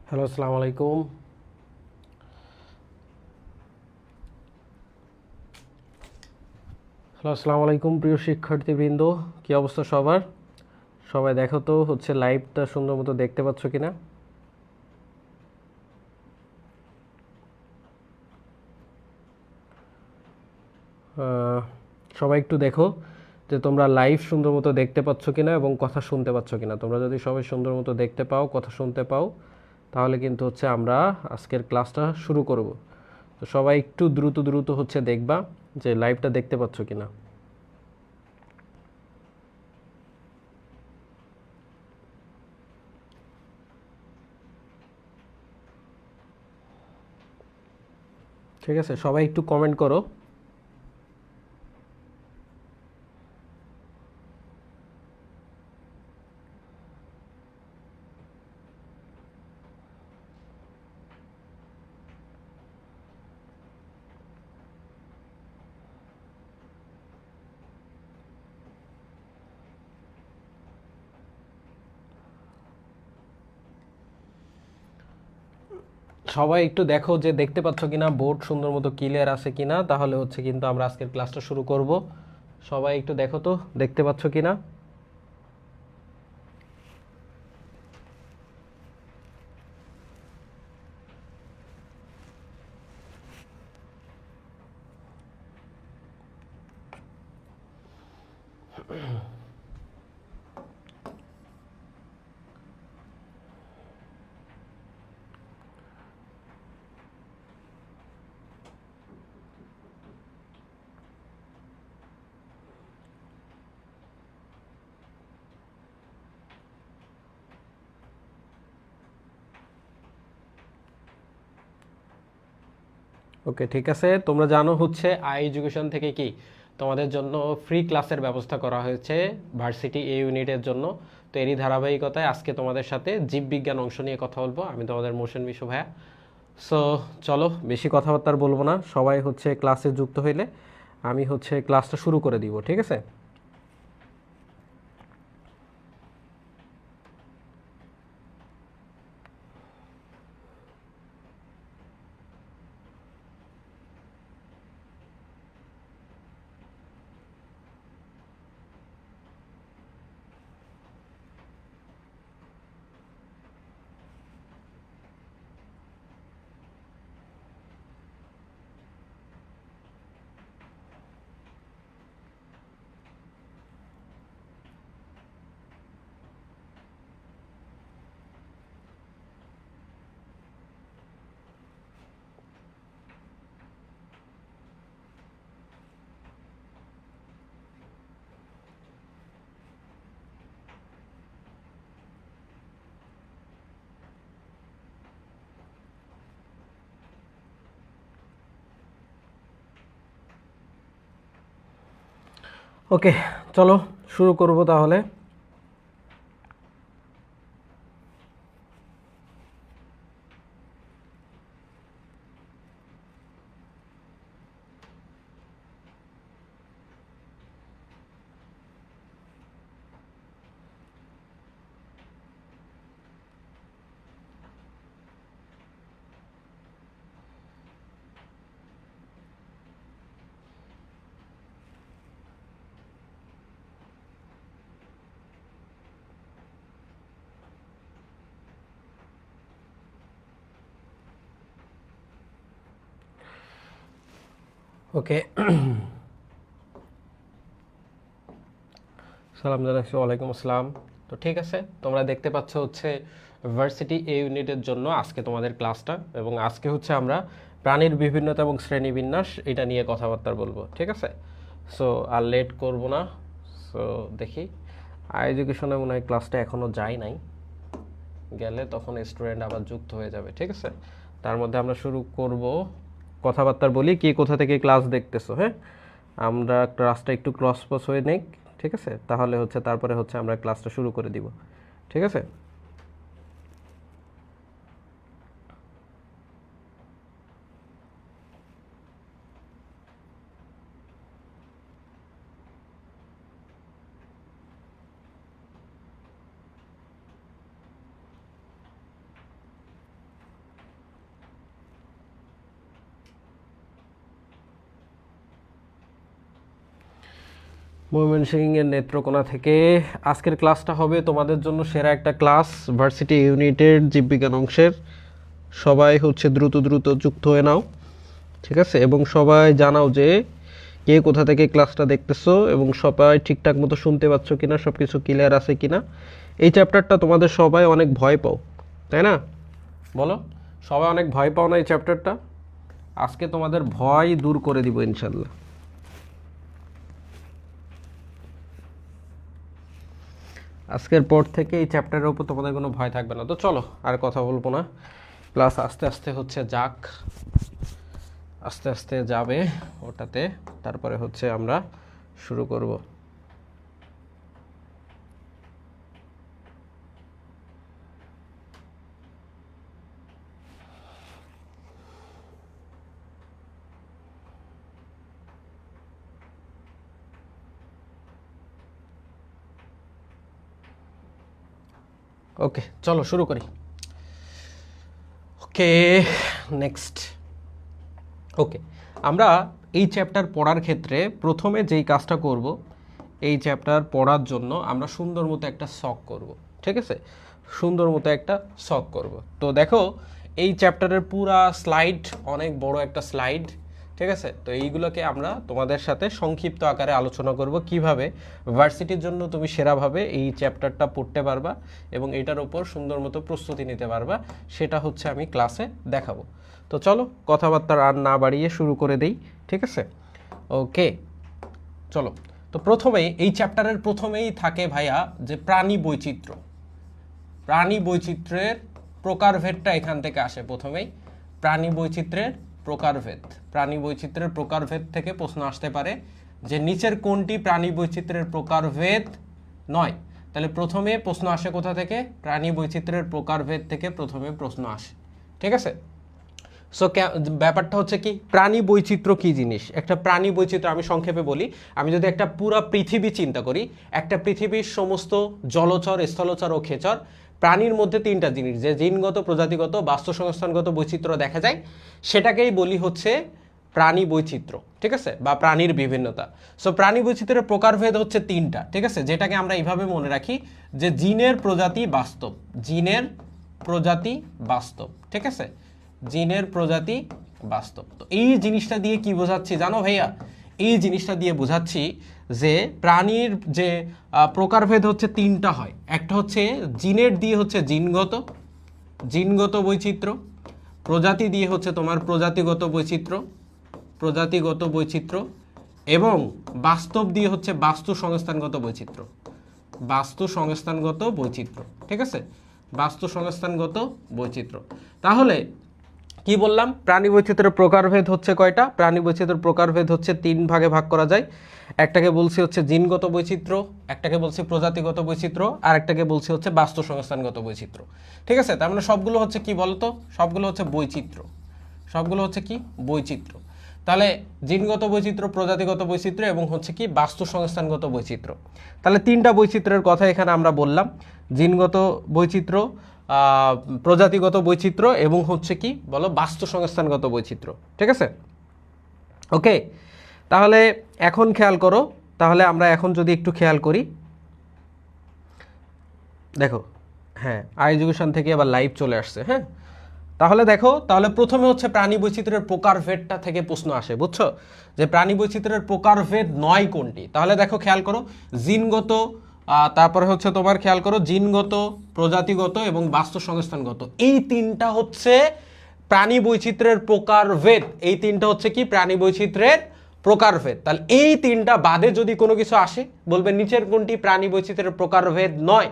Hello, আসসালামু আলাইকুম। Hello, আসসালামু আলাইকুম প্রিয় শিক্ষার্থীবৃন্দ। কি অবস্থা সবার? সবাই দেখো তো লাইভটা সুন্দর মতো দেখতে পাচ্ছ কিনা। আহ, সবাই একটু দেখো যে তোমরা লাইভ সুন্দর মতো দেখতে পাচ্ছ কিনা এবং কথা শুনতে পাচ্ছ কিনা। তোমরা যদি সবাই সুন্দর মতো দেখতে পাও, কথা শুনতে পাও, তাহলে কিন্তু আমরা আজকের ক্লাসটা শুরু করব। তো সবাই একটু দ্রুত দ্রুত দেখবা যে লাইভটা দেখতে পাচ্ছ কিনা। ঠিক আছে, সবাই একটু কমেন্ট করো। সবাই একটু দেখো যে দেখতে পাচ্ছ কিনা, বোর্ড সুন্দর মতো ক্লিয়ার আছে কিনা, তাহলে কিন্তু আমরা আজকের ক্লাসটা শুরু করব। সবাই একটু দেখো তো দেখতে পাচ্ছ কিনা। ওকে, ঠিক আছে। তোমরা জানো আই এডুকেশন থেকে কি তোমাদের জন্য ফ্রি ক্লাসের ব্যবস্থা করা হয়েছে ভার্সিটি এ ইউনিটের জন্য। তো এরই ধারাবাহিকতায় আজকে তোমাদের সাথে জীববিজ্ঞান অংশ নিয়ে কথা বলবো। আমি তোমাদের মোশন বিশ্ব ভাইয়া। সো চলো, বেশি কথাবার্তা আর বলবো না। সবাই ক্লাসে যুক্ত হইলে আমি ক্লাসটা শুরু করে দিব, ঠিক আছে। ওকে, চলো শুরু করব তাহলে। ওকে, সালাম জানাচ্ছি, ওয়ালাইকুম আসসালাম। তো ঠিক আছে, তোমরা দেখতে পাচ্ছ ভার্সিটি এ ইউনিটের জন্য আজকে তোমাদের ক্লাসটা, এবং আজকে আমরা প্রাণীর বিভিন্নতা এবং শ্রেণীবিন্যাস এটা নিয়ে কথাবার্তা বলবো, ঠিক আছে। সো আর লেট করব না। সো দেখি, আই এডুকেশনে মনে হয় ক্লাসটা এখনও যায় নাই। গেলে তখন স্টুডেন্ট আবার যুক্ত হয়ে যাবে, ঠিক আছে। তার মধ্যে আমরা শুরু করব। কথাবার্তা বলি, কি কোথা থেকে ক্লাস দেখতেছো, হ্যাঁ। আমরা ক্লাসটা একটু ক্রস পস হয়ে নেই, ঠিক আছে। তাহলে তারপরে আমরা ক্লাসটা শুরু করে দিব, ঠিক আছে। ময়মনসিংহের নেত্রকোনা থেকে আজকের ক্লাসটা হবে তোমাদের জন্য সেরা একটা ক্লাস, ভার্সিটি ইউনিটের জীববিজ্ঞান অংশের। সবাই হচ্ছে দ্রুত দ্রুত যুক্ত হয়ে নাও, ঠিক আছে? এবং সবাই জানাও যে কে কোথা থেকে ক্লাসটা দেখতেছো এবং সবাই ঠিকঠাক মতো শুনতে পাচ্ছ কিনা, সব কিছু ক্লিয়ার আছে কিনা। এই চ্যাপ্টারটা তোমাদের সবাই অনেক ভয় পাও, তাই না? বলো, সবাই অনেক ভয় পাও না এই চ্যাপ্টারটা? আজকে তোমাদের ভয় দূর করে দিব ইনশাল্লাহ। আজকের পর থেকে এই চ্যাপ্টারের উপর তোমাদের কোনো ভয় থাকবে না। তো চলো আর কথা বলবো না, ক্লাস আস্তে আস্তে হচ্ছে যাক, আস্তে আস্তে যাবে ওটাতে, তারপরে হচ্ছে আমরা শুরু করব। ওকে, চলো শুরু করি। ওকে, নেক্সট। ওকে, আমরা এই চ্যাপ্টার পড়ার ক্ষেত্রে প্রথমে যেই কাজটা করব, এই চ্যাপ্টার পড়ার জন্য আমরা সুন্দর মতো একটা শখ করব, ঠিক আছে? সুন্দর মতো একটা শখ করব। তো দেখো, এই চ্যাপ্টারের পুরা স্লাইড, অনেক বড় একটা স্লাইড, ঠিক আছে? তো এইগুলোকে আমরা তোমাদের সাথে সংক্ষিপ্ত আকারে আলোচনা করব কিভাবে ভার্সিটির জন্য তুমি সেরাভাবে এই চ্যাপ্টারটা পড়তে পারবা এবং এটার উপর সুন্দর মতো প্রস্তুতি নিতে পারবা, সেটা হচ্ছে আমি ক্লাসে দেখাবো। তো চলো কথাবার্তা আর না বাড়িয়ে শুরু করে দেই, ঠিক আছে? ওকে, চলো। তো প্রথমেই এই চ্যাপ্টারের প্রথমেই থাকে ভাইয়া যে প্রাণী বৈচিত্র্য। প্রাণী বৈচিত্র্যের প্রকারভেদটা এখান থেকে আসে প্রথমেই। প্রাণী বৈচিত্র্যের প্রকারভেদ, প্রাণী বৈচিত্র্যের প্রকারভেদ থেকে প্রশ্ন আসতে পারে যে নিচের কোনটি প্রাণী বৈচিত্র্যের প্রকারভেদ নয়। তাহলে প্রথমে প্রশ্ন আসে কোথা থেকে? প্রাণী বৈচিত্র্যের প্রকারভেদ থেকে প্রথমে প্রশ্ন আসে, ঠিক আছে? সো ব্যাপারটা হচ্ছে কি, প্রাণী বৈচিত্র্য কি জিনিস? একটা প্রাণী বৈচিত্র্য আমি সংক্ষেপে বলি। আমি যদি একটা পুরো পৃথিবী চিন্তা করি, একটা পৃথিবীর সমস্ত জলচর, স্থলচর ও খেচর প্রাণীর মধ্যে তিনটা জিনিস, যে জিনগত, প্রজাতিগত, বাস্তুসংস্থানগত বৈচিত্র্য দেখা যায়, সেটাকেই বলি হচ্ছে প্রাণী বৈচিত্র্য, ঠিক আছে? বা প্রাণীর বিভিন্নতা। সো প্রাণী বৈচিত্র্যের প্রকারভেদ হচ্ছে তিনটা, ঠিক আছে? যেটাকে আমরা এইভাবে মনে রাখি যে জিনের প্রজাতি বাস্তব, জিনের প্রজাতি বাস্তব, ঠিক আছে? জিনের প্রজাতি বাস্তব। তো এই জিনিসটা দিয়ে কি বোঝাচ্ছি জানো ভাইয়া? এই জিনিসটা দিয়ে বোঝাচ্ছি যে প্রাণীর যে প্রকারভেদ হচ্ছে তিনটা হয়। একটা হচ্ছে জিনের দিয়ে হচ্ছে জিনগত, জিনগত বৈচিত্র্য। প্রজাতি দিয়ে হচ্ছে তোমার প্রজাতিগত বৈচিত্র্য, প্রজাতিগত বৈচিত্র্য। এবং বাস্তব দিয়ে হচ্ছে বাস্তু সংস্থানগত বৈচিত্র্য, বাস্তু সংস্থানগত বৈচিত্র্য, ঠিক আছে? বাস্তু সংস্থানগত বৈচিত্র্য। তাহলে কি বললাম? প্রাণী বৈচিত্র্যের প্রকারভেদ হচ্ছে কয়টা? প্রাণী বৈচিত্র্যের প্রকারভেদ হচ্ছে তিন ভাগে ভাগ করা যায়। একটাকে বলছি হচ্ছে জিনগত বৈচিত্র্য, একটাকে বলছি প্রজাতিগত বৈচিত্র্য, আর একটাকে বলছি হচ্ছে বাস্তু সংস্থানগত বৈচিত্র্য, ঠিক আছে? তার মানে সবগুলো হচ্ছে কি বলতো? সবগুলো হচ্ছে বৈচিত্র্য, সবগুলো হচ্ছে কি? বৈচিত্র্য। তাহলে জিনগত বৈচিত্র্য, প্রজাতিগত বৈচিত্র্য এবং হচ্ছে কি বাস্তু সংস্থানগত বৈচিত্র্য। তাহলে তিনটা বৈচিত্র্যের কথা এখানে আমরা বললাম, জিনগত বৈচিত্র্য, প্রজাতিগত বৈচিত্র্য এবং হচ্ছে কি বলো, বাস্তু সংস্থানগত বৈচিত্র্য, ঠিক আছে? ওকে, তাহলে এখন খেয়াল করো, তাহলে আমরা এখন যদি একটু খেয়াল করি, দেখো, হ্যাঁ, এডুকেশন থেকে আবার লাইভ চলে আসছে। হ্যাঁ, তাহলে দেখো, তাহলে প্রথমে হচ্ছে প্রাণী বৈচিত্র্যের প্রকারভেদটা থেকে প্রশ্ন আসে, বুঝছো? যে প্রাণী বৈচিত্র্যের প্রকারভেদ নয় কোনটি? তাহলে দেখো খেয়াল করো, জিনগত, তারপরে হচ্ছে তোমার খেয়াল করো জিনগত, প্রজাতিগত এবং বাস্তু সংস্থানগত, এই তিনটা হচ্ছে প্রাণী বৈচিত্র্যের প্রকারভেদ। এই তিনটা হচ্ছে কি? প্রাণী বৈচিত্র্যের প্রকারভেদ। তাহলে এই তিনটা বাদে যদি কোনো কিছু আসে, বলবে নিচের কোনটি প্রাণী বৈচিত্র্যের প্রকারভেদ নয়।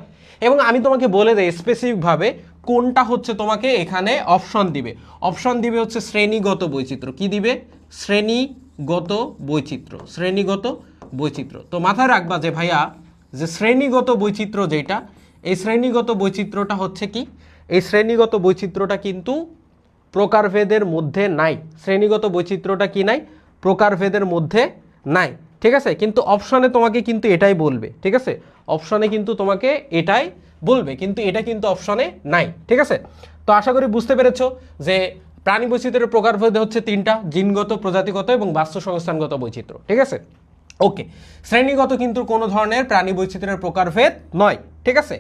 এবং আমি তোমাকে বলে দেই স্পেসিফিকভাবে কোনটা হচ্ছে, তোমাকে এখানে অপশন দিবে। অপশন দিবে হচ্ছে শ্রেণীগত বৈচিত্র্য। কি দিবে? শ্রেণীগত বৈচিত্র্য, শ্রেণীগত বৈচিত্র্য। তো মাথায় রাখবা যে ভাইয়া, যে শ্রেণীগত বৈচিত্র্য যেটা, এই শ্রেণীগত বৈচিত্র্যটা হচ্ছে কি? এই শ্রেণীগত বৈচিত্র্যটা কিন্তু প্রকারভেদের মধ্যে নাই। শ্রেণীগত বৈচিত্র্যটা কি নাই? প্রকারভেদের মধ্যে নাই, ঠিক আছে? কিন্তু অপশনে তোমাকে কিন্তু এটাই বলবে, ঠিক আছে? অপশনে কিন্তু তোমাকে এটাই বলবে, কিন্তু এটা কিন্তু অপশনে নাই, ঠিক আছে? তো আশা করি বুঝতে পেরেছো যে প্রাণী বৈচিত্র্যের প্রকারভেদ হচ্ছে তিনটা, জিনগত, প্রজাতিগত এবং বাস্তু সংস্থানগত বৈচিত্র্য, ঠিক আছে? ওকে, শ্রেণীগত কিন্তু কোনো ধরনের প্রাণী বৈচিত্র্যের প্রকারভেদ নয়, ঠিক আছে।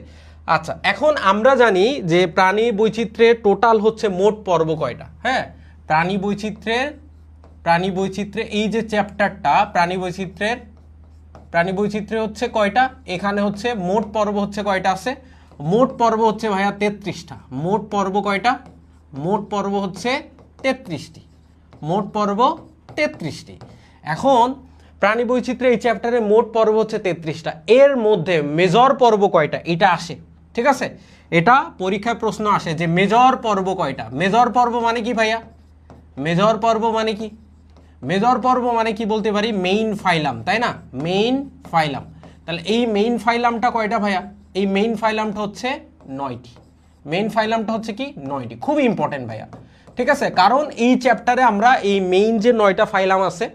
আচ্ছা, এখন আমরা জানি যে প্রাণী বৈচিত্র্যের টোটাল হচ্ছে মোট পর্ব কয়টা। হ্যাঁ, প্রাণী বৈচিত্র্যে এই যে চ্যাপ্টারটা প্রাণী বৈচিত্র্য হচ্ছে কয়টা, এখানে হচ্ছে মোট পর্ব হচ্ছে কয়টা আছে, মোট পর্ব হচ্ছে ভাইয়া 33টা। মোট পর্ব কয়টা, মোট পর্ব হচ্ছে 33টি, মোট পর্ব 33টি। এখন প্রাণী বৈচিত্র্য এই চ্যাপ্টারে মোট পর্ব হচ্ছে 33টা, এর মধ্যে মেজর পর্ব কয়টা এটা আসে, ঠিক আছে। এটা পরীক্ষায় প্রশ্ন আসে যে মেজর পর্ব কয়টা। মেজর পর্ব মানে কি ভাইয়া, মেজর পর্ব মানে কি, মেজর পর্ব মানে কি বলতে পারি মেইন ফাইলাম, তাই না, মেইন ফাইলাম। তাহলে এই মেইন ফাইলামটা কয়টা ভাইয়া, এই মেইন ফাইলামটা হচ্ছে 9টি, মেইন ফাইলামটা হচ্ছে কি 9টি, খুব ইম্পর্টেন্ট ভাইয়া, ঠিক আছে। কারণ এই চ্যাপ্টারে আমরা এই মেইন যে 9টা ফাইলাম আছে,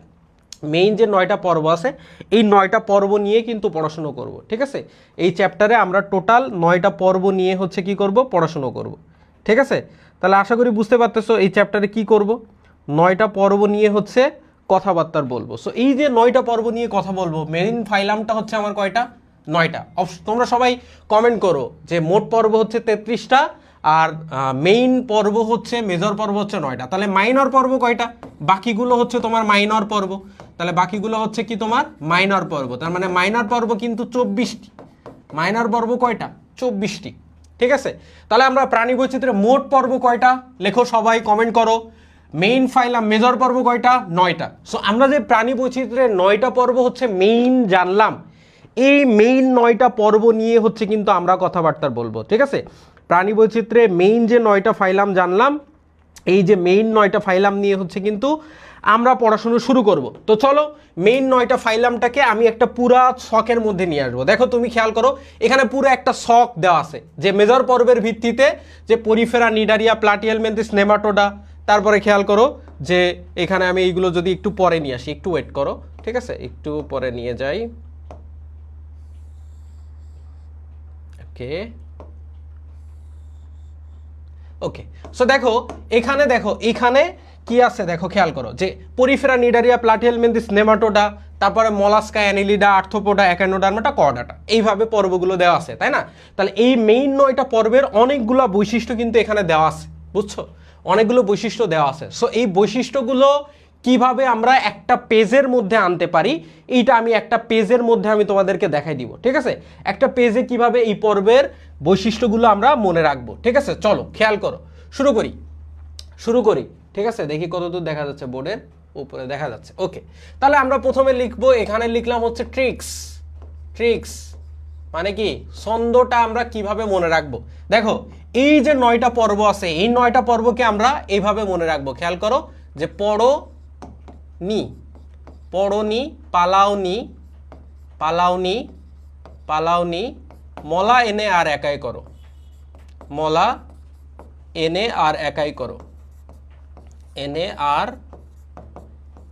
মেইন যে 9টা পর্ব আছে, এই 9টা পর্ব নিয়ে কিন্তু পড়াশুনো করব, ঠিক আছে। এই চ্যাপ্টারে আমরা টোটাল 9টা পর্ব নিয়ে হচ্ছে কি করব, পড়াশুনো করব, ঠিক আছে। তাহলে আশা করি বুঝতে পারতেছো এই চ্যাপ্টারে কি করব, 9টা পর্ব নিয়ে হচ্ছে কথাবার্তা বলবো। সো এই যে 9টা পর্ব নিয়ে কথা বলবো, মেইন ফাইলামটা হচ্ছে আমার কয়টা, 9টা। তোমরা সবাই কমেন্ট করো যে মোট পর্ব হচ্ছে 33টা আর মেইন পর্ব হচ্ছে, মেজর পর্ব হচ্ছে 9টা। তাহলে মাইনর পর্ব কয়টা, বাকিগুলো হচ্ছে তোমার মাইনর পর্ব। তাহলে বাকিগুলো হচ্ছে কি তোমার মাইনর পর্ব, তার মানে মাইনর পর্ব কিন্তু 24টি, মাইনর পর্ব কয়টা 24টি, ঠিক আছে। তাহলে আমরা প্রাণী বৈচিত্র্যের মোট পর্ব কয়টা লেখো, সবাই কমেন্ট করো। মেইন ফাইলাম মেজর পর্ব কয়টা, 9টা। সো আমরা যে প্রাণী বৈচিত্র্যের 9টা পর্ব হচ্ছে মেইন জানলাম, এই মেইন 9টা পর্ব নিয়ে হচ্ছে কিন্তু আমরা কথাবার্তা বলবো, ঠিক আছে। প্রাণী বৈচিত্র্যে মেইন যে 9টা ফাইলাম জানলাম, এই যে মেইন 9টা ফাইলাম নিয়ে হচ্ছে কিন্তু আমরা পড়াশোনা শুরু করব। তো চলো মেইন 9টা ফাইলামটাকে আমি একটা পুরা শখের মধ্যে নিয়ে আসবো। দেখো তুমি খেয়াল করো, এখানে পুরো একটা শখ দেওয়া আছে যে মেজর পর্বের ভিত্তিতে যে পরিফেরা, নিডারিয়া, প্লাটিহেলমিনথেস, নেমাটোডা। তারপরে খেয়াল করো যে এখানে আমি এইগুলো যদি একটু পরে নিয়ে আসি, একটু ওয়েট করো, ঠিক আছে, একটু পরে নিয়ে যাই। ওকে ওকে, সো দেখো এখানে কি আছে, দেখো খেয়াল করো যে পরিফেরা, নিডারিয়া, প্লাটিহেলমিনথেস, নেমাটোডা, তারপরে মলাস্কা, অ্যানিলিডা, আর্থ্রোপোডা, একানোডার্মাটা, কর্ডাটা, এইভাবে পর্বগুলো দেওয়া আছে, তাই না। তাহলে এই মেইন 9টা পর্বের অনেকগুলো বৈশিষ্ট্য কিন্তু এখানে দেওয়া আছে, বুঝছো, অনেকগুলো বৈশিষ্ট্য দেওয়া আছে। সো এই বৈশিষ্ট্যগুলো কিভাবে আমরা একটা পেজের মধ্যে আনতে পারি, এইটা আমি একটা পেজের মধ্যে আমি তোমাদেরকে দেখাই দিব, ঠিক আছে। একটা পেজে কিভাবে এই পর্বের বৈশিষ্ট্যগুলো আমরা মনে রাখবো, ঠিক আছে। চলো খেয়াল করো, শুরু করি, ঠিক আছে। দেখি কতদূর দেখা যাচ্ছে, বোর্ডের উপরে দেখা যাচ্ছে। ওকে, তাহলে আমরা প্রথমে লিখবো, এখানে লিখলাম হচ্ছে ট্রিক্স মানে কি, ছন্দটা আমরা কিভাবে মনে রাখবো। দেখো এই যে 9টা পর্ব আছে, এই 9টা পর্বকে আমরা এইভাবে মনে রাখবো। খেয়াল করো যে পড়নি, পালাওনি, মলা এনে আর একাই করো, মলা এনে আর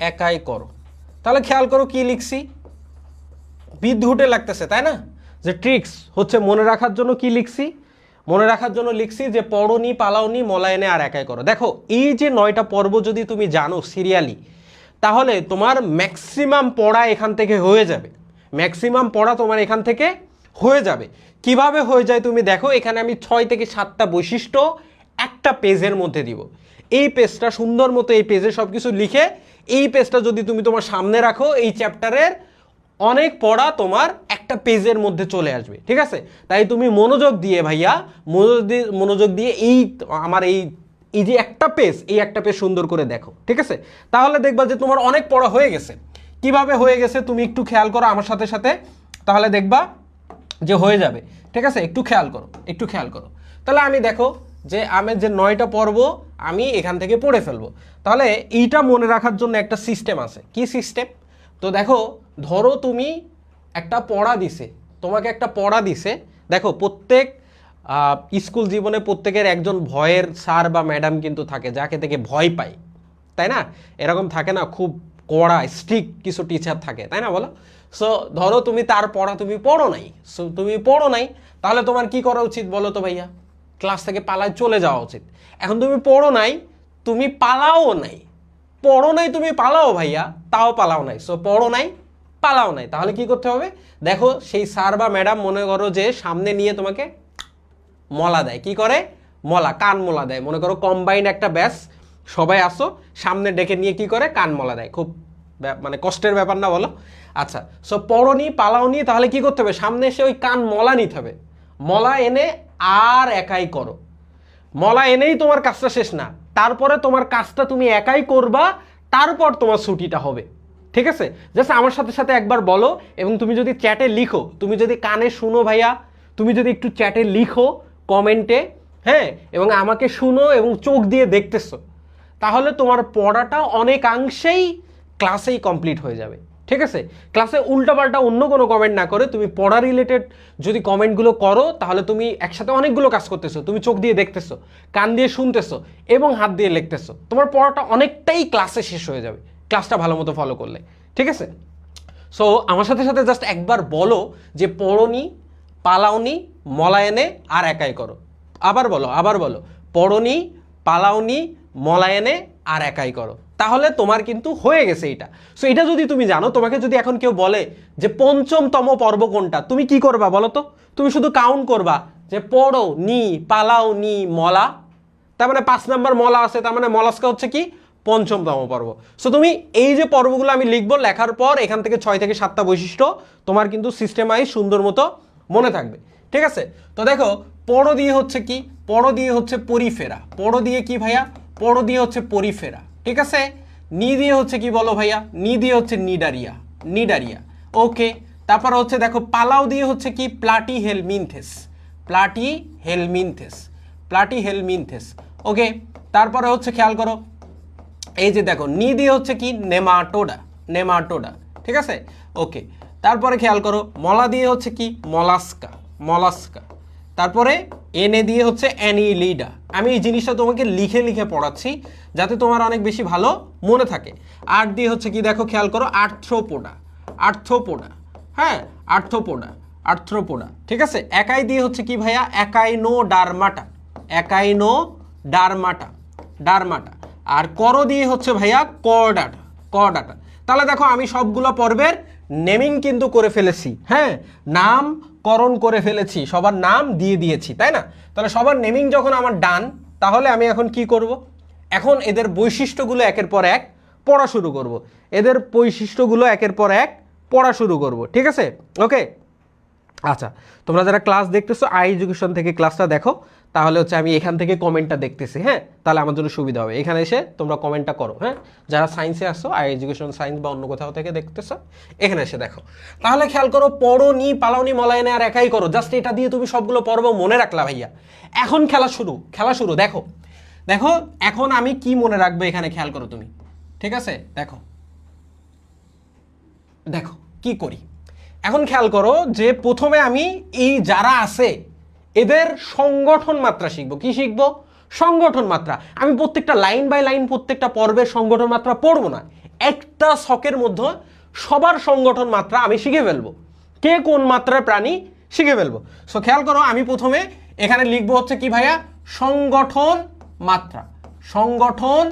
একাই করো, তাহলে খেয়াল করো কি লিখছি, বিদ্ঘুটে লাগতেছে, তাই না। যে ট্রিক্স হচ্ছে মনে রাখার জন্য কি লিখছি, মনে রাখার জন্য লিখছি যে পড়নি, পালাওনি, মলা এনে আর একাই করো। দেখো এই যে 9টা পর্ব যদি তুমি জানো সিরিয়ালি, তাহলে তোমার ম্যাক্সিমাম পড়া এখান থেকে হয়ে যাবে, কিভাবে হয়ে যায় তুমি দেখো, এখানে আমি 6 থেকে 7টা বৈশিষ্ট্য একটা পেজের মধ্যে দিব। এই পেজটা সুন্দর মতো, এই পেজে সব কিছু লিখে, এই পেজটা যদি তুমি তোমার সামনে রাখো, এই চ্যাপ্টারের অনেক পড়া তোমার একটা পেজের মধ্যে চলে আসবে, ঠিক আছে। তাই তুমি মনোযোগ দিয়ে ভাইয়া, মনোযোগ দিয়ে আমার এই যে একটা পেজ, এই একটা পেজ সুন্দর করে দেখো, ঠিক আছে। তাহলে দেখবা যে তোমার অনেক পড়া হয়ে গেছে। কিভাবে হয়ে গেছে তুমি একটু খেয়াল করো আমার সাথে, তাহলে দেখবা যে হয়ে যাবে, ঠিক আছে। একটু খেয়াল করো। তাহলে আমি দেখো যে আমি যে 9টা পর্ব আমি এখান থেকে পড়ে ফেলবো। তাহলে এইটা মনে রাখার জন্য একটা সিস্টেম আছে। কি সিস্টেম? তো দেখো, ধরো তুমি তোমাকে একটা পড়া দিছে। দেখো প্রত্যেক স্কুল জীবনে প্রত্যেকের একজন ভয়ের স্যার বা ম্যাডাম কিন্তু থাকে, যাকে থেকে ভয় পায়, তাই না। এরকম থাকে না, খুব কড়া স্ট্রিক্ট কিছু টিচার থাকে, তাই না, বলো। সো ধরো তুমি তার পড়া তুমি পড়ো নাই, তাহলে তোমার কি করা উচিত বলো তো ভাইয়া? ক্লাস থেকে পালায় চলে যাওয়া উচিত। এখন তুমি পড়ো নাই, তুমি পালাও ভাইয়া, তাও পালাও নাই। সো পড়ো নাই, পালাও নাই, তাহলে কি করতে হবে? দেখো সেই স্যার বা ম্যাডাম মনে করো যে সামনে নিয়ে তোমাকে মলা দেয়, কি করে? মলা, কান মলা দেয়। মনে করো কম্বাইন্ড একটা ব্যাচ, সবাই আসো, সামনে ডেকে নিয়ে কি করে? কান মলা দেয়। খুব মানে কষ্টের ব্যাপার না বলো? আচ্ছা, সো পড়নি পালাওনি, তাহলে কি করতে হবে? সামনে এসে ওই কান মলা নিতে হবে। মলা এনে আর একাই করো। মলা এনেই তোমার কাজটা শেষ না, তারপরে তোমার কাজটা তুমি একাই করবা, তারপর তোমার ছুটিটা হবে। ঠিক আছে? জাস্ট আমার সাথে সাথে একবার বলো, এবং তুমি যদি চ্যাটে লিখো, তুমি যদি কানে শুনো ভাইয়া, তুমি যদি একটু চ্যাটে লিখো কমেন্টে, হ্যাঁ, এবং আমাকে শুনো এবং চোখ দিয়ে দেখতেছো, তাহলে তোমার পড়াটা অনেকাংশেই ক্লাসেই কমপ্লিট হয়ে যাবে। ঠিক আছে? ক্লাসে উল্টাপাল্টা অন্য কোনো কমেন্ট না করে তুমি পড়া রিলেটেড যদি কমেন্টগুলো করো, তাহলে তুমি একসাথে অনেকগুলো কাজ করতেছো। তুমি চোখ দিয়ে দেখতেছো, কান দিয়ে শুনতেছো এবং হাত দিয়ে লিখতেছো। তোমার পড়াটা অনেকটাই ক্লাসে শেষ হয়ে যাবে, ক্লাসটা ভালো মতো ফলো করলে। ঠিক আছে? সো আমার সাথে সাথে জাস্ট একবার বলো যে পড়নি পালাওনি মলায়নে আর একাই করো। আবার বলো পড়নি পালাওনি মলায়নে আর একাই করো, তাহলে তোমার কিন্তু হয়ে গেছে এটা। সো এটা যদি তুমি জানো, তোমাকে যদি এখন কেউ বলে যে ৫ম পর্ব কোনটা, তুমি কি করবা বলো তো? তুমি শুধু কাউন্ট করবা যে পড়ো নি পালাও নি মলা, তার মানে ৫ নম্বর মলা আছে, তার মানে মলাস্কা হচ্ছে কি? ৫ম পর্ব। সো তুমি এই যে পর্বগুলো আমি লিখবো, লেখার পর এখান থেকে ৬ থেকে ৭টা বৈশিষ্ট্য তোমার কিন্তু সিস্টেমাইজ সুন্দর মতো মনে থাকবে। ঠিক আছে? তো দেখো, পড়ো দিয়ে হচ্ছে কি? পড়ো দিয়ে হচ্ছে পরিফেরা। পড়ো দিয়ে কি ভাইয়া? পড়ো দিয়ে হচ্ছে পরিফেরা। ঠিক আছে? নি দিয়ে হচ্ছে কি বলো ভাইয়া? নি দিয়ে হচ্ছে নিডারিয়া, নিডারিয়া। ওকে, তারপর হচ্ছে দেখো পালাও দিয়ে হচ্ছে কি? প্লাটি হেলমিনথেস, প্লাটি হেলমিনথেস, প্লাটি হেলমিনথেস। ওকে, তারপরে হচ্ছে খেয়াল করো, এই যে দেখো নি দিয়ে হচ্ছে কি? Nematoda, nematoda. ঠিক আছে? ওকে, তারপরে খেয়াল করো মলা দিয়ে হচ্ছে কি? Mollusca, mollusca. তারপরে এনে দিয়ে হচ্ছে অ্যানিলিডা। আমি এই জিনিসটা তোমাকে লিখে লিখে পড়াচ্ছি যাতে তোমার অনেক বেশি ভালো মনে থাকে। আর দিয়ে হচ্ছে কি? দেখো খেয়াল করো আর্থ্রোপোডা, আর্থ্রোপোডা। হ্যাঁ, আর্থ্রোপোডা, আর্থ্রোপোডা। ঠিক আছে? একাই দিয়ে হচ্ছে কি ভাইয়া? একাইনো ডারমাটা, একাইনো ডারমাটা, ডারমাটা। আর করো দিয়ে হচ্ছে ভাইয়া করডাটা, করডাটা। তাহলে দেখো আমি সবগুলো পর্বের নেমিং কিন্তু করে ফেলেছি, হ্যাঁ, নামকরণ করে ফেলেছি, সবার নাম দিয়ে দিয়েছি, তাই না? তাহলে সবার নেমিং যখন আমার ডান, তাহলে আমি এখন কি করব? এখন এদের বৈশিষ্ট্যগুলো একের পর এক পড়া শুরু করব। এদের বৈশিষ্ট্যগুলো একের পর এক পড়া শুরু করব। ঠিক আছে? ওকে, আচ্ছা, তোমরা যারা ক্লাস দেখতেছো আই এডুকেশন থেকে ক্লাসটা দেখো, তাহলে হচ্ছে আমি এখান থেকে কমেন্টটা দেখতেছি, হ্যাঁ, তাহলে আমার জন্য সুবিধা হবে। এখানে এসে তোমরা কমেন্টটা করো, হ্যাঁ, যারা সায়েন্সে আসছো, আই এডুকেশন সায়েন্স বা অন্য কোথাও থেকে দেখতেছো, এখানে এসে দেখো। তাহলে খেয়াল করো, পড়ো নি পালাওনি মলায়নে আর একাই করো, জাস্ট এটা দিয়ে তুমি সবগুলো পর্ব মনে রাখলা ভাইয়া। এখন খেলা শুরু, খেলা শুরু। দেখো দেখো এখন আমি কি মনে রাখবো এখানে, খেয়াল করো তুমি। ঠিক আছে? দেখো দেখো কি করি এখন, খেয়াল করো যে প্রথমে আমি এই যারা আছে এদের সংগঠন মাত্রা শিখবো। কি শিখবো? সংগঠন মাত্রা। আমি প্রত্যেকটা লাইন বাই লাইন প্রত্যেকটা পর্বের সংগঠন মাত্রা পড়বো না, একটা ছকের মধ্যে সবার সংগঠন মাত্রা আমি শিখে ফেলবো, কে কোন মাত্রার প্রাণী শিখে ফেলবো। সো খেয়াল করো, আমি প্রথমে এখানে লিখবো হচ্ছে কি ভাইয়া? সংগঠন মাত্রা, সংগঠন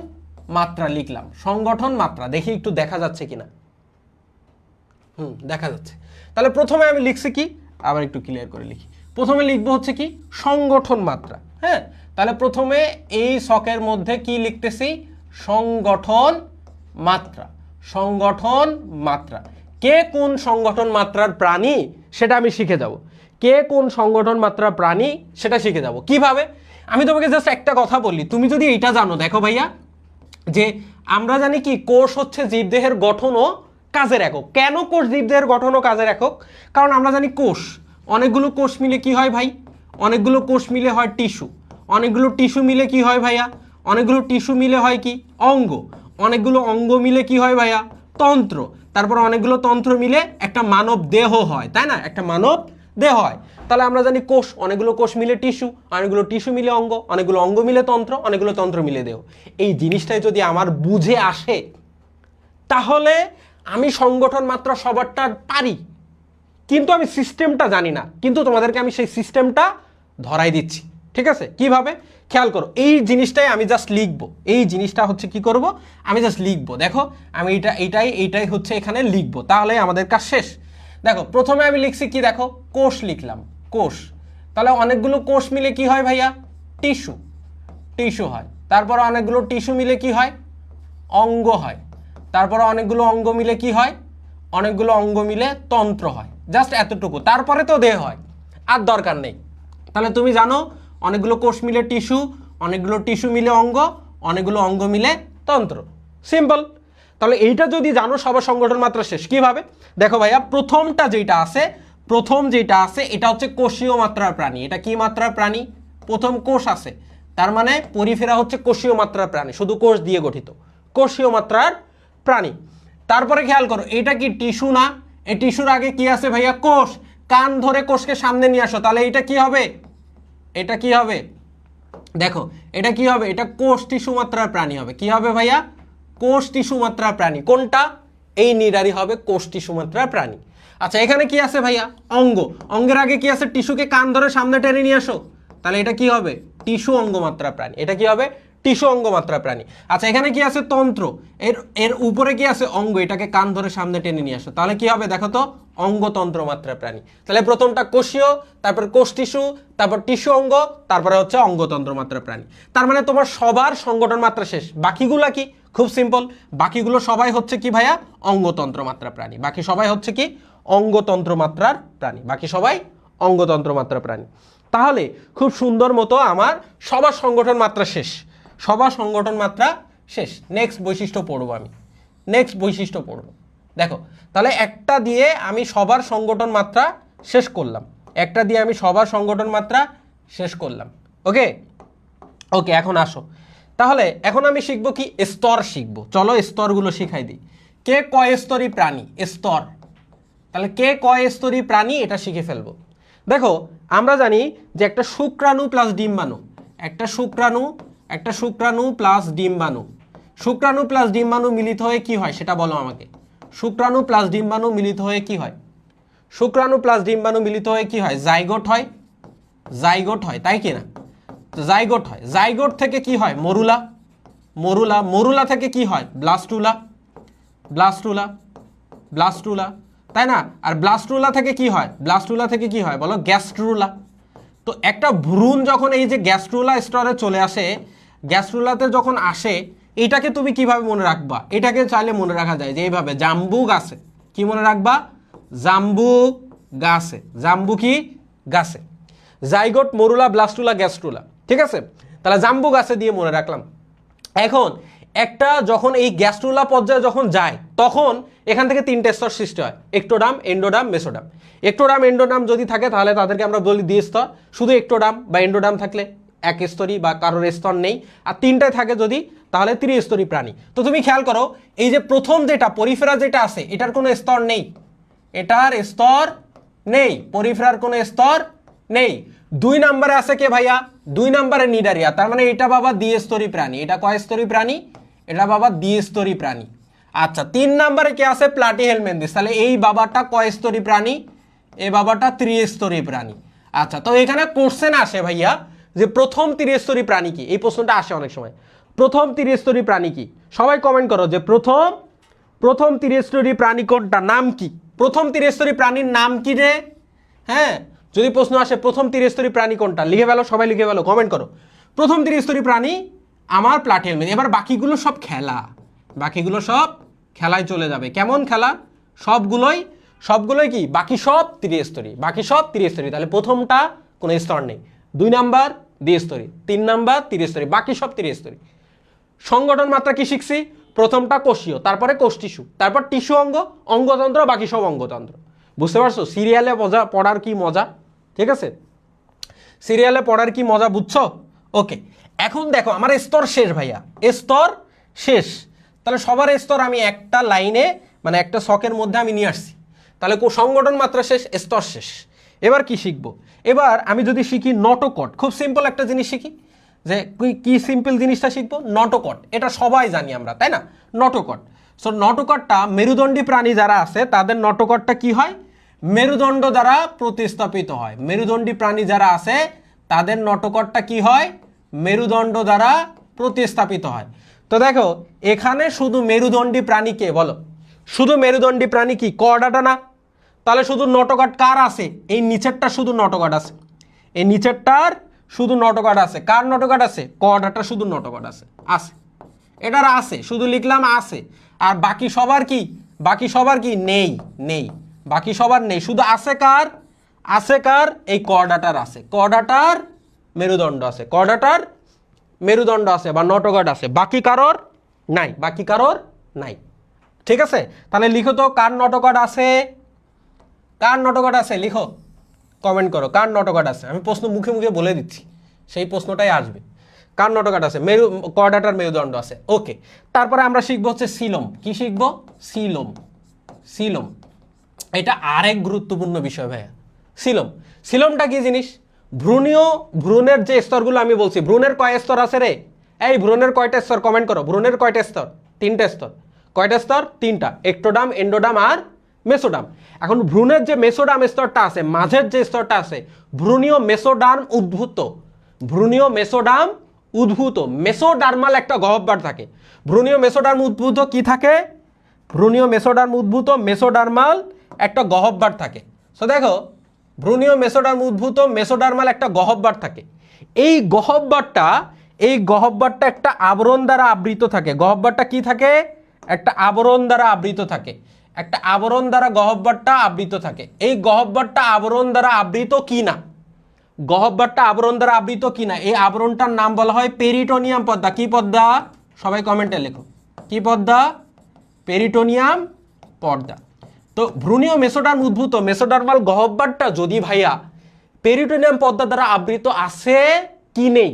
মাত্রা লিখলাম, সংগঠন মাত্রা। দেখি একটু দেখা যাচ্ছে কিনা। দেখা যাচ্ছে। তাহলে প্রথমে আমি লিখছি কি? আবার একটু ক্লিয়ার করে লিখি। প্রথমে লিখবো হচ্ছে কি? সংগঠন মাত্রা। হ্যাঁ, তাহলে প্রথমে এই ছকের মধ্যে কি লিখতেছি? সংগঠন মাত্রা, সংগঠন মাত্রা। কে কোন সংগঠন মাত্রার প্রাণী সেটা আমি শিখে যাব। কে কোন সংগঠন মাত্রার প্রাণী সেটা শিখে যাব। কিভাবে? আমি তোমাকে জাস্ট একটা কথা বলি, তুমি যদি এটা জানো, দেখো ভাইয়া, যে আমরা জানি কি কোষ হচ্ছে জীবদেহের গঠন ও কাজের একক। কেন কোষ জীবদেহের গঠন ও কাজের একক? কারণ আমরা জানি কোষ, অনেকগুলো কোষ মিলে কি হয় ভাই? অনেকগুলো কোষ মিলে হয় টিস্যু। অনেকগুলো টিস্যু মিলে কি হয় ভাইয়া? অনেকগুলো টিস্যু মিলে হয় কি? অঙ্গ। অনেকগুলো অঙ্গ মিলে কি হয় ভাইয়া? তন্ত্র। তারপর অনেকগুলো তন্ত্র মিলে একটা মানব দেহ হয়, তাই না? একটা মানব দেহ হয়। তাহলে আমরা জানি কোষ, অনেকগুলো কোষ মিলে টিস্যু, অনেকগুলো টিস্যু মিলে অঙ্গ, অনেকগুলো অঙ্গ মিলে তন্ত্র, অনেকগুলো তন্ত্র মিলে দেহ। এই জিনিসটাই যদি আমার বুঝে আসে, তাহলে আমি সংগঠন মাত্রা সবারটা পারি, কিন্তু আমি সিস্টেমটা জানি না, কিন্তু তোমাদেরকে আমি সেই সিস্টেমটা ধরাই দিচ্ছি। ঠিক আছে, কিভাবে খেয়াল করো, এই জিনিসটাই আমি জাস্ট লিখবো, এই জিনিসটা হচ্ছে কি করব, আমি জাস্ট লিখবো। দেখো আমি এইটাই হচ্ছে এখানে লিখবো, তাহলে আমাদের কাজ শেষ। দেখো প্রথমে আমি লিখছি কি, দেখো কোষ লিখলাম, কোষ, তাহলে অনেকগুলো কোষ মিলে কি হয় ভাইয়া, টিস্যু, টিস্যু হয়। তারপরে অনেকগুলো টিস্যু মিলে কি হয়, অঙ্গ হয়। তারপরে অনেকগুলো অঙ্গ মিলে কি হয়, অনেকগুলো অঙ্গ মিলে তন্ত্র হয়। জাস্ট এতটুকু, তারপরে তো দেহ হয়, আর দরকার নেই। তাহলে তুমি জানো অনেকগুলো কোষ মিলে টিস্যু, অনেকগুলো টিস্যু মিলে অঙ্গ, অনেকগুলো অঙ্গ মিলে তন্ত্র, সিম্পল। তাহলে এইটা যদি জানো সবার সংগঠন মাত্রা শেষ। কিভাবে, দেখো ভাইয়া প্রথমটা যেটা আছে, প্রথম যেটা আছে এটা হচ্ছে কোষীয় মাত্রার প্রাণী। এটা কি মাত্রার প্রাণী, প্রথম কোষ আছে, তার মানে পরিফেরা হচ্ছে কোষীয় মাত্রার প্রাণী, শুধু কোষ দিয়ে গঠিত, কোষীয় মাত্রার প্রাণী। তারপরে খেয়াল করো এটা কি টিস্যু না, এই টিস্যুর আগে কি আছে ভাইয়া, কোষ। কান ধরে কোষকে সামনে নিয়ে আসো, তাহলে এটা কি হবে, এটা কি হবে, দেখো এটা কি হবে, এটা কোষ টিস্যু মাত্রার প্রাণী হবে। কি হবে ভাইয়া, কোষ টিস্যু মাত্রার প্রাণী। কোনটা, এই নিরারি হবে কোষ টিস্যু মাত্রার প্রাণী। আচ্ছা এখানে কি আছে ভাইয়া, অঙ্গ, অঙ্গের আগে কি আছে, টিস্যুকে কান ধরে সামনে টেনে নিয়ে আসো, তাহলে এটা কি হবে, টিস্যু অঙ্গমাত্রা প্রাণী। এটা কি হবে, টিস্যু অঙ্গমাত্রা প্রাণী। আচ্ছা এখানে কি আছে, তন্ত্র, এর উপরে কি আছে, অঙ্গ, এটাকে কান ধরে সামনে টেনে নিয়ে আসো, তাহলে কি হবে দেখো তো, অঙ্গতন্ত্র মাত্রা প্রাণী। তাহলে প্রথমটা কোষীয়, তারপর কোষ টিস্যু, তারপর টিস্যু অঙ্গ, তারপরে হচ্ছে অঙ্গতন্ত্র মাত্রা প্রাণী। তার মানে তোমার সবার সংগঠন মাত্রা শেষ। বাকিগুলা কি, খুব সিম্পল, বাকিগুলো সবাই হচ্ছে কি ভাইয়া, অঙ্গতন্ত্র মাত্রা প্রাণী। বাকি সবাই হচ্ছে কি, অঙ্গতন্ত্র মাত্রার প্রাণী, বাকি সবাই অঙ্গতন্ত্র মাত্রা প্রাণী। তাহলে খুব সুন্দর মতো আমার সবার সংগঠন মাত্রা শেষ, সবার সংগঠন মাত্রা শেষ। নেক্সট বৈশিষ্ট্য পড়বো আমি, নেক্সট বৈশিষ্ট্য পড়বো। দেখো তাহলে একটা দিয়ে আমি সবার সংগঠন মাত্রা শেষ করলাম, একটা দিয়ে আমি সবার সংগঠন মাত্রা শেষ করলাম। ওকে ওকে, এখন আসো, তাহলে এখন আমি শিখবো কি, স্তর শিখবো। চলো স্তরগুলো শিখাই দিই। কে কয় স্তরী প্রাণী, স্তর, তাহলে কে কয় স্তরী প্রাণী এটা শিখে ফেলবো। দেখো আমরা জানি যে একটা শুক্রাণু প্লাস ডিম্বাণু, একটা শুক্রাণু প্লাস ডিম্বাণু, শুক্রাণু প্লাস ডিম্বাণু মিলিত হয়ে কি হয় সেটা বলো আমাকে। শুক্রাণু প্লাস ডিম্বাণু মিলিত হয়ে কি হয়, শুক্রাণু প্লাস ডিম্বাণু মিলিত হয়ে কি হয়, জাইগোট হয়, জাইগোট হয়, তাই কি না, জাইগোট হয়। জাইগোট থেকে কি হয়, মরুলা, মরুলা, মরুলা থেকে কি হয়, ব্লাস্টুলা, ব্লাস্টুলা, ব্লাস্টুলা, তাই না। আর ব্লাস্টুলা থেকে কি হয়, ব্লাস্টুলা থেকে কি হয় বলো, গ্যাস্ট্রুলা। তো একটা ভ্রূণ যখন এই যে গ্যাস্ট্রুলা স্তরে চলে আসে, গ্যাস্ট্রুলাতে যখন আসে, এটাকে তুমি কিভাবে মনে রাখবা, এটাকে চাইলে মনে রাখা যায় যে এইভাবে, জাম্বু গাছে, কি মনে রাখবা, জাম্বু গাছে, জাম্বু কি গাছে, জাইগোট, মরুলা, ব্লাস্টুলা, গ্যাস্ট্রুলা, ঠিক আছে। তাহলে জাম্বু গাছে দিয়ে মনে রাখলাম। এখন একটা যখন এই গ্যাস্ট্রুলা পর্যায়ে যখন যায়, তখন এখান থেকে তিনটে স্তর সৃষ্টি হয়, একটোডাম, এন্ডোডাম, মেসোডাম। একটোডাম এন্ডোডাম যদি থাকে তাহলে তাদেরকে আমরা বলি দ্বিস্তর, শুধু একটোডাম বা এন্ডোডাম থাকলে এক স্তরী বা কারোর স্তর নেই, আর তিনটায় থাকে যদি তাহলে ত্রিস্তরী প্রাণী। তো তুমি খেয়াল করো এই যে প্রথম যেটা পরিফেরা যেটা আছে, এটার কোনো স্তর নেই, এটার স্তর নেই, পরিফেরার কোনো স্তর নেই। 2 নম্বরে আছে কে ভাইয়া, 2 নম্বরে নিডারিয়া, তার মানে এটা বাবা দ্বিস্তরী প্রাণী। এটা কয় স্তরী প্রাণী, এটা বাবা দ্বিস্তরী প্রাণী। আচ্ছা 3 নম্বরে কে আছে, প্লাটিহেলমিনথেস, তাহলে এই বাবাটা কয় স্তরী প্রাণী, এই বাবাটা ত্রিস্তরী প্রাণী। আচ্ছা তো এখানে কোশ্চেন আসে ভাইয়া যে প্রথম ত্রিস্তরী প্রাণী কি, এই প্রশ্নটা আসে অনেক সময়, প্রথম ত্রিস্তরী প্রাণী কি, সবাই কমেন্ট করো যে প্রথম ত্রিস্তরী প্রাণী কোনটা, নাম কি, প্রথম ত্রিস্তরী প্রাণীর নাম কি রে। হ্যাঁ যদি প্রশ্ন আসে প্রথম ত্রিস্তরী প্রাণী কোনটা, লিখে ফেলো, সবাই লিখে ফেলো, কমেন্ট করো। প্রথম ত্রিস্তরী প্রাণী আমার প্লাটিহেলমিনথেস। এবার বাকিগুলো সব খেলা, বাকিগুলো সব খেলায় চলে যাবে। কেমন খেলা, সবগুলোই কি, বাকি সব ত্রিস্তরী, বাকি সব ত্রিস্তরী। তাহলে প্রথমটা কোনো স্তর নেই, 2 নাম্বার দ্বিস্তরী, 3 নাম্বার ত্রিস্তরী, বাকি সব ত্রিস্তরী। সংগঠন মাত্রা কি শিখছি, প্রথমটা কোষীয়, তারপরে কোষ টিস্যু, তারপর টিস্যু অঙ্গ, অঙ্গতন্ত্র, বাকি সব অঙ্গতন্ত্র। বুঝতে পারছো সিরিয়ালে পড়ার কি মজা, ঠিক আছে, সিরিয়ালে পড়ার কি মজা, বুঝছো। ওকে এখন দেখো আমার স্তর শেষ ভাইয়া, স্তর শেষ। তাহলে সবার স্তর আমি একটা লাইনে মানে একটা শকের মধ্যে আমি নিয়ে আসছি। তাহলে সংগঠন মাত্রা শেষ, স্তর শেষ। এবার কি শিখবো, এবার আমি যদি শিখি নটোকট, খুব সিম্পল একটা জিনিস শিখি, যে কি সিম্পল জিনিসটা শিখবো, নটোকট, এটা সবাই জানি আমরা, তাই না, নটোকট। সো নটোকটটা মেরুদণ্ডী প্রাণী যারা আছে তাদের নটোকটটা কি হয়, মেরুদণ্ড দ্বারা প্রতিস্থাপিত হয়। মেরুদণ্ডী প্রাণী যারা আছে তাদের নটোকটটা কি হয়, মেরুদণ্ড দ্বারা প্রতিস্থাপিত হয়। তো দেখো এখানে শুধু মেরুদণ্ডী প্রাণী কে বলো, শুধু মেরুদণ্ডী প্রাণী কি, কর্ডাটা না? তাহলে শুধু নটোকট কার আছে, এই নিচেরটা শুধু নটোকট আছে, এই নিচেরটার শুধু নটোকট আছে। কার নটোকট আছে, কর্ডাটা শুধু নটোকট আছে, আছে, এটার আছে, শুধু লিখলাম আছে। আর বাকি সবার কি, বাকি সবার কি নেই, নেই, বাকি সবার নেই, শুধু আছে কার, আছে কার, এই কর্ডাটার আছে, কর্ডাটার মেরুদণ্ড আছে, কর্ডাটার মেরুদণ্ড আছে বা নটোকট আছে, বাকি কারোর নাই, বাকি কারোর নাই। ঠিক আছে, তাহলে লিখো তো কার নটোকট আছে, কার নটোকট আছে লিখো, কমেন্ট করো কার নটোকট আছে। আমি প্রশ্ন মুখে মুখে বলে দিচ্ছি, সেই প্রশ্নটাই আসবে, কার নটোকট আছে, কর্ডাটার মেরুদণ্ড আছে। ওকে, তারপরে আমরা শিখবো হচ্ছে সিলোম। কি শিখবো, সিলোম, সিলোম, এটা আরেক গুরুত্বপূর্ণ বিষয় ভাইয়া। সিলোম, সিলোমটা কি জিনিস, ভ্রূণীয়, ভ্রূণের যে স্তরগুলো আমি বলছি, ভ্রূণের কয় স্তর আছে রে, এই ভ্রূণের কয়টা স্তর, কমেন্ট করো, ভ্রূণের কয়টা স্তর, তিনটা স্তর, কয়টা স্তর, তিনটা, একটোডাম, এন্ডোডাম আর মেসোডাম। এখন ভ্রূণের যে মেসোডাম স্তরটা আছে, মাঝের যে স্তরটা আছে, ভ্রূণীয় মেসোডার্ম উদ্ভূত, ভ্রূণীয় মেসোডার্ম উদ্ভূত, মেসোডার্মাল একটা গহ্বর থাকে। ভ্রূণীয় মেসোডার্ম উদ্ভূত কি থাকে, ভ্রূণীয় মেসোডার্ম উদ্ভূত মেসোডার্মাল একটা গহ্বর থাকে। সো দেখো ভ্রূণীয় মেসোডার্ম উদ্ভূত মেসোডার্মাল একটা গহ্বর থাকে। এই গহ্বরটা, এই গহ্বরটা একটা আবরণ দ্বারা আবৃত থাকে। গহ্বরটা কি থাকে, একটা আবরণ দ্বারা আবৃত থাকে, একটা আবরণ দ্বারা গহ্বরটা আবৃত থাকে। এই গহ্বরটা আবরণ দ্বারা আবৃত কি না, গহ্বরটা আবরণ দ্বারা আবৃত কি না, এই আবরণটার নাম বলা হয় পেরিটোনিয়াম পর্দা। কি পর্দা, সবাই কমেন্টে লেখো, কি পর্দা, পেরিটোনিয়াম পর্দা। তো ভ্রূণীয় মেসোডার্ম উদ্ভূত মেসোডার্মাল গহ্বরটা যদি ভাইয়া পেরিটোনিয়াম পর্দা দ্বারা আবৃত আছে কি নেই,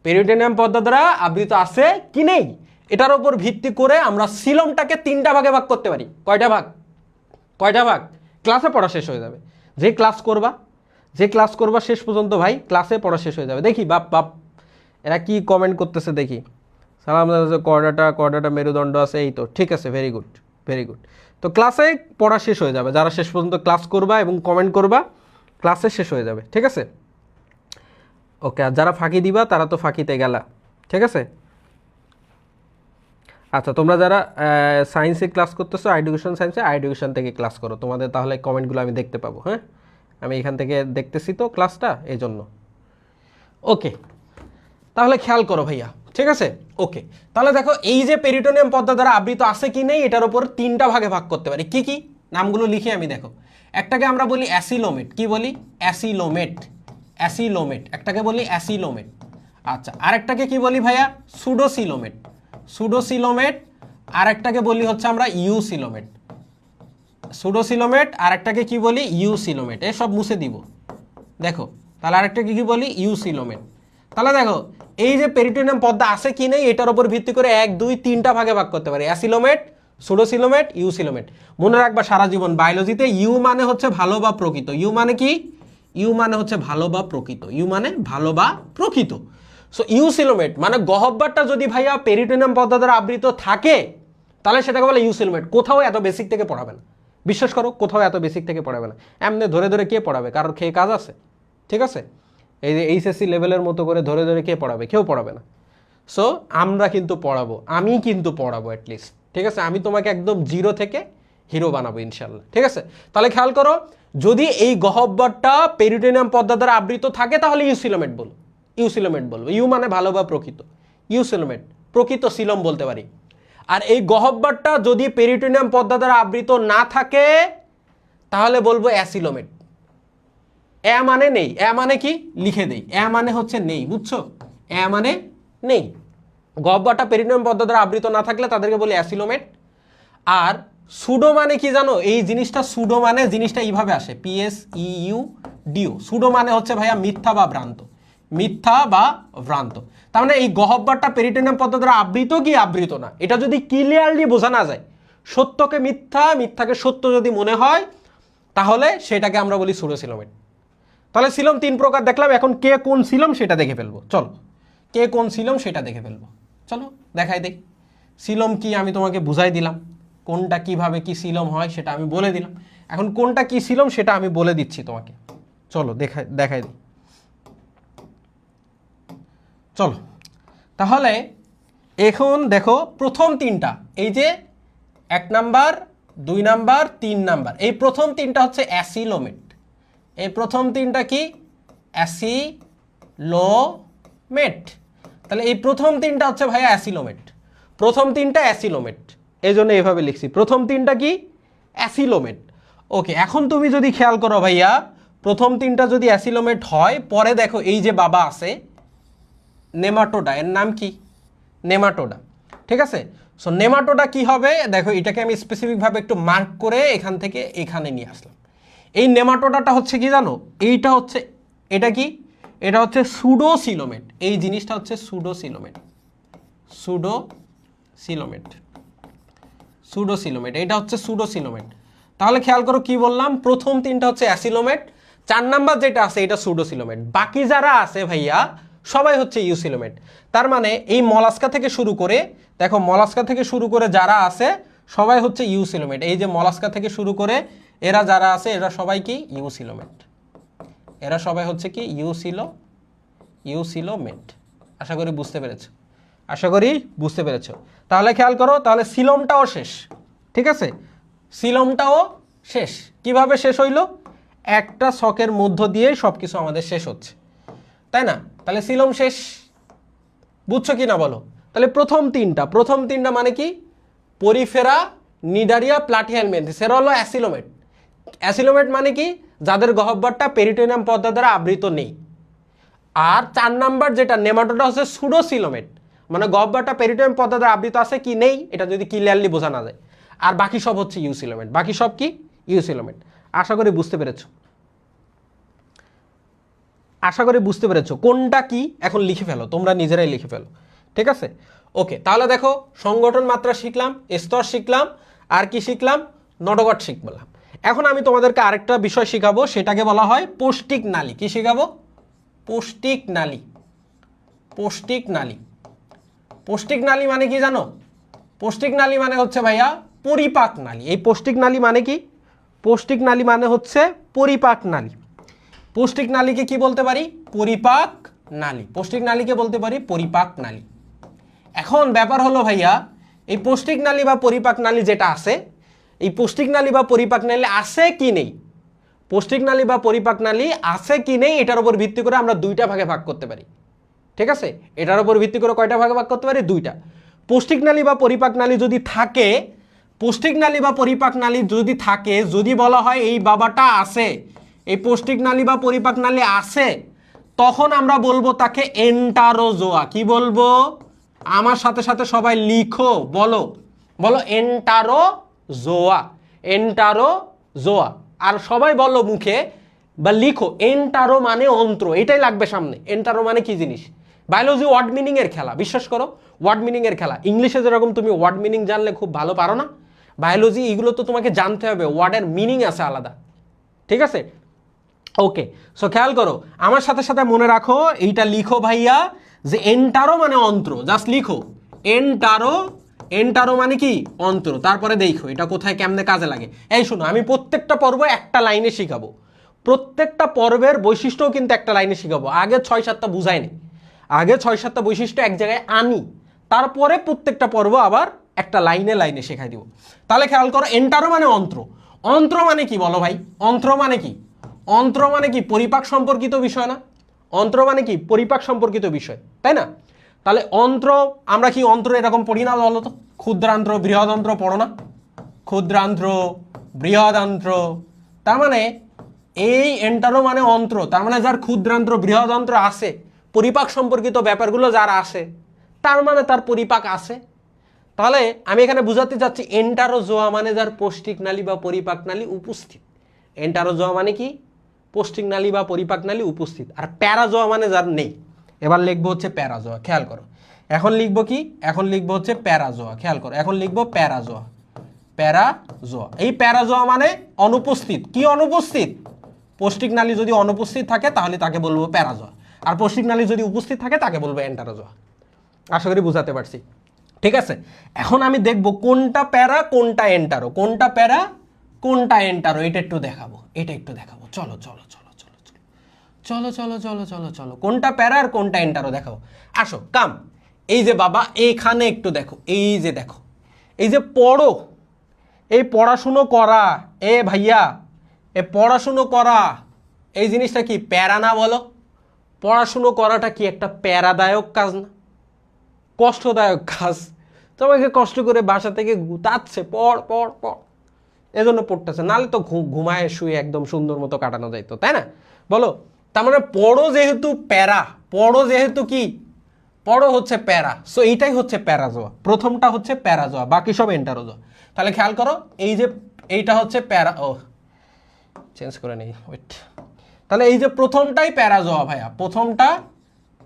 পেরিটোনিয়াম পর্দা দ্বারা আবৃত আছে কি নেই, এটার উপর ভিত্তি করে আমরা সিলোমটাকে তিনটা ভাগে ভাগ করতে পারি। কয়টা ভাগ, কয়টা ভাগ, ক্লাসে পড়া শেষ হয়ে যাবে, যে ক্লাস করবা, যে ক্লাস করবা শেষ পর্যন্ত ভাই ক্লাসে পড়া শেষ হয়ে যাবে। দেখি বাপ বাপ এরা কি কমেন্ট করতেছে দেখি। সালাম, কর্ডাটা, কর্ডাটা মেরুদণ্ড আছে, এই তো ঠিক আছে, ভেরি গুড, ভেরি গুড। তো ক্লাসে পড়া শেষ হয়ে যাবে, যারা শেষ পর্যন্ত ক্লাস করবা এবং কমেন্ট করবা ক্লাসে শেষ হয়ে যাবে, ঠিক আছে। ওকে, আর যারা ফাঁকি দিবা তারা তো ফাঁকিতে গেলা, ঠিক আছে। আচ্ছা, তোমরা যারা সায়েন্সে ক্লাস করতেছো, এডুকেশন সায়েন্সে, এডুকেশন থেকে ক্লাস করো, তোমাদের তাহলে কমেন্টগুলো আমি দেখতে পাবো। হ্যাঁ, আমি এখান থেকে দেখতেছি তো ক্লাসটা, এই জন্য। ওকে, তাহলে খেয়াল করো ভাইয়া, ঠিক আছে। ওকে, তাহলে দেখো এই যে পেরিটোনিয়াম পর্দা দ্বারা আবৃত আছে কি নেই, এটার উপর তিনটা ভাগে ভাগ করতে পারি। কি কি নামগুলো লিখি আমি, দেখো একটাকে আমরা বলি অ্যাসিলোমেট। কি বলি, অ্যাসিলোমেট, অ্যাসিলোমেট, একটাকে বলি অ্যাসিলোমেট। আচ্ছা, আরেকটাকে কি বলি ভাইয়া, সুডোসিলোমেট, সুডোসিলোমেট। আরেকটাকে বলি হচ্ছে আমরা ইউসিলোমেট, সুডোসিলোমেট। আরেকটাকে কি বলি, ইউসিলোমেট। এসব মুছে দিব, দেখো তাহলে আরেকটাকে কি বলি, ইউসিলোমেট। তাহলে দেখো এই যে পেরিটোনিয়াম পর্দা আছে কি নেই, এটার উপর ভিত্তি করে 1, 2, 3টা ভাগে ভাগ করতে পারি, অ্যাসিলোমেট, সুডোসিলোমেট, ইউসিলোমেট। মনে রাখবা সারা জীবন বায়োলজিতে ইউ মানে হচ্ছে ভালো বা প্রকৃত। ইউ মানে কি, ইউ মানে হচ্ছে ভালো বা প্রকৃত, ইউ মানে ভালো বা প্রকৃত। সো ইউসিলোমেট মানে গহ্বরটা যদি ভাইয়া পেরিটোনিয়াম পর্দা দ্বারা আবৃত থাকে তাহলে সেটাকে বলে ইউসিলোমেট। কোথাও এত বেসিক থেকে পড়াবে না, বিশ্বাস করো, কোথাও এত বেসিক থেকে পড়াবে না। এমনি ধরে ধরে কে পড়াবে, কারোর খেয়ে কাজ আছে, ঠিক আছে। এই যে এইচএসসি লেভেলের মতো করে ধরে ধরে কে পড়াবে, কেউ পড়াবে না। সো আমরা কিন্তু পড়াবো, আমি কিন্তু পড়াবো অ্যাটলিস্ট, ঠিক আছে। আমি তোমাকে একদম জিরো থেকে হিরো বানাবো ইনশাল্লাহ, ঠিক আছে। তাহলে খেয়াল করো, যদি এই গহ্বরটা পেরিটোনিয়াম পর্দা দ্বারা আবৃত থাকে তাহলে ইউসিলোমেট বলবো, ইউসিলোমেট বলবো। ইউ মানে ভালো বা প্রকৃত, ইউসিলোমেট, প্রকৃত সিলোম বলতে পারি। আর এই গহ্বরটা যদি পেরিটোনিয়াম পর্দা দ্বারা আবৃত না থাকে তাহলে বলবো অ্যাসিলোমেট। এ মানে নেই, এ মানে কি লিখে দেই, এ মানে হচ্ছে নেই, বুঝছো, এ মানে নেই। গহ্বরটা পেরিটোনিয়াম পর্দা দ্বারা আবৃত না থাকলে তাদেরকে বলি অ্যাসিলোমেট। আর সুডো মানে কি জানো, এই জিনিসটা সুডো মানে জিনিসটা এইভাবে আসে, PSEUDO। সুডো মানে হচ্ছে ভাইয়া মিথ্যা বা ভ্রান্ত, মিথ্যা বা ভ্রান্ত। তার মানে এই গহ্বরটা পেরিটোনিয়াম পর্দা দ্বারা আবৃত কি আবৃত না, এটা যদি ক্লিয়ারলি বোঝা না যায়, সত্যকে মিথ্যা, মিথ্যাকে সত্য যদি মনে হয়, তাহলে সেটাকে আমরা বলি সুডোসিলোমেট। তাহলে সিলোম 3 প্রকার দেখলাম, এখন কে কোন সিলোম সেটা দেখে ফেলবো। চলো, কে কোন সিলোম সেটা দেখে ফেলবো, চলো দেখাই দেই। সিলোম কি আমি তোমাকে বুঝাই দিলাম, কোনটা কিভাবে কি সিলোম হয় সেটা আমি বলে দিলাম। এখন কোনটা কি সিলোম সেটা আমি বলে দিচ্ছি তোমাকে, চলো দেখাই দিই। চলো তাহলে এখন দেখো প্রথম তিনটা, এই যে 1 নাম্বার 2 নাম্বার 3 নাম্বার, এই প্রথম তিনটা হচ্ছে অ্যাসিলোমেট। এই প্রথম তিনটা কি? অ্যাসিলোমেট। তাহলে এই প্রথম তিনটা হচ্ছে ভাইয়া অ্যাসিলোমেট, প্রথম তিনটা অ্যাসিলোমেট, এই জন্য এইভাবে লিখছি, প্রথম তিনটা কি? অ্যাসিলোমেট। ওকে, এখন তুমি যদি খেয়াল করো ভাইয়া, প্রথম তিনটা যদি অ্যাসিলোমেট হয়, পরে দেখো এই যে বাবা আছে নেমাটোডা, এর নাম কি? নেমাটোডা। ঠিক আছে, সো নেমাটোডা কি হবে দেখো, এটাকে আমি স্পেসিফিকভাবে একটু মার্ক করে এখান থেকে এখানে নিয়ে আসলাম। এই নেমাটোডাটা হচ্ছে কি জানো, এইটা হচ্ছে, এটা কি? এটা হচ্ছে সুডোসিলোমেট। এই জিনিসটা হচ্ছে সুডোসিলোমেট, সুডোসিলোমেট, সুডোসিলোমেট, এটা হচ্ছে সুডোসিলোমেট। তাহলে খেয়াল করো কি বললাম, প্রথম তিনটা হচ্ছে অ্যাসিলোমেট, 4 নাম্বার যেটা আছে এটা সুডোসিলোমেট, বাকি যারা আছে ভাইয়া সবাই হচ্ছে ইউসিলোমেট। তার মানে এই মলাস্কা থেকে শুরু করে, দেখো মলাস্কা থেকে শুরু করে যারা আছে সবাই হচ্ছে ইউসিলোমেট। এই যে মলাস্কা থেকে শুরু করে এরা যারা আছে এরা সবাই কি? ইউসিলোমেট। এরা সবাই হচ্ছে কি? ইউসিলোমেট। আশা করি বুঝতে পেরেছো, আশা করি বুঝতে পেরেছো। তাহলে খেয়াল করো, তাহলে সিলোমটাও শেষ। ঠিক আছে, সিলোমটাও শেষ। কিভাবে শেষ হইল? একটা ছকের মধ্য দিয়ে সব কিছু আমাদের শেষ হচ্ছে, তাই না? তাহলে সিলোম শেষ, বুঝছো কি না বলো? তাহলে প্রথম তিনটা মানে কি? পরিফেরা, নিডারিয়া, প্লাটিহেলমিনথেস, মেন্থিস, এরা হলো অ্যাসিলোমেট। অ্যাসিলোমেট মানে কি? যাদের গহ্বরটা পেরিটোনিয়াম পর্দা দ্বারা আবৃত নেই। আর 4 নাম্বার যেটা নেমাটোডা হচ্ছে সুডোসিলোমেট, মানে গহ্বরটা পেরিটোনিয়াম পর্দা দ্বারা আবৃত আছে কি নেই এটা যদি ক্লিয়ারলি বোঝা না যায়। আর বাকি সব হচ্ছে ইউসিলোমেট, বাকি সব কি? ইউসিলোমেট। আশা করি বুঝতে পেরেছো, আশা করি বুঝতে পেরেছো কোনটা কি। এখন লিখে ফেলো, তোমরা নিজেরাই লিখে ফেলো। ঠিক আছে, ওকে। তাহলে দেখো সংগঠন মাত্রা শিখলাম, স্তর শিখলাম, আর কি শিখলাম? নডগট শিখলাম। এখন আমি তোমাদেরকে আরেকটা বিষয় শিখাবো, সেটাকে বলা হয় পৌষ্টিক নালী। কি শিখাবো? পৌষ্টিক নালী। পৌষ্টিক নালী, পৌষ্টিক নালী মানে কি জানো? পৌষ্টিক নালী মানে হচ্ছে ভাইয়া পরিপাক নালী। এই পৌষ্টিক নালী মানে কি? পৌষ্টিক নালী মানে হচ্ছে পরিপাক নালী। পৌষ্টিক নালীকে কি বলতে পারি? পরিপাক নালী। পৌষ্টিক নালীকে বলতে পারি পরিপাক নালী। এখন ব্যাপার হলো ভাইয়া, এই পৌষ্টিক নালী বা পরিপাক নালী যেটা আছে, এই পৌষ্টিক নালী বা পরিপাক নালী আছে কি নেই, পৌষ্টিক নালী বা পরিপাক নালী আছে কি নেই এটার উপর ভিত্তি করে আমরা দুইটা ভাগে ভাগ করতে পারি। ঠিক আছে, এটার উপর ভিত্তি করে কয়টা ভাগে ভাগ করতে পারি? দুইটা। পৌষ্টিক নালী বা পরিপাক নালী যদি থাকে, পৌষ্টিক নালী বা পরিপাক নালী যদি থাকে, যদি বলা হয় এই বাবাটা আছে, এই পৌষ্টিক নালী বা পরিপাক নালী আছে, তখন আমরা বলবো তাকে এন্টারোজোয়া। কি বলবো? আমার সাথে সাথে সবাই লিখো, বলো বলো এন্টারোজোয়া, এন্টারোজোয়া। আর সবাই বলো মুখে বা লিখো, এন্টারো মানে অন্ত্র, এটাই লাগবে সামনে। এন্টারো মানে কি জিনিস? বায়োলজি ওয়ার্ড মিনিং এর খেলা, বিশ্বাস করো ওয়ার্ড মিনিং এর খেলা। ইংলিশে যেরকম তুমি ওয়ার্ড মিনিং জানলে খুব ভালো পারো না, বায়োলজি এগুলো তো তোমাকে জানতে হবে, ওয়ার্ডের মিনিং আছে আলাদা। ঠিক আছে, ওকে। সো খেয়াল করো, আমার সাথে সাথে মনে রাখো, এইটা লিখো ভাইয়া, যে এন্টারো মানে অন্ত্র, জাস্ট লিখো এন্টারো। এন্টারো মানে কি? অন্ত্র। তারপরে দেখো এটা কোথায় কেমনে কাজে লাগে। এই শোনো, আমি প্রত্যেকটা পর্ব একটা লাইনে শিখাবো, প্রত্যেকটা পর্বের বৈশিষ্ট্যও কিন্তু একটা লাইনে শিখাবো। আগে 6-7টা বুঝাইনি, আগে 6-7টা বৈশিষ্ট্য এক জায়গায় আনি, তারপরে প্রত্যেকটা পর্ব আবার একটা লাইনে লাইনে শেখাই দিব। তাহলে খেয়াল করো, এন্টারো মানে অন্ত্র। অন্ত্র মানে কি বলো ভাই? অন্ত্র মানে কি? অন্ত্র মানে কি? পরিপাক সম্পর্কিত বিষয় না? অন্ত্র মানে কি? পরিপাক সম্পর্কিত বিষয়, তাই না? তাহলে অন্ত্র, আমরা কি অন্ত্র এরকম পড়ি না বলো তো? ক্ষুদ্রান্ত্র, বৃহদান্ত্র পড়ো না? ক্ষুদ্রান্ত্র, বৃহদান্ত্র। তার মানে এই এন্টারো মানে অন্ত্র, তার মানে যার ক্ষুদ্রান্ত্র বৃহদান্ত্র আছে, পরিপাক সম্পর্কিত ব্যাপারগুলো যার আছে, তার মানে তার পরিপাক আছে। তাহলে আমি এখানে বুঝাতে চাচ্ছি এন্টারোজোয়া মানে যার পৌষ্টিক নালী বা পরিপাক নালী উপস্থিত। এন্টারোজোয়া মানে কি? পৌষ্টিক নালী বা পরিপাক নালী উপস্থিত। আর প্যারাজোয়া মানে যার নেই। এবার লিখবো হচ্ছে প্যারাজোয়া। খেয়াল করো, এখন লিখবো কি? এখন লিখবো হচ্ছে প্যারাজোয়া। খেয়াল করো, এখন লিখবো প্যারাজোয়া। প্যারাজোয়া, এই প্যারাজোয়া মানে অনুপস্থিত। কি অনুপস্থিত? পৌষ্টিক নালী যদি অনুপস্থিত থাকে তাহলে তাকে বলবো প্যারাজোয়া, আর পৌষ্টিক নালী যদি উপস্থিত থাকে তাকে বলবো এন্টারোজোয়া। আশা করি বুঝাতে পারছি। ঠিক আছে, এখন আমি দেখবো কোনটা প্যারা কোনটা এন্টারো, কোনটা প্যারা কোনটা এন্টারো, এটা একটু দেখাবো, এটা একটু দেখাবো। চলো চলো চলো চলো চলো চলো চলো চলো চলো চলো, কোনটা প্যারা আর কোনটা এন্টারো দেখাও। আসো কাম, এই যে বাবা এইখানে একটু দেখো, এই যে দেখো, এই যে পড়ো, এই পড়াশুনো করা, এ ভাইয়া এ পড়াশুনো করা, এই জিনিসটা কি প্যারা না বলো? পড়াশুনো করাটা কি একটা প্যারাদায়ক কাজ না? কষ্টদায়ক কাজ। তোমাকে কষ্ট করে বাসা থেকে গুতাচ্ছে পড় পড় পড়, এজন্য পড়তেছে, নাহলে তো ঘুমায় শুয়ে একদম সুন্দর মতো কাটানো যাইতো, তাই না? বলো, তার মানে পড়ো যেহেতু প্যারা, পড়ো যেহেতু কি, পড়ো হচ্ছে প্যারা, সো এইটাই হচ্ছে প্যারাজোয়া। প্রথমটা হচ্ছে প্যারাজোয়া, বাকি সব এন্টারোজোয়া। তাহলে খেয়াল করো, এই যে এইটা হচ্ছে প্যারা, ও চেঞ্জ করে নেই, ওয়েট। তাহলে এই যে প্রথমটাই প্যারাজোয়া ভাইয়া, প্রথমটা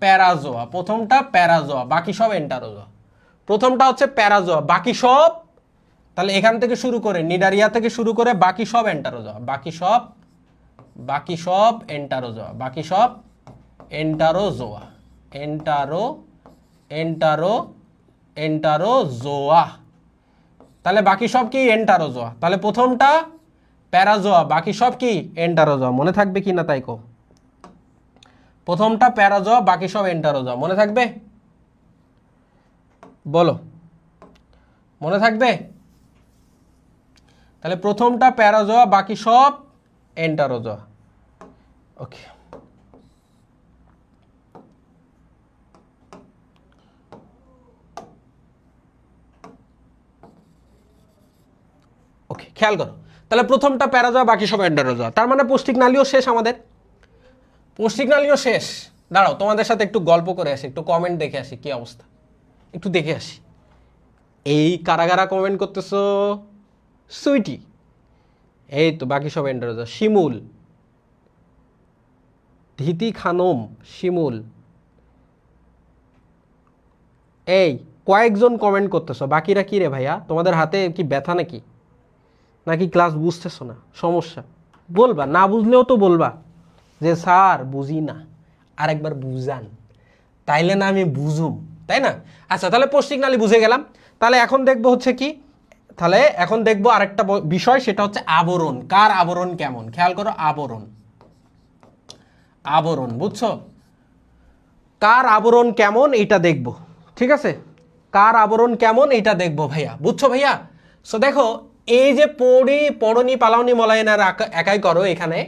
প্যারাজোয়া, প্রথমটা প্যারাজোয়া, বাকি সব এন্টারোজোয়া। প্রথমটা হচ্ছে প্যারাজোয়া, বাকি সব, তাহলে এখান থেকে শুরু করে নিডারিয়া থেকে শুরু করে বাকি সব এন্টারোজোয়া, বাকি সব এন্টারোজোয়া, বাকি সব এন্টারোজোয়া, এন্টারোজোয়া। তাহলে বাকি সব কি এন্টারোজোয়া। তাহলে প্রথমটা প্যারাজোয়া, বাকি সব কি এন্টারোজোয়া। মনে থাকবে কি না তাই কো? প্রথমটা প্যারাজোয়া, বাকি সব এন্টারোজোয়া, মনে থাকবে? বলো, মনে থাকবে? তাহলে প্রথমটা প্যারাজোয়া, বাকি সব এন্টারোজোয়া। ওকে, ওকে খেয়াল করো, তাহলে প্রথমটা প্যারাজোয়া, বাকি সব এন্টারোজোয়া। তার মানে পৌষ্টিক নালীও শেষ আমাদের, পৌষ্টিক নালীও শেষ। দাঁড়াও, তোমাদের সাথে একটু গল্প করে আসি, একটু কমেন্ট দেখে আসি কি অবস্থা, একটু দেখে আসি। এই কারা কমেন্ট করতেছো? সুইটি, এই তো বাকি সব এন্টারোজোয়া। শিমুল, ধীতি খানম, শিমুল, এই কয়েকজন কমেন্ট করতেছো, বাকিরা কি রে ভাইয়া? তোমাদের হাতে কি ব্যথা নাকি, নাকি ক্লাস বুঝতেছো না? সমস্যা বলবা, না বুঝলেও তো বলবা যে স্যার বুঝি না, আরেকবার বুঝান, তাইলে না আমি বুঝুম, তাই না? আচ্ছা, তাহলে পৌষ্টিক নালী বুঝে গেলাম। তাহলে এখন দেখবো হচ্ছে কি, তাহলে এখন দেখবো আরেকটা বিষয়, সেটা হচ্ছে আবরণ। কার আবরণ কেমন, খেয়াল করো, আবরণ, আবরণ, বুঝছো? কার আবরণ কেমন এটা দেখবো, ঠিক আছে? কার আবরণ কেমন এটা দেখবো ভাইয়া, বুঝছো ভাইয়া? সো দেখো, এই যে পড়নি পালাওনি মলায়নার একাই করো, এখানে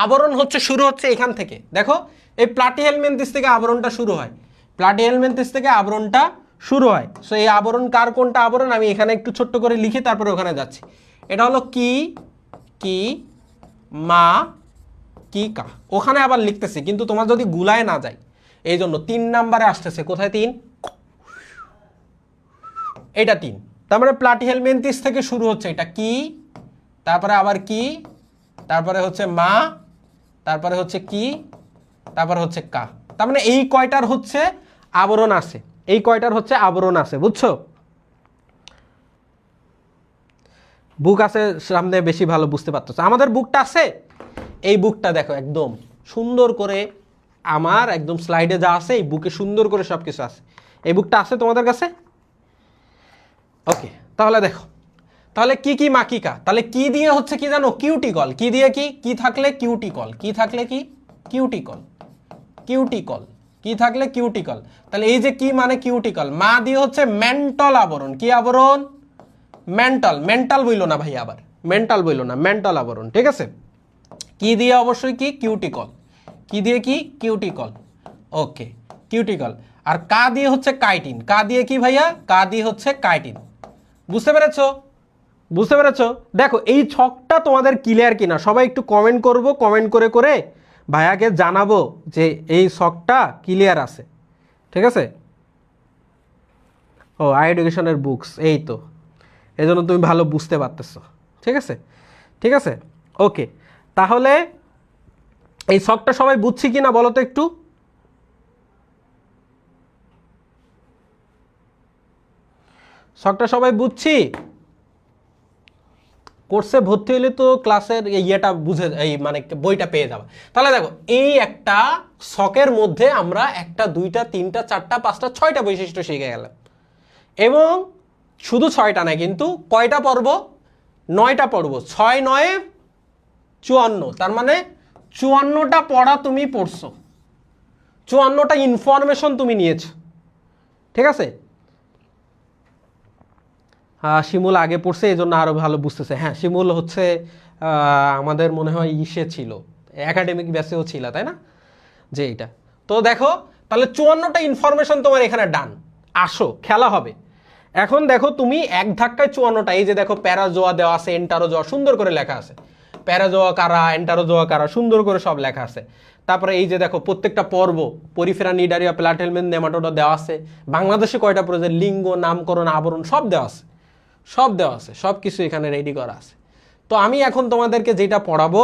আবরণ হচ্ছে শুরু হচ্ছে এখান থেকে। দেখো, এই প্লাটিহেলমিনথেস থেকে আবরণটা শুরু হয়, প্লাটিহেলমিনথেস থেকে আবরণটা শুরু হয়। সো এই আবরণ কার, কোনটা আবরণ আমি এখানে একটু ছোট্ট করে লিখি, তারপরে ওখানে যাচ্ছি। এটা হলো কি, কি মা, কি কা, ওখানে আবার লিখতেছি, কিন্তু তোমার যদি গুলায় না যায়, এই জন্য 3 নাম্বারে আসতেছে। কোথায় 3? এটা 3। তার মানে প্লাটিহেলমিনথেস থেকে শুরু হচ্ছে, এটা কি, তারপরে আবার কি, তারপরে হচ্ছে মা, তারপরে হচ্ছে কি, তারপরে হচ্ছে কা। তার মানে এই কয়টার হচ্ছে আবরণ আছে, এই কয়টার হচ্ছে আবরণ আছে, বুঝছো? বুক আছে সামনে, বেশি ভালো বুঝতে পারতেছো। আমাদের বুকটা আছে, এই বুকটা দেখো একদম সুন্দর করে, আমার একদম স্লাইডে যা আছে এই বুকে সুন্দর করে সব কিছু আছে। এই বুকটা আছে তোমাদের কাছে? ওকে, তাহলে দেখো, তাহলে কি কি মাকিকা, তাহলে কি দিয়ে হচ্ছে কি জানো, কিউটিকল। কি দিয়ে কি, কি থাকলে কিউটিকল, কি থাকলে কি কিউটিকল, কিউটিকল, কি থাকলে কিউটিকল। তাহলে এই যে কি মানে কিউটিকল, মা দিয়ে হচ্ছে মেন্টাল আবরণ। কি আবরণ? মেন্টাল, মেন্টাল বইলো না ভাই, আবার মেন্টাল বইলো না, মেন্টাল আবরণ, ঠিক আছে? কি দিয়ে অবশ্যই কি কিউটিকল, কি দিয়ে কি কিউটিকল, ওকে কিউটিকল। আর কা দিয়ে হচ্ছে কাইটিন, কা দিয়ে কি ভাইয়া, কা দিয়ে হচ্ছে কাইটিন। বুঝতে পেরেছো, বুঝতে পেরেছো? দেখো এই ছকটা তোমাদের ক্লিয়ার কিনা, সবাই একটু কমেন্ট করব, কমেন্ট করে করে ভাইয়াকে জানাবো যে এই ছকটা ক্লিয়ার আছে, ঠিক আছে? ও আই এডুকেশনের বুকস, এই তো, এই জন্য তুমি ভালো বুঝতে পারতেছো, ঠিক আছে? ঠিক আছে, ওকে। তাহলে এই ছকটা সবাই বুঝছি কিনা বলো তো একটু? ছকটা সবাই বুঝছি? কোর্সে ভর্তি হলে তো ক্লাসের ইয়েটা বুঝে, এই মানে বইটা পেয়ে যাবে। তাহলে দেখো, এই একটা ছকের মধ্যে আমরা 1টা 2টা 3টা 4টা 5টা 6টা বৈশিষ্ট্য শিখে গেলাম। এবং শুধু 6টা না, কিন্তু কয়টা পর্ব, 9টা পর্ব, 6 9 54, তার মানে 54টা পড়া তুমি পড়ছো, 54টা ইনফরমেশন তুমি নিয়েছো, ঠিক আছে। শিমুল আগে পড়ছে এই জন্য আরও ভালো বুঝতেছে। হ্যাঁ, শিমুল হচ্ছে আমাদের মনে হয় ইসে ছিল, একাডেমিক ব্যাচেও ছিল, তাই না, যে এইটা। তো দেখো তাহলে 54টা ইনফরমেশন তোমার এখানে ডান। আসো খেলা হবে। এখন দেখো তুমি এক ধাক্কায় 54টা, এই যে দেখো প্যারাজোয়া দেওয়া আছে, এন্টারোজোয়া সুন্দর করে লেখা আছে, প্যারাজোয়া কারা, এন্টারোজোয়া কারা, সুন্দর করে সব লেখা আছে। তারপরে এই যে দেখো প্রত্যেকটা পর্ব, পরিফেরা, নিডারিয়া, প্লাটিহেলমিন্থ, নেমাটোডা দেওয়া আছে। বাংলাদেশে কয়টা প্রজাতির, লিঙ্গ, নামকরণ, আবরণ সব দেওয়া আছে, সব দেওয়া আছে, সব কিছু এখানে রেডি করা আছে। তো আমি এখন তোমাদেরকে যেটা পড়াবো,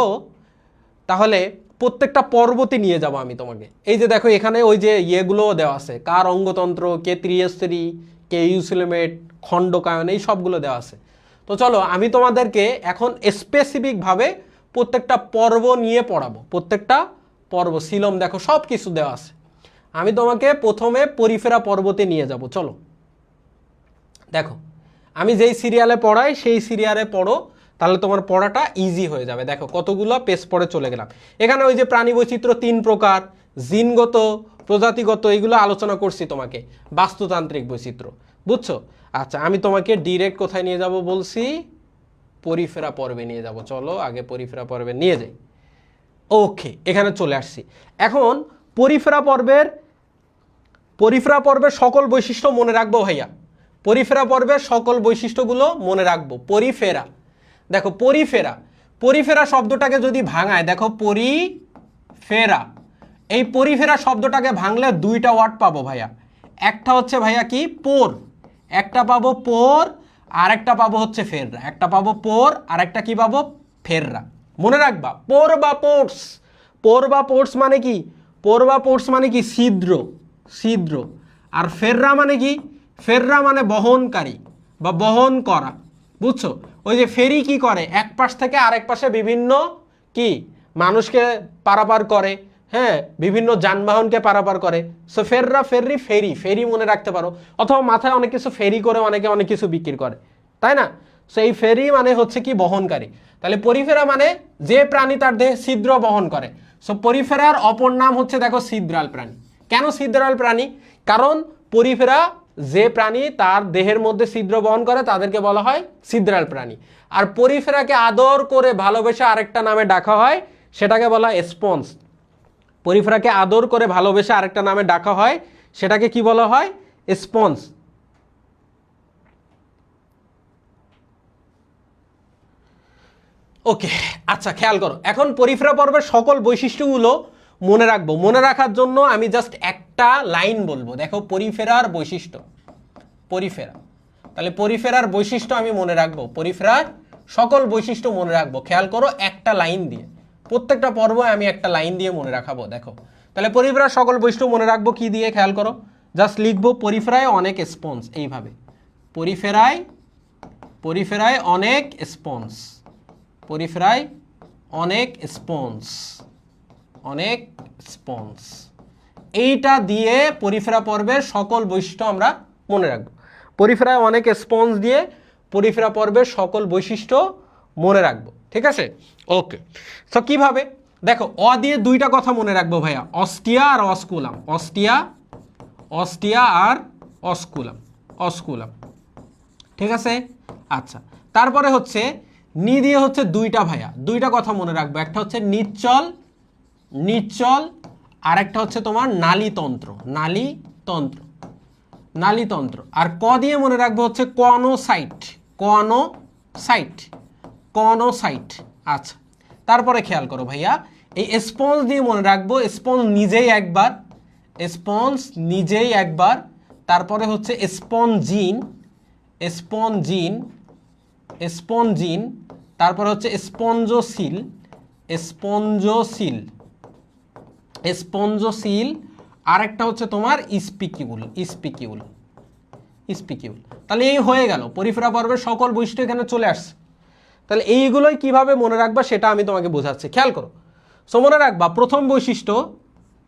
তাহলে প্রত্যেকটা পর্বতে নিয়ে যাব আমি তোমাকে। এই যে দেখো এখানে ওই যে ইয়েগুলোও দেওয়া আছে, কার অঙ্গতন্ত্র, কে ত্রিস্তরী, কে ইউসিলেমেট, খণ্ডকায়ন, এই সবগুলো দেওয়া আছে। তো চলো আমি তোমাদেরকে এখন স্পেসিফিকভাবে প্রত্যেকটা পর্ব নিয়ে পড়াবো। প্রত্যেকটা পর্ব, সিলম দেখো সব কিছু দেওয়া আছে। আমি তোমাকে প্রথমে পরিফেরা পর্বতে নিয়ে যাব। চলো দেখো, আমি যেই সিরিয়ালে পড়াই সেই সিরিয়ালে পড়ো, তাহলে তোমার পড়াটা ইজি হয়ে যাবে। দেখো কতগুলো পেজ পড়ে চলে গেলাম। এখানে ওই যে প্রাণী বৈচিত্র্য 3 প্রকার, জিনগত, প্রজাতিগত, এইগুলো আলোচনা করছি তোমাকে, বাস্তুতান্ত্রিক বৈচিত্র্য, বুঝছো। আচ্ছা আমি তোমাকে ডিরেক্ট কোথায় নিয়ে যাব বলছি, পরিফেরা পর্বে নিয়ে যাব। চলো আগে পরিফেরা পর্বে নিয়ে যাই। ওকে, এখানে চলে আসছি। এখন পরিফেরা পর্বের সকল বৈশিষ্ট্য মনে রাখবো ভাইয়া। পরিফেরা পর্বের সকল বৈশিষ্ট্যগুলো মনে রাখবো। পরিফেরা, দেখো পরিফেরা শব্দটাকে যদি ভাঙায়, দেখো পরিফেরা, এই পরিফেরা শব্দটাকে ভাঙলে দুইটা ওয়ার্ড পাবো ভাইয়া। একটা হচ্ছে ভাইয়া কি, পোর, একটা পাবো পোর, আর একটা পাবো হচ্ছে ফেররা। একটা পাবো পোর, আর একটা কি পাবো, ফেররা। মনে রাখবা, পোর বা পোর্স, পোর বা পোর্স মানে কি, পোর বা পোর্স মানে কি ছিদ্র, ছিদ্র। আর ফেররা মানে কি, ফেররা মানে বহনকারী বা বহন করা, বুঝছো। ওই যে ফেরি কি করে, এক পাশ থেকে আরেক পাশে বিভিন্ন কি মানুষকে পারাপার করে, হ্যাঁ, বিভিন্ন যানবাহনকে পারাপার করে। সো ফেররা, ফেরি, ফেরি, ফেরি মনে রাখতে পারো। অথবা মাথায় অনেক কিছু ফেরি করে, অনেকে অনেক কিছু বিক্রি করে, তাই না। সো এই ফেরি মানে হচ্ছে কি, বহনকারী। তাহলে পরিফেরা মানে যে প্রাণী তার দেহে ছিদ্র বহন করে। সো পরিফেরার অপর নাম হচ্ছে দেখো ছিদ্রাল প্রাণী। কেন ছিদ্রাল প্রাণী? কারণ পরিফেরা যে প্রাণী তার দেহের মধ্যে ছিদ্র বহন করে তাদেরকে বলা হয় ছিদ্রাল প্রাণী। আর পরিফেরাকে আদর করে ভালোবেসে আরেকটা নামে ডাকা হয়, সেটাকে বলা হয় স্পঞ্জ। পরিফেরাকে আদর করে ভালোবেসে আরেকটা নামে ডাকা হয়, সেটাকে কি বলা হয়, স্পঞ্জ। ওকে, আচ্ছা খেয়াল করো, এখন পরিফেরা পর্বের সকল বৈশিষ্ট্যগুলো মনে রাখবো। মনে রাখার জন্য আমি জাস্ট একটা লাইন বলবো। দেখো পরিফেরার বৈশিষ্ট্য, পরিফেরা, তাহলে পরিফেরার বৈশিষ্ট্য আমি মনে রাখবো, পরিফেরার সকল বৈশিষ্ট্য মনে রাখবো। খেয়াল করো একটা লাইন দিয়ে, প্রত্যেকটা পর্বে আমি একটা লাইন দিয়ে মনে রাখাবো। দেখো তাহলে পরিফেরার সকল বৈশিষ্ট্য মনে রাখবো কি দিয়ে, খেয়াল করো, জাস্ট লিখবো পরিফেরায় অনেক স্পঞ্জ, এইভাবে, পরিফেরায় অনেক স্পঞ্জ, পরিফেরায় অনেক স্পঞ্জ, অনেক স্পঞ্জ, এইটা দিয়ে পরিফেরা পর্বের সকল বৈশিষ্ট্য আমরা মনে রাখবো। পরিফেরায় অনেক স্পঞ্জ দিয়ে পরিফেরা পর্বের সকল বৈশিষ্ট্য মনে রাখবো, ঠিক আছে। ওকে, তো কিভাবে, দেখো অ দিয়ে দুইটা কথা মনে রাখবো ভাইয়া, অস্টিয়া আর অস্কুলাম, অস্টিয়া আর অস্কুলাম, ঠিক আছে। আচ্ছা তারপরে হচ্ছে নি দিয়ে হচ্ছে দুইটা ভাইয়া, দুইটা কথা মনে রাখবো, একটা হচ্ছে নিশ্চল, আর একটা হচ্ছে তোমার নালীতন্ত্র। আর ক দিয়ে মনে রাখবো হচ্ছে কনোসাইট। আচ্ছা তারপরে খেয়াল করো ভাইয়া, এই স্পঞ্জ দিয়ে মনে রাখবো, স্পঞ্জ নিজেই একবার, তারপরে হচ্ছে স্পঞ্জিন, তারপরে হচ্ছে স্পঞ্জোসিল, আরেকটা হচ্ছে তোমার স্পিকিউল। তাহলে এই হয়ে গেল পরিফেরা পর্বের সকল বৈশিষ্ট্য এখানে চলে আসছে। তাহলে এইগুলোই কিভাবে মনে রাখবা সেটা আমি তোমাকে বোঝাচ্ছি, খেয়াল করো। সো মনে রাখবা, প্রথম বৈশিষ্ট্য,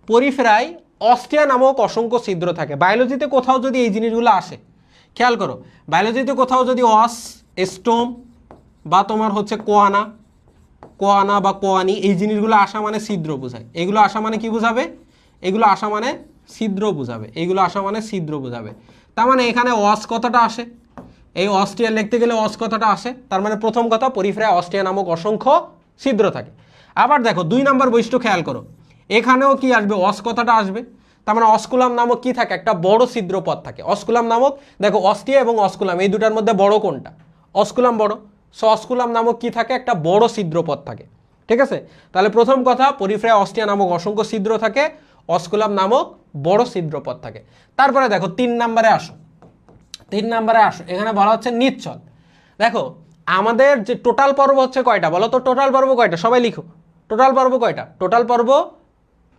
পরিফেরায় অস্টিয়া নামক অসংখ্য ছিদ্র থাকে। বায়োলজিতে কোথাও যদি এই জিনিসগুলো আসে, খেয়াল করো, বায়োলজিতে কোথাও যদি স্টোম বা তোমার হচ্ছে কোয়ানা বা কোয়ানি, এই জিনিসগুলো আসা মানে ছিদ্র বোঝায়। এগুলো আসা মানে কি বোঝাবে? এগুলো আসা মানে ছিদ্র বোঝাবে। এগুলো আসা মানে ছিদ্র বোঝাবে। তার মানে এখানে অস কথাটা আসে, এই অস্ট্রিয়া লিখতে গেলে অস কথাটা আসে। তার মানে প্রথম কথা, পরিফেরায় অস্ট্রিয়া নামক অসংখ্য ছিদ্র থাকে। আবার দেখো 2 নম্বর বৈশিষ্ট্য খেয়াল করো, এখানেও কি আসবে? অস কথাটা আসবে। তার মানে অস্কুলাম নামক কি থাকে? একটা বড় ছিদ্রপথ থাকে। অস্কুলাম নামক, দেখো অস্ট্রিয়া এবং অস্কুলাম এই দুটার মধ্যে বড় কোনটা? অস্কুলাম বড়। সো অস্কুলাম নামক কি থাকে? একটা বড় ছিদ্রপথ থাকে। ঠিক আছে, তাহলে প্রথম কথা, পরিফেরায় অস্ট্রিয়া নামক অসংখ্য ছিদ্র থাকে, অস্কুলাম নামক বড় ছিদ্রপথ থাকে। তারপরে দেখো 3 নম্বরে আসো। 3 নম্বরে আসো, এখানে বলা হচ্ছে নিশ্চল। দেখো আমাদের যে টোটাল পর্ব হচ্ছে কয়টা বলো তো? টোটাল পর্ব কয়টা? সবাই লিখো, টোটাল পর্ব কয়টা? টোটাল পর্ব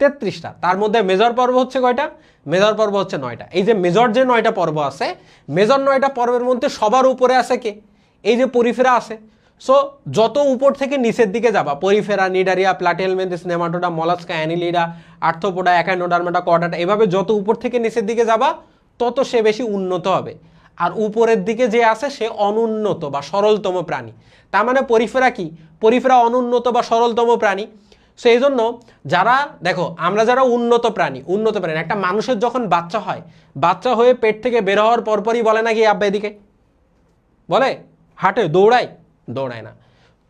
33টা। তার মধ্যে মেজর পর্ব হচ্ছে কয়টা? মেজর পর্ব হচ্ছে 9টা। এই যে মেজর যে 9টা পর্ব আছে, মেজর 9টা পর্বের মধ্যে সবার উপরে আছে কে? এই যে পরিফেরা আছে। সো যত উপর থেকে নিচের দিকে যাবা, Porifera, Cnidaria, Platyhelminthes, nematoda, mollusca, Annelida, arthropoda, Echinodermata, chordata, এভাবে যত উপর থেকে নিচের দিকে যাবা তত সে বেশি উন্নত হবে। আর উপরের দিকে যে আছে সে অনুন্নত বা সরলতম প্রাণী। তার মানে পরিফেরা কি? পরিফেরা অনুন্নত বা সরলতম প্রাণী। সো এই জন্য যারা, দেখো আমরা যারা উন্নত প্রাণী, একটা মানুষের যখন বাচ্চা হয়, বাচ্চা হয়ে পেট থেকে বের হওয়ার পরপরই বলে নাকি আব্বা এদিকে, বলে? হাঁটে, দৌড়ায়? দৌড়ায় না।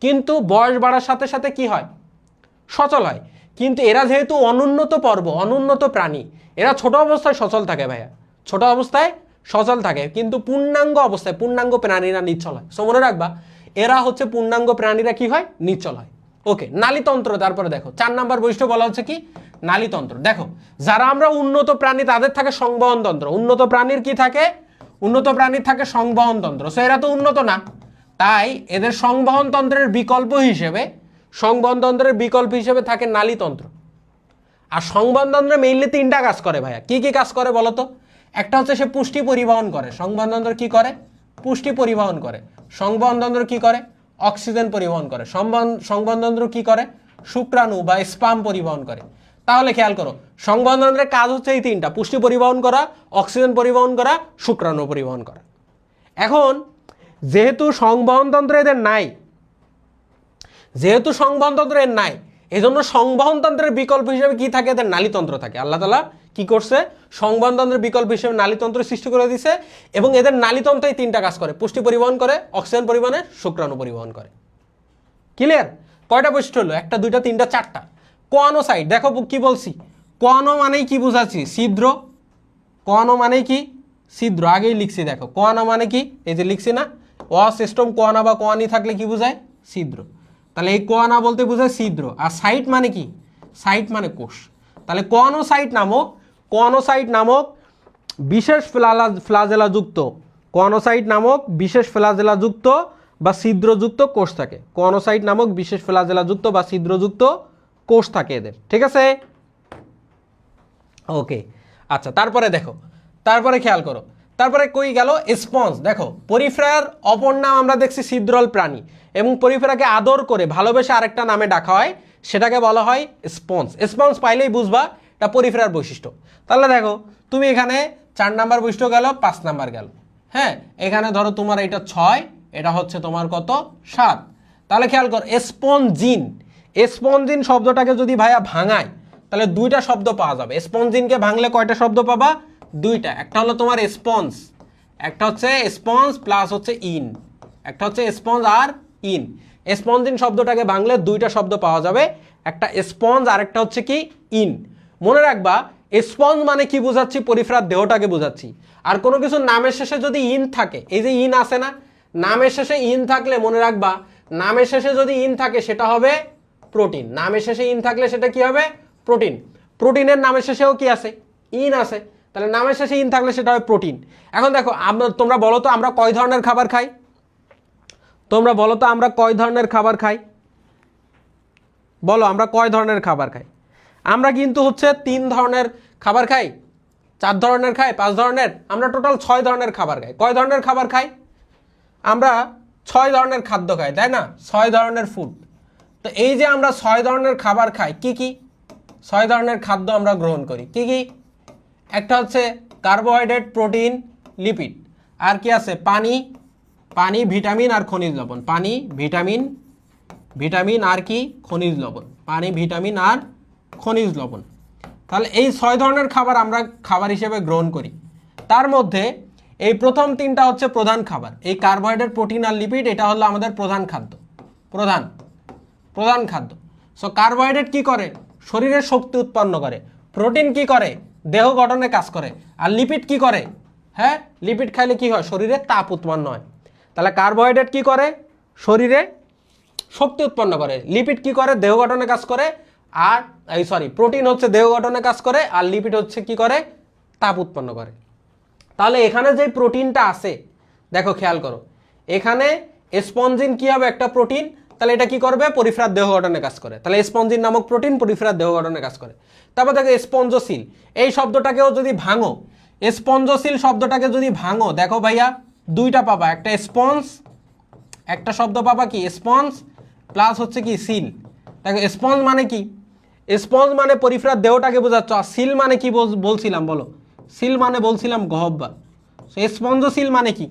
কিন্তু বয়স বাড়ার সাথে সাথে কি হয়? সচল হয়। কিন্তু এরা যেহেতু অনুন্নত পর্ব, অনুন্নত প্রাণী, এরা ছোট অবস্থায় সচল থাকে ভাইয়া, ছোট অবস্থায় সচল থাকে, কিন্তু পূর্ণাঙ্গ অবস্থায় পূর্ণাঙ্গ প্রাণীরা নিশ্চল হয়। সো মনে রাখবা, এরা হচ্ছে পূর্ণাঙ্গ প্রাণীরা কি হয়? নিশ্চল হয়। ওকে, নালীতন্ত্র। তারপরে দেখো 4 নম্বর বৈশিষ্ট্য বলা হচ্ছে কি? নালীতন্ত্র। দেখো যারা আমরা উন্নত প্রাণী তাদের থাকে সংবহন তন্ত্র। উন্নত প্রাণীর কি থাকে? উন্নত প্রাণীর থাকে সংবহন তন্ত্র। সো এরা তো উন্নত না, তাই এদের সংবহন তন্ত্রের বিকল্প হিসেবে থাকে নালীতন্ত্র। আর সংবহন তন্ত্রে মেইনলি 3টা কাজ করে ভাইয়া। কি কি কাজ করে বলো তো? একটা হচ্ছে সে পুষ্টি পরিবহন করে। সংবহন তন্ত্র কি করে? পুষ্টি পরিবহন করে। সংবহন তন্ত্র কি করে? অক্সিজেন পরিবহন করে। সংবহন তন্ত্র কি করে? শুক্রাণু বা স্পাম পরিবহন করে। তাহলে খেয়াল করো, সংবহন তন্ত্রের কাজ হচ্ছে এই 3টা: পুষ্টি পরিবহন করা, অক্সিজেন পরিবহন করা, শুক্রাণু পরিবহন করা। এখন যেহেতু সংবহনতন্ত্র এদের নাই, এজন্য সংবহনতন্ত্রের বিকল্প হিসেবে কি থাকে? এদের নালীতন্ত্র থাকে। আল্লাহ তাআলা কি করছে? সংবহনতন্ত্রের বিকল্প হিসেবে নালীতন্ত্র সৃষ্টি করে দিয়েছে, এবং এদের নালীতন্ত্রই 3টা কাজ করে: পুষ্টি পরিবহন করে, অক্সিজেন পরিবহনে, শুক্রাণু পরিবহন করে। ক্লিয়ার? কয়টা বৈশিষ্ট্য হলো? 1টা 2টা 3টা 4টা। কোয়ানোসাইট, দেখো কি বলছি, কোয়ানো মানেই কি বুঝাচ্ছি? ছিদ্র। কোয়ানো মানে কি? ছিদ্র। আগেই লিখছি, দেখো কোয়ানো মানে কি, এই যে লিখছি না, অসিস্টম কোয়ানা বা কোয়ানি থাকলে কি বোঝায়? ছিদ্র। তাহলে এই কোয়ানা বলতে বোঝায় ছিদ্র। আর সাইট মানে কি? সাইট মানে কোষ। তাহলে কোয়ানোসাইট নামক বিশেষ ফ্লাজেলাযুক্ত বা ছিদ্রযুক্ত কোষ থাকে। কোয়ানোসাইট নামক বিশেষ ফ্লাজেলাযুক্ত বা ছিদ্রযুক্ত কোষ থাকে এদের। ঠিক আছে? ওকে, আচ্ছা। তারপরে দেখো, তারপরে খেয়াল করো, তারপরে কই গেল? স্পঞ্জ। দেখো পরিফেরার অপর নাম আমরা দেখছি ছিদ্রল প্রাণী, এবং পরিফেরাকে আদর করে ভালোবেসে আরেকটা নামে ডাকা হয়, সেটাকে বলা হয় স্পঞ্জ। স্পঞ্জ পাইলেই বুঝবা এটা পরিফেরার বৈশিষ্ট্য। তাহলে দেখো তুমি এখানে 4 নাম্বার বৈশিষ্ট্য গেল, 5 নাম্বার গেল। হ্যাঁ, এখানে ধরো তোমার এটা 6, এটা হচ্ছে তোমার কত? 7। তাহলে খেয়াল কর, স্পঞ্জিন শব্দটাকে যদি ভাইয়া ভাঙায় তাহলে 2টা শব্দ পাওয়া যাবে। স্পঞ্জিনকে ভাঙলে কয়টা শব্দ পাবা? 2টা। একটা হলো তোমার স্পঞ্জ, একটা হচ্ছে স্পঞ্জ প্লাস হচ্ছে ইন, একটা হচ্ছে স্পঞ্জ আর ইন। স্পঞ্জিন শব্দটাকে ভাঙলে 2টা শব্দ পাওয়া যাবে, একটা স্পঞ্জ আর একটা হচ্ছে কি? ইন। মনে রাখবা, স্পঞ্জ মানে কি বোঝাচ্ছি? পরিফেরার দেহটাকে বোঝাচ্ছি। আর কোনো কিছু নামের শেষে যদি ইন থাকে, এই যে ইন আছে না, নামের শেষে ইন থাকলে মনে রাখবা, নামের শেষে যদি ইন থাকে সেটা হবে প্রোটিন। নামের শেষে ইন থাকলে সেটা কি হবে? প্রোটিন। প্রোটিনের নামের শেষেও কি আছে? ইন আছে। তাহলে নামের শেষে ইন থাকলে সেটা হবে প্রোটিন। এখন দেখো, তোমরা বলো তো আমরা কয় ধরনের খাবার খাই? তোমরা বলো তো আমরা কয় ধরনের খাবার খাই? বলো আমরা কয় ধরনের খাবার খাই? আমরা কিন্তু হচ্ছে 3 ধরনের খাবার খাই, 4 ধরনের খাই, 5 ধরনের, আমরা টোটাল 6 ধরনের খাবার খাই। কয় ধরনের খাবার খাই? আমরা 6 ধরনের খাদ্য খাই, তাই না? 6 ধরনের ফুড। তো এই যে আমরা 6 ধরনের খাবার খাই, কি কি 6 ধরনের খাদ্য আমরা গ্রহণ করি? কি কি? একটা হচ্ছে কার্বোহাইড্রেট, প্রোটিন, লিপিড। আর কি আছে? পানি, ভিটামিন আর খনিজ লবণ। পানি, ভিটামিন, ভিটামিন আর কি খনিজ লবণ, পানি ভিটামিন আর খনিজ লবণ। তাহলে এই 6 ধরনের খাবার আমরা খাবার হিসেবে গ্রহণ করি। তার মধ্যে এই প্রথম 3টা হচ্ছে প্রধান খাবার, এই কার্বোহাইড্রেট প্রোটিন আর লিপিড এটা হলো আমাদের প্রধান খাদ্য, প্রধান খাদ্য। সো কার্বোহাইড্রেট কি করে, শরীরের শক্তি উৎপন্ন করে, প্রোটিন কি করে, দেহ গঠনে কাজ করে, আর লিপিড কি করে, হ্যাঁ লিপিড খাইলে কি হয়, শরীরে তাপ উৎপন্ন হয়। তাহলে কার্বোহাইড্রেট কি করে, শরীরে শক্তি উৎপন্ন করে, লিপিড কি করে, দেহ গঠনে কাজ করে, আর প্রোটিন হচ্ছে দেহ গঠনে কাজ করে, আর লিপিড হচ্ছে কি করে, তাপ উৎপন্ন করে। তাহলে এখানে যে প্রোটিনটা আছে দেখো খেয়াল করো, এখানে স্পঞ্জিন কি হবে, একটা প্রোটিন, তাহলে এটা কি করবে, পরিফেরার দেহ গঠনে কাজ করে, তাহলে স্পঞ্জিন নামক প্রোটিন পরিফেরার দেহ গঠনে কাজ করে। তারপর দেখো স্পঞ্জশীল, এই শব্দটাকেও যদি ভাঙো, স্পঞ্জশীল শব্দটাকে যদি ভাঙো দেখো ভাইয়া দুইটা পাবা, একটা স্পঞ্জ, একটা শব্দ পাবা কি স্পঞ্জ, প্লাস হচ্ছে কি সিল। দেখো স্পঞ্জ মানে কি, স্পঞ্জ মানে পরিফেরার দেহটাকে বোঝাচ্ছ, আর সিল মানে কি বলছিলাম বলো, সিল মানে বলছিলাম গহ্বর। সো স্পঞ্জশীল মানে কি,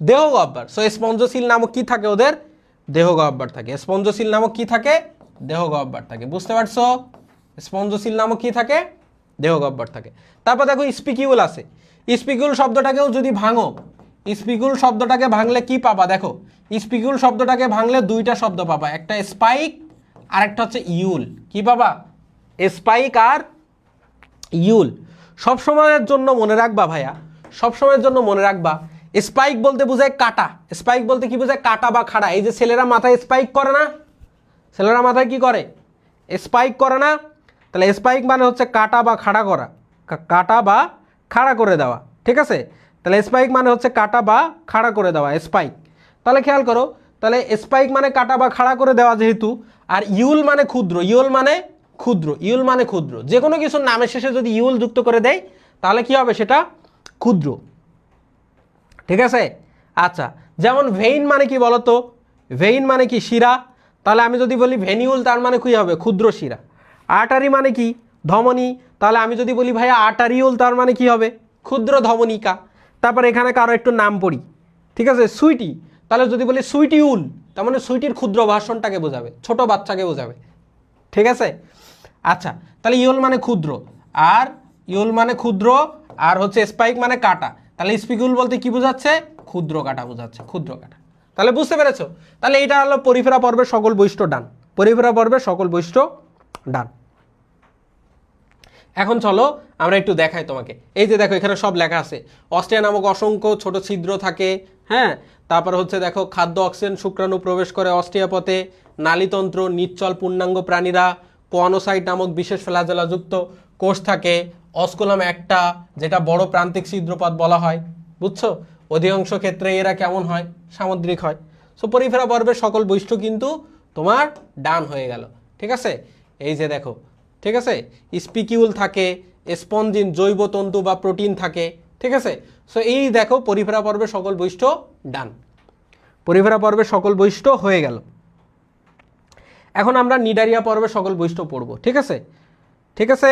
দেহ গহ্বর। সো স্পঞ্জশীল নামক কি থাকে ওদের, দেহ গহ্বর থাকে। স্পঞ্জশীল নামক কি থাকে, দেহ গহ্বর থাকে, বুঝতে পারছো, স্পঞ্জশীল নামক কি থাকে, দেহ গহ্বর থাকে। তারপর দেখো স্পিকিউল আছে, স্পিকিউল শব্দটাকেও যদি ভাঙো, স্পিকিউল শব্দটাকে ভাঙলে কি পাবা, দেখো স্পিকিউল শব্দটাকে ভাঙলে দুইটা শব্দ পাবা, একটা স্পাইক আর একটা হচ্ছে ইউল। কি পাবা, স্পাইক আর ইউল। সবসময়ের জন্য মনে রাখবা ভাইয়া, সবসময়ের জন্য মনে রাখবা, স্পাইক বলতে বোঝায় কাটা, স্পাইক বলতে কি বোঝায়, কাটা বা খাড়া। এই যে ছেলেরা মাথায় স্পাইক করে না, ছেলেরা মাথায় কি করে, স্পাইক করে না, তাহলে স্পাইক মানে হচ্ছে কাটা বা খাড়া করা, কাটা বা খাড়া করে দেওয়া, ঠিক আছে। তাহলে স্পাইক মানে হচ্ছে কাটা বা খাড়া করে দেওয়া, স্পাইক। তাহলে খেয়াল করো, তাহলে স্পাইক মানে কাটা বা খাড়া করে দেওয়া যেহেতু, আর ইউল মানে ক্ষুদ্র, ইউল মানে ক্ষুদ্র, ইউল মানে ক্ষুদ্র, যে কোনো কিছুর নামের শেষে যদি ইউল যুক্ত করে দেয় তাহলে কি হবে, সেটা ক্ষুদ্র, ঠিক আছে। আচ্ছা, যেমন ভেইন মানে কি বলতো, ভেইন মানে কি শিরা, তাহলে আমি যদি বলি ভেনিউল তার মানে কি হবে, ক্ষুদ্র শিরা। আর্টারি মানে কি, ধমনী, তাহলে আমি যদি বলি ভাইয়া আর্টারিউল তার মানে কি হবে, ক্ষুদ্র ধমনিকা। তারপর এখানে কারো একটু নাম পড়ি, ঠিক আছে, সুইটি, তাহলে যদি বলি সুইটিউল তার মানে সুইটির ক্ষুদ্র ভার্সনটাকে বোঝাবে, ছোট বাচ্চাকে বোঝাবে, ঠিক আছে। আচ্ছা, তাহলে ইউল মানে ক্ষুদ্র, আর ইউল মানে ক্ষুদ্র, আর হচ্ছে স্পাইক মানে কাটা, তাহলে স্পিকিউল বলতে কি বোঝাচ্ছে, ক্ষুদ্র কাটা বোঝাচ্ছে, ক্ষুদ্র কাটা। তাহলে বুঝতে পেরেছো, তাহলে এটা হলো পরিফেরা পর্বের সকল বৈশিষ্ট্য ডান, পরিফেরা পর্বের সকল বৈশিষ্ট্য ডান। এখন চলো আমরা একটু দেখাই তোমাকে, এই যে দেখো এখানে সব লেখা আছে, অস্ট্রিয়া নামক অসংখ্য ছোট ছিদ্র থাকে, হ্যাঁ। তারপর হচ্ছে দেখো খাদ্য অক্সিজেন শুক্রাণু প্রবেশ করে অস্ট্রিয়া পথে, নালীতন্ত্র, নিশ্চল পূর্ণাঙ্গ প্রাণীরা, কোয়ানোসাইট নামক বিশেষ ফ্ল্যাজেলাযুক্ত কোষ থাকে, অস্কুলাম একটা যেটা বড় প্রান্তিক ছিদ্রপথ বলা হয়, বুঝছো। অধিকাংশ ক্ষেত্রে এরা কেমন হয়, সামুদ্রিক হয়। সো পরিফেরা পর্বের সকল বৈশিষ্ট্য কিন্তু তোমার ডান হয়ে গেল, ঠিক আছে। এই যে দেখো, ঠিক আছে, স্পিকিউল থাকে, স্পঞ্জিন জৈব তন্তু বা প্রোটিন থাকে, ঠিক আছে। সো এই দেখো পরিফেরা পর্বের সকল বৈশিষ্ট্য ডান, পরিফেরা পর্বের সকল বৈশিষ্ট্য হয়ে গেল। এখন আমরা নিডারিয়া পর্বের সকল বৈশিষ্ট্য পড়ব, ঠিক আছে, ঠিক আছে।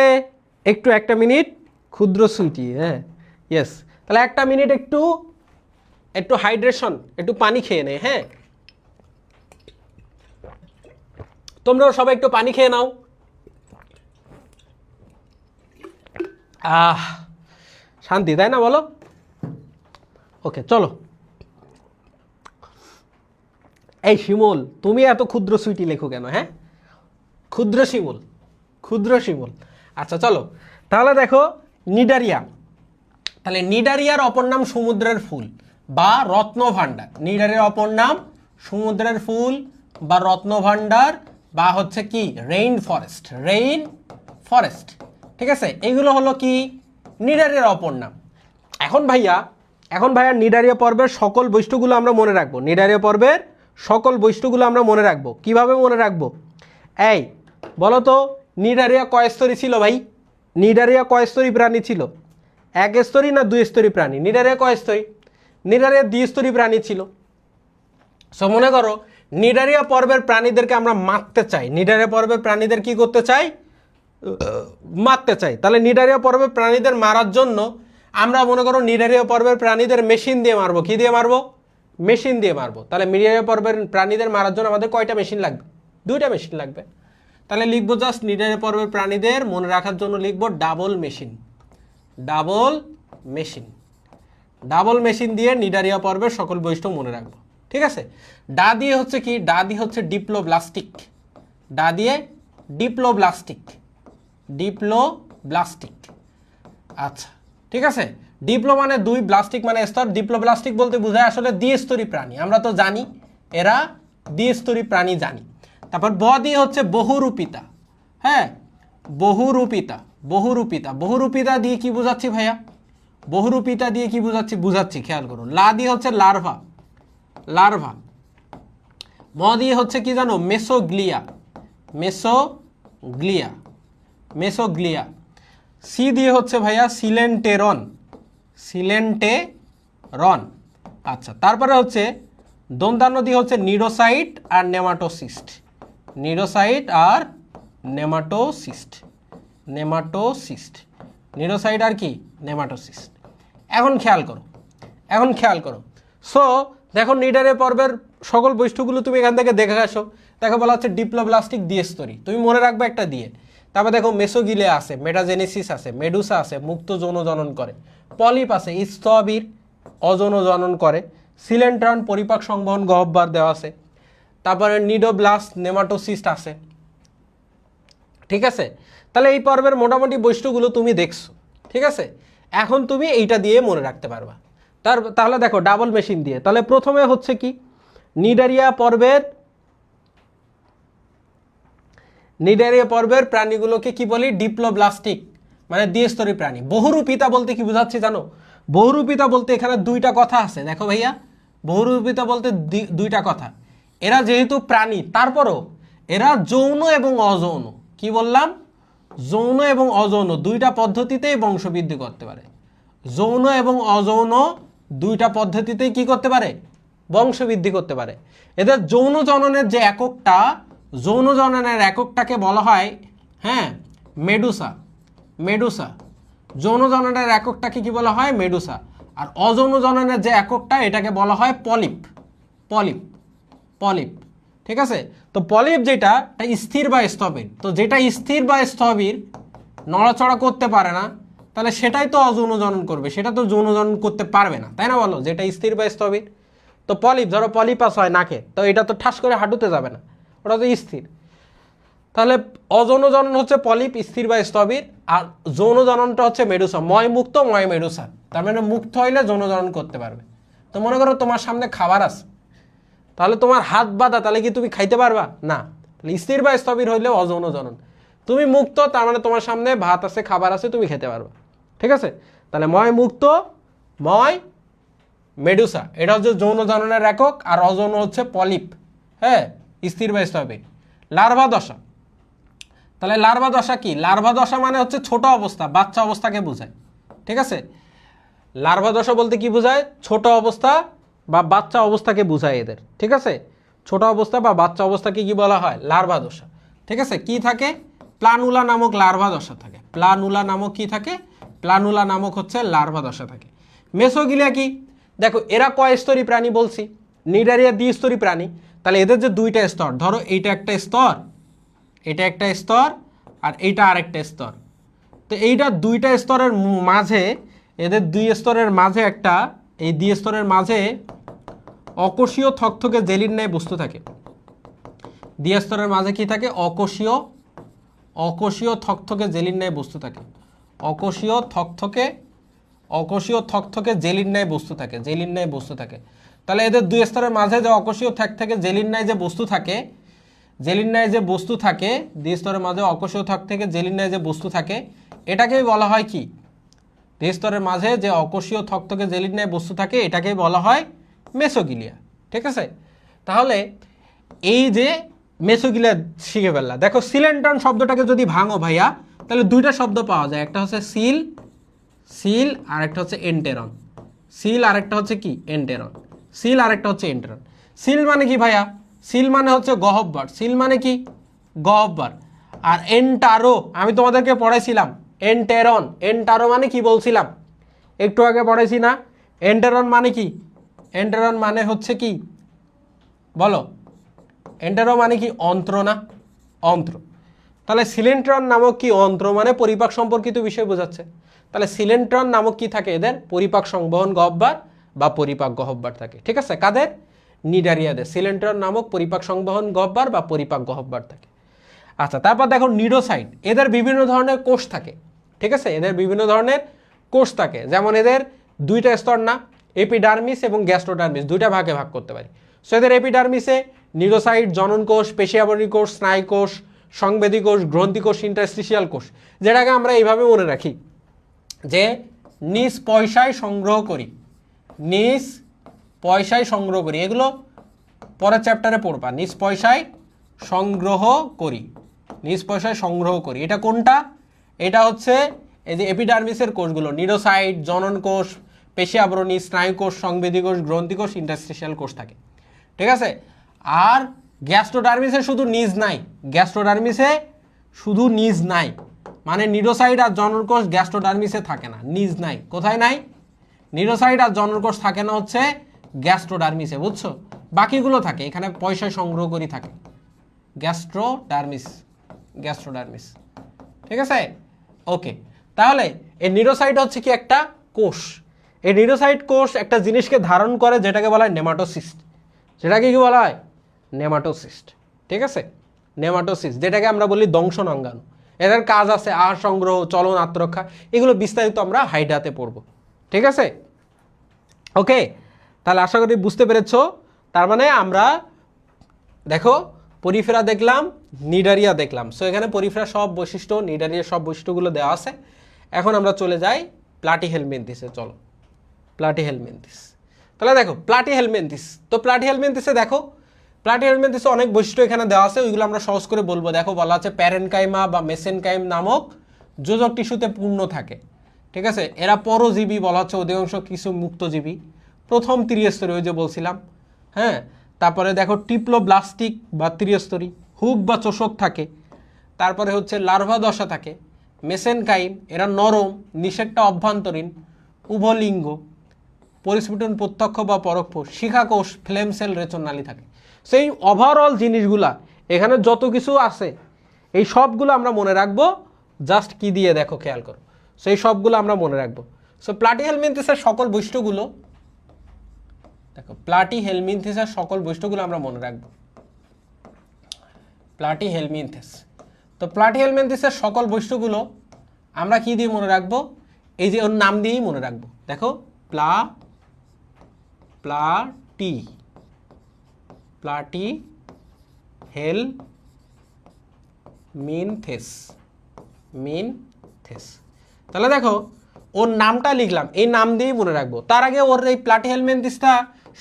একটু একটা মিনিট, ক্ষুদ্র সুইটি, হ্যাঁ ইয়েস, তাহলে একটা মিনিট একটু একটু হাইড্রেশন, একটু পানি খেয়ে নে, হ্যাঁ তোমরাও সবাই একটু পানি খেয়ে নাও। শান্তি, তাই না বলো, ওকে চলো। এই শিমুল, তুমি এত ক্ষুদ্র সুইটি লেখো কেন, হ্যাঁ ক্ষুদ্র শিমুল, ক্ষুদ্র শিমুল। আচ্ছা চলো, তাহলে দেখো নিডারিয়া, তাহলে নিডারিয়ার অপর নাম সমুদ্রের ফুল বা রত্নভাণ্ডার, নিডারিয়ার অপর নাম সমুদ্রের ফুল বা রত্নভাণ্ডার বা হচ্ছে কি রেইন ফরেস্ট, রেইন ফরেস্ট, ঠিক আছে। এইগুলো হলো কি নিডারিয়ার অপর নাম। এখন ভাইয়া নিডারিয়া পর্বের সকল বৈশিষ্ট্যগুলো আমরা মনে রাখবো, নিডারিয়া পর্বের সকল বৈশিষ্ট্যগুলো আমরা মনে রাখবো। কিভাবে মনে রাখবো, এই বলো তো নিডারিয়া কয় স্তরী ছিল ভাই, নিডারিয়া কয় স্তরী প্রাণী ছিল, এক স্তরী না দুই স্তরী প্রাণী, নিডারিয়া কয় স্তরী, নিডারিয়া দ্বিস্তরী প্রাণী ছিল। সো মনে করো নিডারিয়া পর্বের প্রাণীদেরকে আমরা মারতে চাই, নিডারিয়া পর্বের প্রাণীদের কি করতে চাই, মারতে চাই। তাহলে নিডারিয়া পর্বের প্রাণীদের মারার জন্য আমরা মনে করো নিডারিয়া পর্বের প্রাণীদের মেশিন দিয়ে মারবো, কি দিয়ে মারবো, মেশিন দিয়ে মারবো। তাহলে নিডারিয়া পর্বের প্রাণীদের মারার জন্য আমাদের কয়টা মেশিন লাগবে, দুইটা মেশিন লাগবে। তাহলে লিখবো জাস্ট নিডারিয়া পর্বের প্রাণীদের মনে রাখার জন্য লিখবো double machine. Double machine, double machine দিয়ে নিডারিয়া পর্বের সকল বৈশিষ্ট্য মনে রাখবো। ঠিক আছে, ডা দিয়ে হচ্ছে কি, ডা দিয়ে হচ্ছে ডিপ্লোব্লাস্টিক, ডা দিয়ে ডিপ্লোব্লাস্টিক, ডিপ্লোব্লাস্টিক। আচ্ছা ঠিক আছে, ডিপ্লো মানে দুই, ব্লাস্টিক মানে স্তর। ডিপ্লোব্লাস্টিক বলতে বোঝায় আসলে দ্বিস্তরী প্রাণী, আমরা তো জানি এরা দ্বিস্তরী প্রাণী জানি। তারপর ব দিয়ে হচ্ছে বহুরূপিতা। হ্যাঁ, বহুরূপিতা, বহুরূপিতা, বহুরূপিতা দিয়ে কি বোঝাচ্ছি ভাইয়া? বহুরূপিতা দিয়ে কি বোঝাচ্ছি? বুঝাচ্ছি, খেয়াল করুন। লা দিয়ে হচ্ছে লার্ভা, লার্ভা। ম দিয়ে হচ্ছে কি জানো? Mesoglea, mesoglea, mesoglea. সি দিয়ে হচ্ছে ভাইয়া সিলেন্টেরন, সিলেন্টেরন। আচ্ছা, তারপরে হচ্ছে দন্তান্ন দিয়ে হচ্ছে নিডোসাইট আর নেমাটোসিস্ট, নিডোসাইট আর নেমাটোসিস্ট, নেমাটোসিস্ট, নিডোসাইট আর কি? নেমাটোসিস্ট। এখন খেয়াল করো, এখন খেয়াল করো। সো দেখো নিডারিয়া পর্বের সকল বৈশিষ্ট্যগুলো তুমি এখান থেকে দেখে আসো। দেখো বলা হচ্ছে ডিপ্লোব্লাস্টিক দ্বিস্তরী, তুমি মনে রাখবে একটা দিয়ে। তারপর দেখো মেসোগিলিয়া আছে, মেটাজেনেসিস আছে, মেডুসা আছে, মুক্ত যৌন জনন করে, পলিপ আছে, স্থবির অযৌন জনন করে, সিলেন্ট্রন পরিপাক সংবহন গহ্বর দেওয়া আছে, তারপরে নিডোব্লাস্ট নেমাটোসিস্ট আছে। ঠিক আছে, তাহলে এই পর্বের মোটামুটি বৈশিষ্ট্যগুলো তুমি দেখছো। ঠিক আছে, এখন তুমি এইটা দিয়ে মনে রাখতে পারবা। তাহলে দেখো ডাবল মেশিন দিয়ে, তাহলে প্রথমে হচ্ছে কি, নিডারিয়া পর্বের প্রাণীগুলোকে কি বলি? ডিপ্লোব্লাস্টিক মানে দ্বিস্তরী প্রাণী। বহুরূপিতা বলতে কি বোঝাচ্ছি জানো? বহুরূপিতা বলতে এখানে দুইটা কথা আছে। দেখো ভাইয়া, বহুরূপিতা বলতে দুইটা কথা। এরা যেহেতু প্রাণী, তারপরও এরা যৌন এবং অযৌন, কি বললাম? যৌন এবং অযৌন দুইটা পদ্ধতিতেই বংশবৃদ্ধি করতে পারে। যৌন এবং অযৌন দুইটা পদ্ধতিতেই কি করতে পারে? বংশবৃদ্ধি করতে পারে। এদের যৌন জননের যে এককটা, যৌন জননের এককটাকে বলা হয়, হ্যাঁ, মেডুসা, মেডুসা। যৌন জননের এককটাকে কি বলা হয়? মেডুসা। আর অযৌন জননের যে এককটা, এটাকে বলা হয় পলিপ, পলিপ, পলিপ। ঠিক আছে, তো পলিপ যেটা স্থির বা স্থবির, তো যেটা স্থির বা স্থবির নড়াচড়া করতে পারে না, তাহলে সেটাই তো অযৌন জনন করবে, সেটা তো যৌন জনন করতে পারবে না, তাই না? বলো, যেটা স্থির বা স্থবির। তো পলিপ, ধরো পলিপাস হয় নাকে, তো এটা তো ঠাস করে হাঁটুতে যাবে না, ওটা তো স্থির। তাহলে অযৌন জনন হচ্ছে পলিপ, স্থির বা স্থবির। আর যৌন জননটা হচ্ছে মেডুসা, ময় মুক্ত, ময় মেডুসা। তার মানে মুক্ত হইলে যৌন জনন করতে পারবে। তো মনে করো তোমার সামনে খাবার আছে, তাহলে তোমার হাত বাঁধা, তাহলে কি তুমি খাইতে পারবা না? তাহলে স্থির বা স্থবির হইলে অযৌন জনন। তুমি মুক্ত, তার মানে তোমার সামনে ভাত আছে, খাবার আছে, তুমি খেতে পারবা। ঠিক আছে, তাহলে ময় মুক্ত, ময় মেডুসা, এটা হচ্ছে যৌন জননের একক। আর অযৌন হচ্ছে পলিপ, হ্যাঁ, স্থির বা স্থবির। লার্ভা দশা, তাহলে লার্ভা দশা কি? লার্ভা দশা মানে হচ্ছে ছোট অবস্থা, বাচ্চা অবস্থাকে বোঝায়। ঠিক আছে, লার্ভা দশা বলতে কি বোঝায়? ছোট অবস্থা বা বাচ্চা অবস্থাকে বোঝায় এদের। ঠিক আছে, ছোট অবস্থা বা বাচ্চা অবস্থাকে কি বলা হয়? লার্ভা দশা। ঠিক আছে, কি থাকে? প্লানুলা নামক লার্ভা দশা থাকে। প্লানুলা নামক কি থাকে? প্লানুলা নামক হচ্ছে লার্ভা দশা থাকে। মেসোগিলিয়া কি? দেখো এরা কয় স্তরী প্রাণী বলছি? নিডারিয়া দ্বিস্তরী প্রাণী। তাহলে এদের যে দুইটা স্তর, ধরো এইটা একটা স্তর, এটা একটা স্তর, আর এইটা আরেকটা স্তর। তো এইটা দুইটা স্তরের মাঝে, এদের দুই স্তরের মাঝে একটা, এই দুই স্তরের মাঝে অকোষীয় থকথকে জেলির ন্যায় বস্তু থাকে। দুই স্তরের মাঝে কি থাকে? অকোষীয় থকথকে জেলির ন্যায় বস্তু থাকে। অকোষীয় থকথকে জেলির ন্যায় বস্তু থাকে, জেলির ন্যায় বস্তু থাকে। তাহলে এদের দুই স্তরের মাঝে যে অকোষীয় থকথকে জেলির ন্যায় যে বস্তু থাকে, জেলির ন্যায় যে বস্তু থাকে, দুই স্তরের মাঝে অকোষীয় থকথকে জেলির ন্যায় যে বস্তু থাকে, এটাকেই বলা হয় কি? দুই স্তরের মাঝে যে অকোষীয় থকথকে জেলির ন্যায় বস্তু থাকে, এটাকেই বলা হয় মেসোগিলিয়া। ঠিক আছে, তাহলে এই যে মেসোগিলিয়া শিখে ফেললা। দেখো সিলেন্টন শব্দটাকে যদি ভাঙো ভাইয়া, তাহলে দুইটা শব্দ পাওয়া যায়, একটা হচ্ছে সিল, সিল, আর একটা হচ্ছে এন্টেরন। সিল আর একটা হচ্ছে কি? এন্টেরন। সিল আর একটা হচ্ছে এন্টেরন। সিল মানে কি ভাইয়া? সিল মানে হচ্ছে গহ্বর। সিল মানে কি? গহ্বর। আর এন্টারো আমি তোমাদেরকে পড়াইছিলাম, এন্টেরন। এন্টারো মানে কি বলছিলাম? একটু আগে পড়াইছি না? এন্টেরন মানে কি? এন্টেরন মানে হচ্ছে কি? বলো, এন্টেরো মানে কি অন্ত্র না, অন্ত্র। তাহলে সিলেন্ট্রন নামক কি অন্ত্র মানে পরিপাক সম্পর্কিত বিষয় বোঝাচ্ছে। তাহলে সিলেন্ট্রন নামক কি থাকে এদের, পরিপাক সংবহন গহ্বর বা পরিপাক গহ্বর থাকে। ঠিক আছে, কাদের, নিডারিয়াদের সিলেন্ট্রন নামক পরিপাক সংবহন গহ্বর বা পরিপাক গহ্বর থাকে। আচ্ছা, তারপর দেখো নিডোসাইট, এদের বিভিন্ন ধরনের কোষ থাকে। ঠিক আছে, এদের বিভিন্ন ধরনের কোষ থাকে, যেমন এদের দুইটা স্তর না, এপিডার্মিস এবং গ্যাস্ট্রোডার্মিস, দুইটা ভাগে ভাগ করতে পারি। সো এদের এপিডার্মিসে নিডোসাইট, জনন কোষ, পেশিয়াবরী কোষ, স্নায়ু কোষ, সংবেদী কোষ, গ্রন্থি কোষ, ইন্টারস্টিশিয়াল কোষ, যেটাকে আমরা এইভাবে মনে রাখি যে নিজ পয়সায় সংগ্রহ করি, নিজ পয়সায় সংগ্রহ করি, এগুলো পরের চ্যাপ্টারে পড়বা। নিজ পয়সায় সংগ্রহ করি, নিজ পয়সায় সংগ্রহ করি, এটা কোনটা, এটা হচ্ছে এই যে এপিডার্মিসের কোষগুলো, নিডোসাইট, জনন কোষ, পেশি আবরণী, স্নায়ু কোষ, সংবেদী কোষ, গ্রন্থি কোষ, ইন্টারস্টিশিয়াল কোষ থাকে। ঠিক আছে, আর গ্যাস্ট্রোডার্মিসে শুধু নিজ নাই, গ্যাস্ট্রোডার্মিসে শুধু নিজ নাই, মানে নিডোসাইট আর জনন কোষ গ্যাস্ট্রোডার্মিসে থাকে না, নিজ নাই। কোথায় নাই, নিডোসাইট আর জনন কোষ থাকে না হচ্ছে গ্যাস্ট্রোডার্মিসে, বুঝছো, বাকিগুলো থাকে এখানে পয়সায় সংগ্রহ করি থাকে, গ্যাস্ট্রোডার্মিস, গ্যাস্ট্রোডার্মিস। ঠিক আছে, ওকে। তাহলে এই নিডোসাইট হচ্ছে কি একটা কোষ, এই নিডোসাইট কোষ একটা জিনিসকে ধারণ করে যেটাকে বলা হয় নেমাটোসিস্ট, যেটাকে কি বলা হয়, নেমাটোসিস্ট। ঠিক আছে, নেমাটোসিস্ট, যেটাকে আমরা বলি দংশনাঙ্গাণু। এদের কাজ আছে আহার সংগ্রহ, চলন, আত্মরক্ষা, এগুলো বিস্তারিত আমরা হাইডাতে পড়ব। ঠিক আছে, ওকে। তাহলে আশা করি বুঝতে পেরেছো। তার মানে আমরা দেখো পরিফেরা দেখলাম, নিডারিয়া দেখলাম। সো এখানে পরিফেরা সব বৈশিষ্ট্য, নিডারিয়া সব বৈশিষ্ট্যগুলো দেওয়া আছে। এখন আমরা চলে যাই প্লাটিহেলমিনথিসে। চলো, প্লাটিহেলমিনথিস। তাহলে দেখো প্লাটিহেলমিনথিস, তো প্লাটিহেলমিনথিসে দেখো, প্লাটিহেলমিনথিসে অনেক বৈশিষ্ট্য এখানে দেওয়া আছে, ওইগুলো আমরা সহজ করে বলবো। দেখো বলা আছে প্যারেনকাইমা বা মেসেনকাইম নামক যোজক টিস্যুতে পূর্ণ থাকে। ঠিক আছে, এরা পরজীবী বলা হচ্ছে, অধিকাংশ কিছু মুক্তজীবী, প্রথম ত্রিস্তরী, ওই যে বলছিলাম। হ্যাঁ, তারপরে দেখো টিপ্লোব্লাস্টিক বা ত্রিস্তরী, হুক বা চোষক থাকে। তারপরে হচ্ছে লার্ভা দশা থাকে। মেসেনকাইম, এরা নরম, নিষেকটা অভ্যন্তরীণ, উভলিঙ্গ, পরিস্ফুটন প্রত্যক্ষ বা পরোক্ষ, শিখাকোষ, ফ্লেম সেল, রেচননালী থাকে। সেই ওভারঅল জিনিসগুলা এখানে যত কিছু আছে এই সবগুলো আমরা মনে রাখবো, জাস্ট কি দিয়ে দেখো, খেয়াল করো। সেই সবগুলো আমরা মনে রাখবো। সো প্লাটিহেলমিনথিসের সকল বৈশিষ্ট্যগুলো দেখো, প্লাটিহেলমিনথিসের সকল বৈশিষ্ট্যগুলো আমরা মনে রাখবো। প্লাটিহেলমিনথিস, তো প্লাটিহেলমিনথিসের সকল বৈশিষ্ট্যগুলো আমরা কি দিয়ে মনে রাখবো, এই যে ওর নাম দিয়েই মনে রাখবো। দেখো প্লাটিহেলমিনথিস, তাহলে দেখো ওর নামটা লিখলাম, এই নাম দিয়েই মনে রাখবো। তার আগে ওর এই প্লাটিহেলমিনথিসটা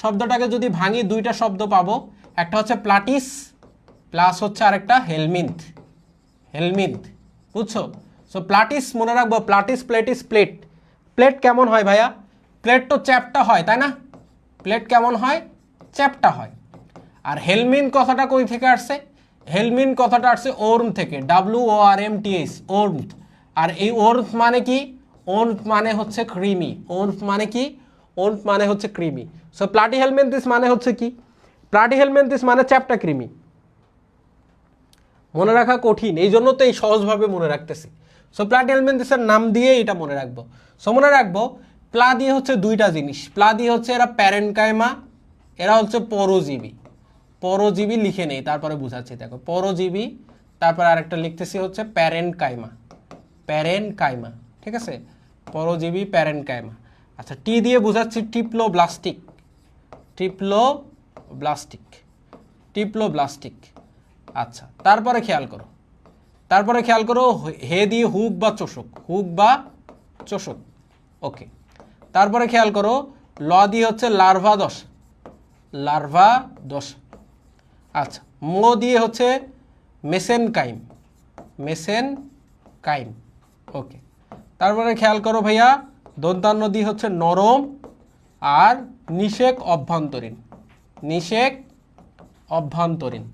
শব্দটাকে যদি ভাঙি, দুইটা শব্দ পাবো, একটা হচ্ছে প্লাটিস প্লাস হচ্ছে আরেকটা হেলমিন্থ, হেলমিন্থ, বুঝছো। সো প্লাটিস মনে রাখবো, প্লাটিস, প্লেটিস, প্লেট। প্লেট কেমন হয় ভাইয়া, প্লেট তো চ্যাপ্টা হয়, তাই না, প্লেট কেমন হয়, চ্যাপ্টা হয়। আর হেলমিন কথাটা কই থেকে আসছে, হেলমিন কথাটা আসছে ওর্ম থেকে, WORMTH, ওর্মথ। আর এই ওর্মথ মানে কি, ওর্মথ মানে হচ্ছে ক্রিমি, ওর্মথ মানে কি, ওর্মথ মানে হচ্ছে ক্রিমি। সো প্লাটিহেলমিনথিস মানে হচ্ছে কি, প্লাটিহেলমিনথিস মানে চ্যাপ্টা ক্রিমি। মনে রাখা কঠিন, এই জন্য তো এই সহজভাবে মনে রাখতেছি। সো প্লাটিহেলমিনথিসের নাম দিয়ে এটা মনে রাখবো। সো মনে রাখবো প্লা দিয়ে হচ্ছে দুইটা জিনিস, প্লা দিয়ে হচ্ছে এরা প্যারেনকাইমা, এরা হচ্ছে পরজীবী, পরজীবী লিখে নেই, তারপরে বুঝাচ্ছি। দেখো পরজীবী, তারপরে আরেকটা লিখতেছি হচ্ছে প্যারেনকাইমা, প্যারেনকাইমা। ঠিক আছে, পরজীবী, প্যারেনকাইমা। আচ্ছা, টি দিয়ে বুঝাচ্ছি টিপ্লোব্লাস্টিক, টিপ্লোব্লাস্টিক, টিপ্লোব্লাস্টিক। আচ্ছা, তারপরে খেয়াল করো, তারপরে খেয়াল করো হে দিয়ে হুক বা চোষক, হুক বা চোষক। ওকে, তারপরে খেয়াল করো ল দিয়ে হচ্ছে লার্ভা দশা, লার্ভা দশা। আচ্ছা, মো দিয়ে হচ্ছে মেসেনকাইম, মেসেনকাইম। ওকে, তারপরে খেয়াল করো ভাইয়া দন্তান্ন দিয়ে হচ্ছে নরম আর নিষেক অভ্যন্তরীণ, নিষেক অভ্যন্তরীণ,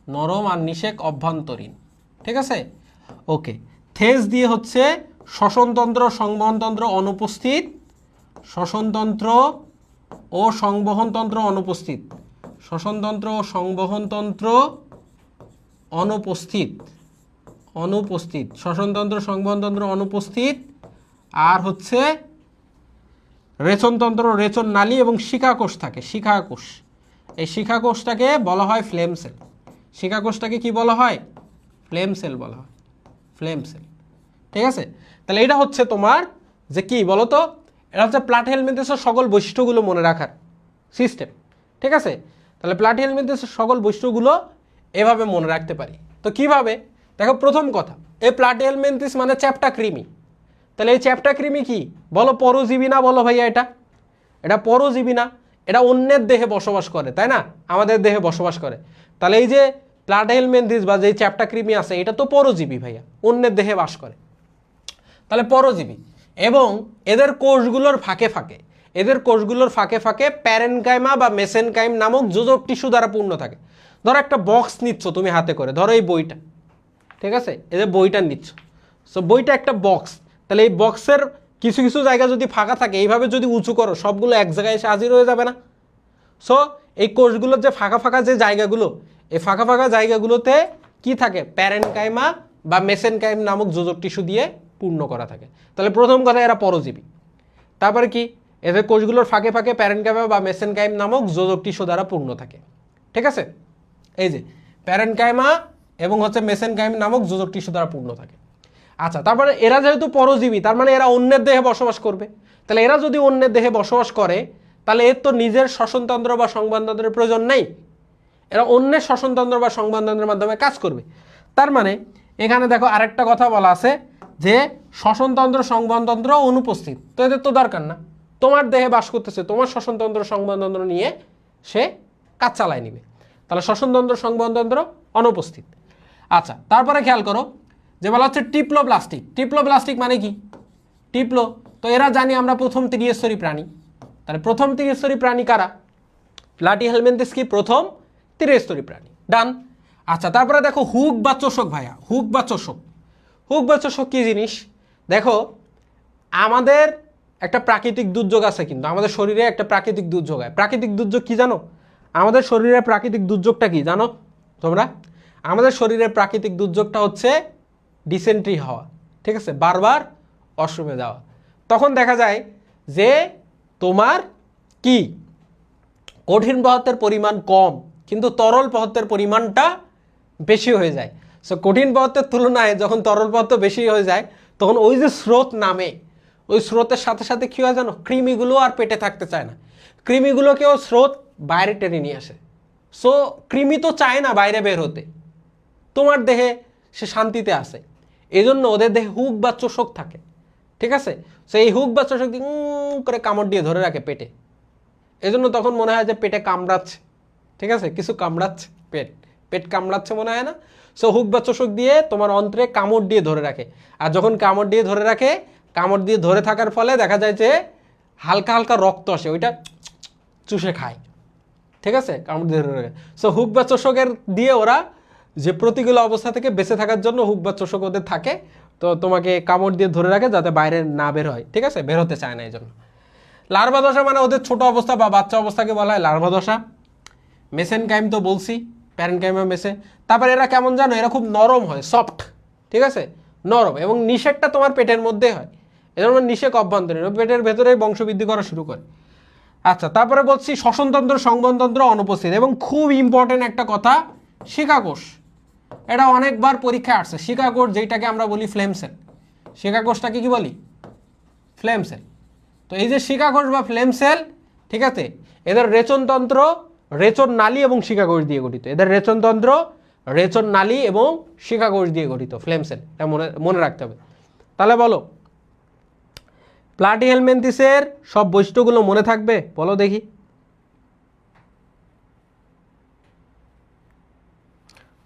নরম আর নিষেক অভ্যন্তরীণ। ঠিক আছে, ওকে। থেস দিয়ে হচ্ছে শ্বসনতন্ত্র, সংবহনতন্ত্র অনুপস্থিত, শ্বসনতন্ত্র ও সংবহনতন্ত্র অনুপস্থিত, শ্বসনতন্ত্র ও সংবহনতন্ত্র অনুপস্থিত, শ্বসনতন্ত্র সংবহনতন্ত্র অনুপস্থিত। আর হচ্ছে রেচনতন্ত্র, রেচন নালী এবং শিখাকোষ থাকে, শিখাকোষ। এই শিখাকোষটাকে বলা হয় ফ্লেম সেল। শিখাকোষটাকে কি বলা হয়? ফ্লেম সেল বলা হয়, ফ্লেম সেল। ঠিক আছে, তাহলে এটা হচ্ছে তোমার যে কি বলতো, এটা হচ্ছে প্লাটিহেলমিনথেসের সকল বৈশিষ্ট্যগুলো মনে রাখার সিস্টেম। ঠিক আছে, তাহলে প্লাটিহেলমিনথেসের সকল বৈশিষ্ট্যগুলো এভাবে মনে রাখতে পারি। তো কিভাবে? দেখো, প্রথম কথা, এই প্লাটিহেলমিনথেস মানে চ্যাপ্টা কৃমি। তাহলে এই চ্যাপ্টা কৃমি কি বলো? পরজীবী না বলো ভাইয়া? এটা পরজীবী না, এটা অন্যের দেহে বসবাস করে, তাই না? আমাদের দেহে বসবাস করে। তাহলে এই যে প্লাটিহেলমিনথেস বা যে চ্যাপ্টা কৃমি আছে, এটা তো পরজীবী ভাইয়া, অন্যের দেহে বাস করে। তাহলে পরজীবী, এবং এদের কোষগুলোর ফাঁকে ফাঁকে প্যারেনকাইমা বা মেসেনকাইম নামক যোজক টিস্যু দ্বারা পূর্ণ থাকে। ধরো একটা বক্স নিচ্ছ তুমি হাতে করে, ধরো এই বইটা, ঠিক আছে, এই যে বইটা নিচ্ছ, সো বইটা একটা বক্স। তাহলে এই বক্সের কিছু কিছু জায়গা যদি ফাঁকা থাকে, এইভাবে যদি উঁচু করো, সবগুলো এক জায়গায় এসে হাজির হয়ে যাবে না? সো এই কোষগুলোর যে ফাঁকা যে জায়গাগুলো, এই ফাঁকা জায়গাগুলোতে কি থাকে? প্যারেনকাইমা বা মেসেনকাইম নামক যোজক টিস্যু দিয়ে পূর্ণ করা থাকে। তাহলে প্রথম কথা, এরা পরজীবী। তারপরে কি? এদের কোষগুলোর ফাঁকে প্যারেনকাইমা বা মেসেনকাইম নামক যোজক টিস্যু দ্বারা পূর্ণ থাকে। ঠিক আছে, এই যে প্যারেনকাইমা এবং হচ্ছে মেসেনকাইম নামক যোজক টিস্যু দ্বারা পূর্ণ থাকে। আচ্ছা, তারপরে এরা যেহেতু পরজীবী, তার মানে এরা অন্যের দেহে বসবাস করবে। তাহলে এরা যদি অন্যের দেহে বসবাস করে, তাহলে এর তো নিজের শ্বসনতন্ত্র বা সংবহনতন্ত্রের প্রয়োজন নেই। এরা অন্যের শ্বসনতন্ত্র বা সংবহনতন্ত্রের মাধ্যমে কাজ করবে। তার মানে এখানে দেখো আরেকটা কথা বলা আছে যে শ্বসনতন্ত্র সংবহনতন্ত্র অনুপস্থিত। তো এদের তো দরকার না, তোমার দেহে বাস করতেছে, তোমার শ্বসনতন্ত্র সংবহনতন্ত্র নিয়ে সে কাজ চালায় নিবে। তাহলে শ্বসনতন্ত্র সংবহনতন্ত্র অনুপস্থিত। আচ্ছা, তারপরে খেয়াল করো যে বলা হচ্ছে টিপ্লোব্লাস্টিক। টিপ্লোব্লাস্টিক মানে কি? টিপ্লো, তো এরা জানি আমরা প্রথম ত্রিস্তরী প্রাণী। তাহলে প্রথম ত্রিস্তরী প্রাণী কারা? প্লাটিহেলমিনথেস কি প্রথম ত্রিস্তরী প্রাণী। ডান। আচ্ছা, তারপরে দেখো হুক বা চোষক ভাইয়া, হুক বা চোষক কি জিনিস? দেখো, আমাদের একটা প্রাকৃতিক দুর্যোগ আছে, কিন্তু আমাদের শরীরে একটা প্রাকৃতিক দুর্যোগ হয়। প্রাকৃতিক দুর্যোগ কি জানো? আমাদের শরীরের প্রাকৃতিক দুর্যোগটা কি জানো তোমরা? আমাদের শরীরের প্রাকৃতিক দুর্যোগটা হচ্ছে ডিসেন্ট্রি হওয়া। ঠিক আছে, বারবার ওয়াশরুমে যাওয়া। তখন দেখা যায় যে তোমার কি কঠিন পদার্থের পরিমাণ কম, কিন্তু তরল পদার্থের পরিমাণটা বেশি হয়ে যায়। সো কঠিন পদার্থের তুলনায় যখন তরল পদার্থ বেশি হয়ে যায়, তখন ওই যে স্রোত নামে, ওই স্রোতের সাথে সাথে কী হয় জানো? কৃমিগুলো আর পেটে থাকতে চায় না, কৃমিগুলোকেও স্রোত বাইরে টেনে নিয়ে আসে। সো কৃমি তো চায় না বাইরে বের হতে, তোমার দেহে সে শান্তিতে আসে। এই জন্য ওদের দেহে হুক বা চোষক থাকে। ঠিক আছে, সো এই হুক বা চোষক দিয়ে করে কামড় দিয়ে ধরে রাখে পেটে। এজন্য তখন মনে হয় যে পেটে কামড়াচ্ছে। ঠিক আছে, কিছু কামড়াচ্ছে, পেট কামড়াচ্ছে মনে হয় না? সো হুক বা চোষক দিয়ে তোমার অন্ত্রে কামড় দিয়ে ধরে রাখে। আর যখন কামড় দিয়ে ধরে রাখে, কামড় দিয়ে ধরে থাকার ফলে দেখা যায় যে হালকা হালকা রক্ত আসে, ওইটা চুষে খায়। ঠিক আছে, কামড় দিয়ে ধরে রাখে। সো হুক বা চোষকের দিয়ে ওরা যে প্রতিকূল অবস্থা থেকে বেঁচে থাকার জন্য হুক বা চোষক ওদের থাকে, তো তোমাকে কামড় দিয়ে ধরে রাখে যাতে বাইরে না বের হয়। ঠিক আছে, বের হতে চায় না এই জন্য। লার্ভা দশা মানে ওদের ছোট অবস্থা বা বাচ্চা অবস্থাকে বলা হয় লার্ভা দশা। মেসেনকাইম তো বলছি, প্যারেনকাইমা মেসে। তারপর এরা কেমন জানো? এরা খুব নরম হয়, সফট। ঠিক আছে, নরম, এবং নিষেকটা তোমার পেটের মধ্যে হয়। এজন্য নিষেক অভ্যন্তরীণ, পেটের ভেতরেই বংশবৃদ্ধি করা শুরু করে। আচ্ছা, তারপরে বলছি শ্বসনতন্ত্র সংবহনতন্ত্র অনুপস্থিত, এবং খুব ইম্পর্টেন্ট একটা কথা, শিখাকোষ। এটা অনেকবার পরীক্ষায় আসছে, শিখাকোষ যেটাকে আমরা বলি ফ্লেম সেল। শিখাকোষটাকে কি বলি? Flame cell. তো এই যে শিখাকোষ বা ফ্লেম সেল, ঠিক আছে, এদের রেচনতন্ত্র, রেচন নালী এবং শিখাকোষ দিয়ে গঠিত। এদের রেচনতন্ত্র, রেচন নালী এবং শিখাকোষ দিয়ে গঠিত ফ্লেম সেল। এটা মনে রাখতে হবে। তাহলে বলো, প্লাটিহেলমিনথেসের সব বৈশিষ্ট্যগুলো মনে থাকবে? বলো দেখি,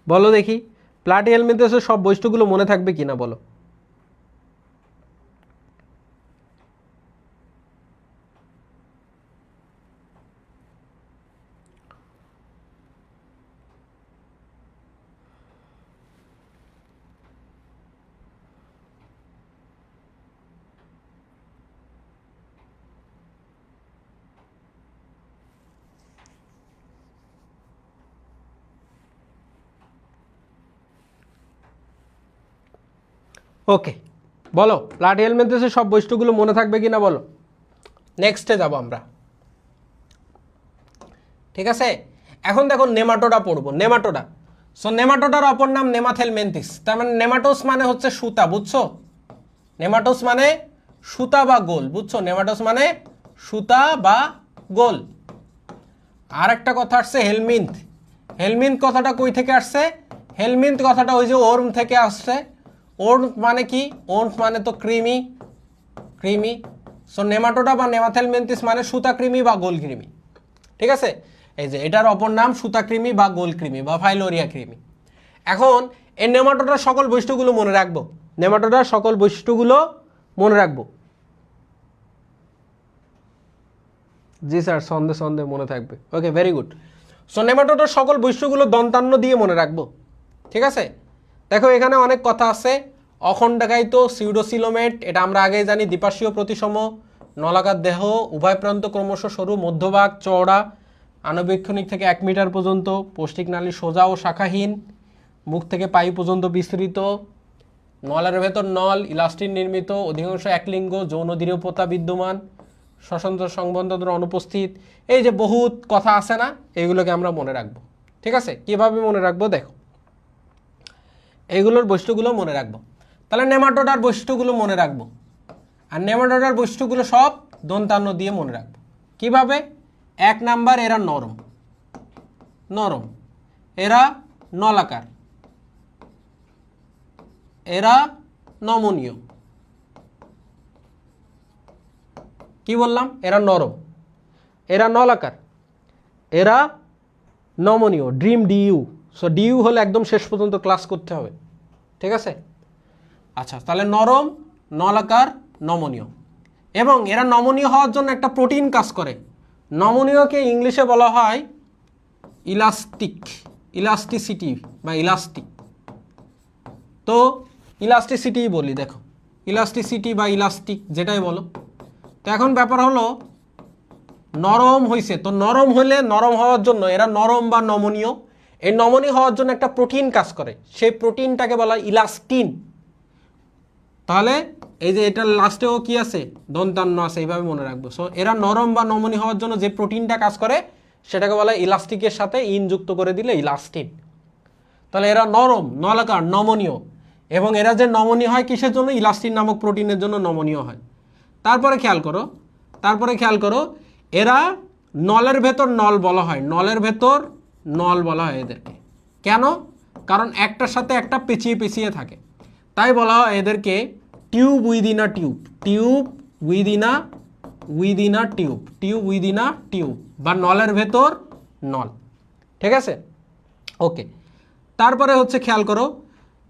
বলো দেখি, প্লাটিহেলমিনথেসের সব বৈশিষ্ট্যগুলো মনে থাকবে কিনা বলো। ওকে, বলো প্লাটিহেলমিনথেসের সব বৈশিষ্ট্যগুলো মনে থাকবে কিনা বলো। নেক্সটে যাব আমরা, ঠিক আছে। এখন দেখো নেমাটোডা পড়বো, নেমাটোডা। সো নেমাটোডার অপর নাম নেমাথেলমেন্থিস, তার মানে নেমাটোস মানে হচ্ছে সুতা, বুঝছো? নেমাটোস মানে সুতা বা গোল, বুঝছো? নেমাটোস মানে সুতা বা গোল। আর একটা কথা আসছে হেলমিন্থ। হেলমিন্থ কথাটা কই থেকে আসছে? হেলমিন্থ কথাটা ওই যে ওর্ম থেকে আসছে। ওর্ম মানে কি? ওর্ম মানে তো কৃমি, কৃমি। সো নেমাটোডা বা নেমাথেলমেন্থিস মানে সুতাকৃমি বা গোলকৃমি, ঠিক আছে। এই যে এটার অপর নাম সুতাকৃমি বা গোলকৃমি বা ফাইলোরিয়া কৃমি। এখন এই নেমাটোডার সকল বৈশিষ্ট্যগুলো মনে রাখবো, নেমাটোডার সকল বৈশিষ্ট্যগুলো মনে রাখবো। জি স্যার, সন্ধে সন্ধে মনে থাকবে। ওকে, ভেরি গুড। সো নেমাটোডার সকল বৈশিষ্ট্যগুলো দন্তান্ন দিয়ে মনে রাখবো, ঠিক আছে। দেখো এখানে অনেক কথা আছে। অখণ্ডাকায়িত সিউডোসিলোমেট, এটা আমরা আগেই জানি, দ্বিপার্শ্বীয় প্রতিসম, নলাকার দেহ, উভয় প্রান্ত ক্রমশ সরু, মধ্যভাগ চওড়া, আণুবীক্ষণিক থেকে 1 মিটার পর্যন্ত, পৌষ্টিক নালী সোজা ও শাখাহীন, মুখ থেকে পাই পর্যন্ত বিস্তৃত, নলের ভেতর নল, ইলাস্টিন নির্মিত, অধিকাংশ একলিঙ্গ, যৌন দৃঢ়তা বিদ্যমান, শ্বসনতন্ত্র সংবহনতন্ত্র অনুপস্থিত। এই যে বহুত কথা আছে না, এইগুলোকে আমরা মনে রাখবো, ঠিক আছে। কিভাবে মনে রাখবো দেখো, এইগুলোর বৈশিষ্ট্যগুলো মনে রাখবো। তাহলে নেমাটোডার বৈশিষ্ট্যগুলো মনে রাখবো, আর নেমাটোডার বৈশিষ্ট্যগুলো সব দন্তান্ন দিয়ে মনে রাখবো। কিভাবে? 1 নাম্বার, এরা নরম, নরম, এরা নলাকার, এরা নমনীয়। কি বললাম? এরা নরম, এরা নলাকার, এরা নমনীয়। Dream DU. সো ডিইউ হলে একদম শেষ পর্যন্ত ক্লাস করতে হবে, ঠিক আছে। আচ্ছা, তাহলে নরম, নলাকার, নমনীয়। এবং এরা নমনীয় হওয়ার জন্য একটা প্রোটিন কাজ করে। নমনীয়কে ইংলিশে বলা হয় ইলাস্টিক, ইলাস্টিসিটি বা ইলাস্টিক। তো ইলাস্টিসিটি বলি, দেখো ইলাস্টিসিটি বা ইলাস্টিক যেটাই বলো। তো এখন ব্যাপার হলো নরম হয়েছে, তো নরম হলে, নরম হওয়ার জন্য এরা নরম বা নমনীয়, এই নমনীয় হওয়ার জন্য একটা প্রোটিন কাজ করে, সেই প্রোটিনটাকে বলা হয় ইলাস্টিন। তাহলে এই যে এটার লাস্টেও কি আছে? দন্তান্ন আছে, এইভাবে মনে রাখবো। সো এরা নরম বা নমনীয় হওয়ার জন্য যে প্রোটিনটা কাজ করে সেটাকে বলা হয় ইলাস্টিকের সাথে ইন যুক্ত করে দিলে ইলাস্টিন। তাহলে এরা নরম, নলাকার, নমনীয়। এবং এরা যে নমনীয় হয় কিসের জন্য? ইলাস্টিন নামক প্রোটিনের জন্য নমনীয় হয়। তারপরে খেয়াল করো, তারপরে খেয়াল করো, এরা নলের ভেতর নল বলা হয়, নলের ভেতর নল বলা হয় এদেরকে। কেন? কারণ একটার সাথে একটা পেঁচিয়ে পেঁচিয়ে থাকে, তাই বলা হয় এদেরকে tube within a tube, tube within a tube, tube within a tube বা নলের ভেতর নল, ঠিক আছে। ওকে, তারপরে হচ্ছে খেয়াল করো,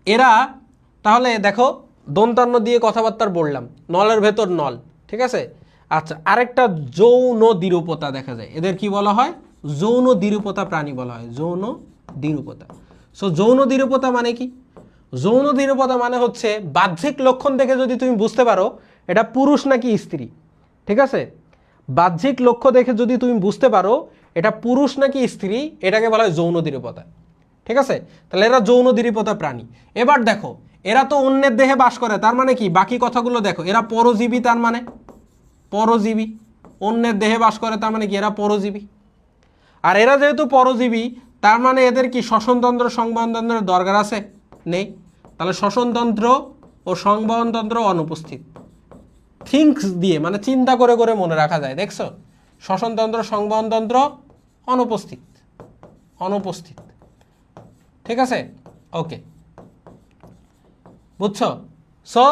এরা তাহলে দেখো দন্তান্ন দিয়ে কথাবার্তা বললাম, নলের ভেতর নল, ঠিক আছে। আচ্ছা, আরেকটা যৌন দ্বিরূপতা দেখা যায়, এদের কি বলা হয়? যৌন দ্বিরূপতা প্রাণী বলা হয়, যৌন দ্বিরূপতা। সো যৌন দ্বিরূপতা মানে কি? যৌন দ্বিরূপতা মানে হচ্ছে বাহ্যিক লক্ষণ দেখে যদি তুমি বুঝতে পারো এটা পুরুষ নাকি স্ত্রী, ঠিক আছে। বাহ্যিক লক্ষ্য দেখে যদি তুমি বুঝতে পারো এটা পুরুষ নাকি স্ত্রী, এটাকে বলা হয় যৌন দ্বিরূপতা, ঠিক আছে। তাহলে এরা যৌন দ্বিরূপতা প্রাণী। এবার দেখো, এরা তো অন্যের দেহে বাস করে, তার মানে কি? বাকি কথাগুলো দেখো, এরা পরজীবী, তার মানে পরজীবী, অন্যের দেহে বাস করে, তার মানে কি? এরা পরজীবী। আর এরা যেহেতু পরজীবী, তার মানে এদের কি শ্বসনতন্ত্র সংবহনতন্ত্রের দরকার আছে? নেই। তাহলে শ্বসনতন্ত্র ও সংবহনতন্ত্র অনুপস্থিত। থিঙ্কস দিয়ে মানে চিন্তা করে করে মনে রাখা যায়, দেখছো? শ্বসনতন্ত্র সংবহনতন্ত্র অনুপস্থিত, অনুপস্থিত, ঠিক আছে। ওকে, বুঝছো? সো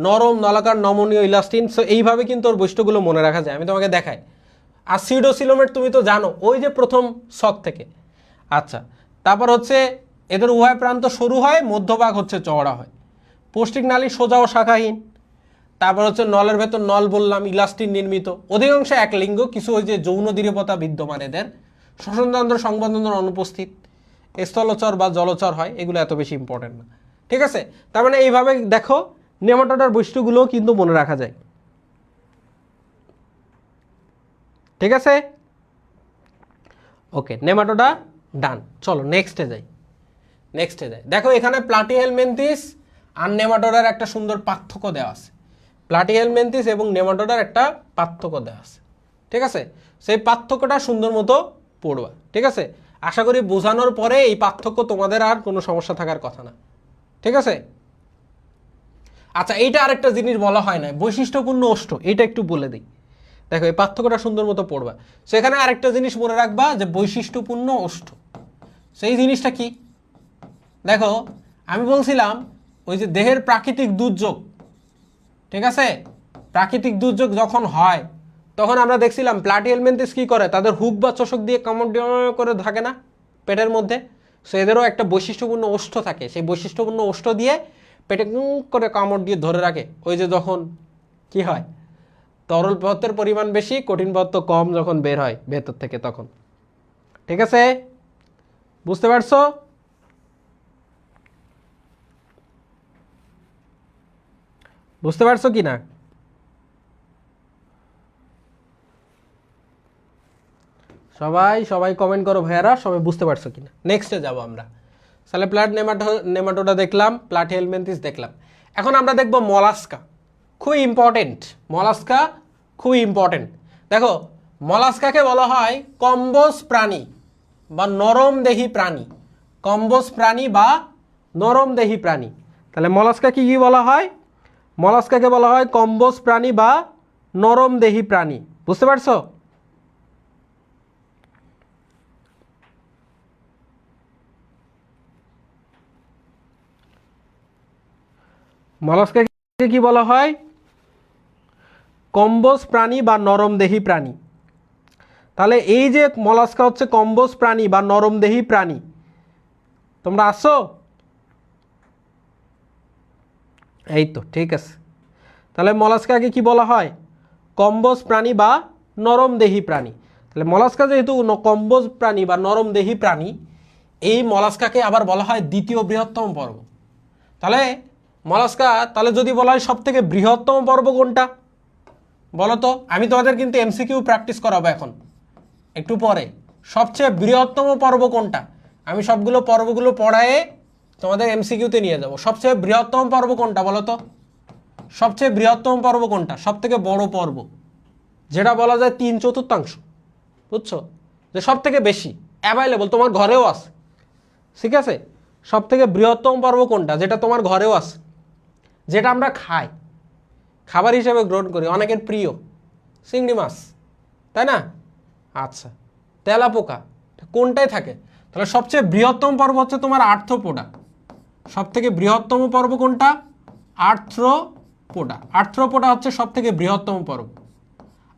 নরম, নলাকার, নমনীয়, ইলাস্টিন। সো এইভাবে কিন্তু ওর বৈশিষ্ট্যগুলো মনে রাখা যায়। আমি তোমাকে দেখাই। আর সিউডোসিলোমেট তুমি তো জানো, ওই যে প্রথম শখ থেকে। আচ্ছা, তারপর হচ্ছে এদের উভয় প্রান্ত সরু হয়, মধ্যভাগ হচ্ছে চওড়া হয়, পৌষ্টিক নালী সোজা ও শাখাহীন। তারপর হচ্ছে নলের ভেতর নল বললাম, ইলাস্টিন নির্মিত, অধিকাংশ একলিঙ্গ, কিছু ওই যে যৌন দৃঢ়তা বিদ্যমান এদের, শ্বসনতন্ত্র সংবহনতন্ত্র অনুপস্থিত, স্থলচর বা জলচর হয়, এগুলো এত বেশি ইম্পর্টেন্ট না, ঠিক আছে। তার মানে এইভাবে দেখো নেমাটোডার বৈশিষ্ট্যগুলোও কিন্তু মনে রাখা যায়, ঠিক আছে। ওকে, নেমাটোডা ডান। চলো নেক্সটে যাই, নেক্সটে যাই। দেখো এখানে প্লাটিহেলমিনথিস আর নেমাটোডার একটা সুন্দর পার্থক্য দেওয়া আছে, প্লাটিহেলমিনথেস এবং নেমাটোডার একটা পার্থক্য দেওয়া আছে, ঠিক আছে? সেই পার্থক্যটা সুন্দর মতো পড়বা, ঠিক আছে? আশা করি বোঝানোর পরে এই পার্থক্য তোমাদের আর কোনো সমস্যা থাকার কথা না, ঠিক আছে? আচ্ছা, এইটা আরেকটা জিনিস বলা হয় না, বৈশিষ্ট্যপূর্ণ ওষ্ঠ, এইটা একটু বলে দিই। দেখো এই পার্থক্যটা সুন্দর মতো পড়বা। সেখানে আরেকটা জিনিস মনে রাখবা যে বৈশিষ্ট্যপূর্ণ ওষ্ঠ, সেই জিনিসটা কি? দেখো আমি বলছিলাম ওই যে দেহের প্রাকৃতিক দুর্যোগ, ঠিক আছে, প্রাকৃতিক দুর্যোগ যখন হয় তখন আমরা দেখছিলাম প্লাটিহেলমিনথেস কি করে, তাদের হুক বা চোষক দিয়ে কামড় করে থাকে না পেটের মধ্যে। সো এদেরও একটা বৈশিষ্ট্যপূর্ণ ওষ্ঠ থাকে, সেই বৈশিষ্ট্যপূর্ণ ওষ্ঠ দিয়ে পেটে করে কামড় দিয়ে ধরে রাখে। ওই যে যখন কি হয়, তরল পদার্থের পরিমাণ বেশি, কঠিন পদার্থ কম যখন বের হয় ভেতর থেকে তখন, ঠিক আছে? বুঝতে পারছো? বুঝতে পারছো কি না? সবাই সবাই কমেন্ট করো ভাইয়ারা, সবাই বুঝতে পারছো কিনা। নেক্সটে যাব আমরা। তাহলে নেমাটোডা দেখলাম, প্লাটিহেলমিনথেস দেখলাম। এখন আমরা দেখব মলাস্কা, খুবই ইম্পর্টেন্ট। মলাস্কা খুবই ইম্পর্টেন্ট। দেখো মলাস্কাকে বলা হয় কম্বোজ প্রাণী বা নরমদেহী প্রাণী, কম্বোজ প্রাণী বা নরমদেহী প্রাণী। তাহলে মলাস্কাকে কি বলা হয়? মলাস্কাকে বলা হয় কম্বোজ প্রাণী বা নরমদেহী প্রাণী। বুঝতে পারছো? মলাস্কাকে কি বলা হয়? কম্বোজ প্রাণী বা নরমদেহী প্রাণী। তাহলে এই যে মলাস্কা হচ্ছে কম্বোজ প্রাণী বা নরমদেহী প্রাণী, তোমরা আসো? এই তো ঠিক আছে। তাহলে মলাস্কাকে কি বলা হয়? কম্বোজ প্রাণী বা নরমদেহী প্রাণী। তাহলে মলাস্কা যেহেতু কম্বোজ প্রাণী বা নরমদেহী প্রাণী, এই মলাস্কাকে আবার বলা হয় দ্বিতীয় বৃহত্তম পর্ব। তাহলে মলাস্কা, তাহলে যদি বলা হয় সব থেকে বৃহত্তম পর্ব কোনটা বলো তো? আমি তোমাদের কিন্তু এমসিকিউ প্র্যাকটিস করাবো এখন একটু পরে। সবচেয়ে বৃহত্তম পর্ব কোনটা? আমি সবগুলো পর্বগুলো পড়ায়ে তোমাদের এমসিকিউতে নিয়ে যাব। সবচেয়ে বৃহত্তম পর্ব কোনটা বলো তো? সবচেয়ে বৃহত্তম পর্ব কোনটা? সব থেকে বড় পর্ব, যেটা বলা যায় 3/4, বুঝছো? যে সব থেকে বেশি অ্যাভেলেবল, তোমার ঘরেও আছে, ঠিক আছে? সব থেকে বৃহত্তম পর্ব কোনটা, যেটা তোমার ঘরেও আছে, যেটা আমরা খাই, খাবার হিসেবে গ্রহণ করি, অনেকের প্রিয়? চিংড়ি মাছ, তাই না? আচ্ছা, তেলাপোকা কোনটায় থাকে? তাহলে সবচেয়ে বৃহত্তম পর্ব হচ্ছে তোমার আর্থ্রোপোডা। সব থেকে বৃহত্তম পর্ব কোনটা? আর্থ্রোপোডা। আর্থ্রোপোডা হচ্ছে সব থেকে বৃহত্তম পর্ব।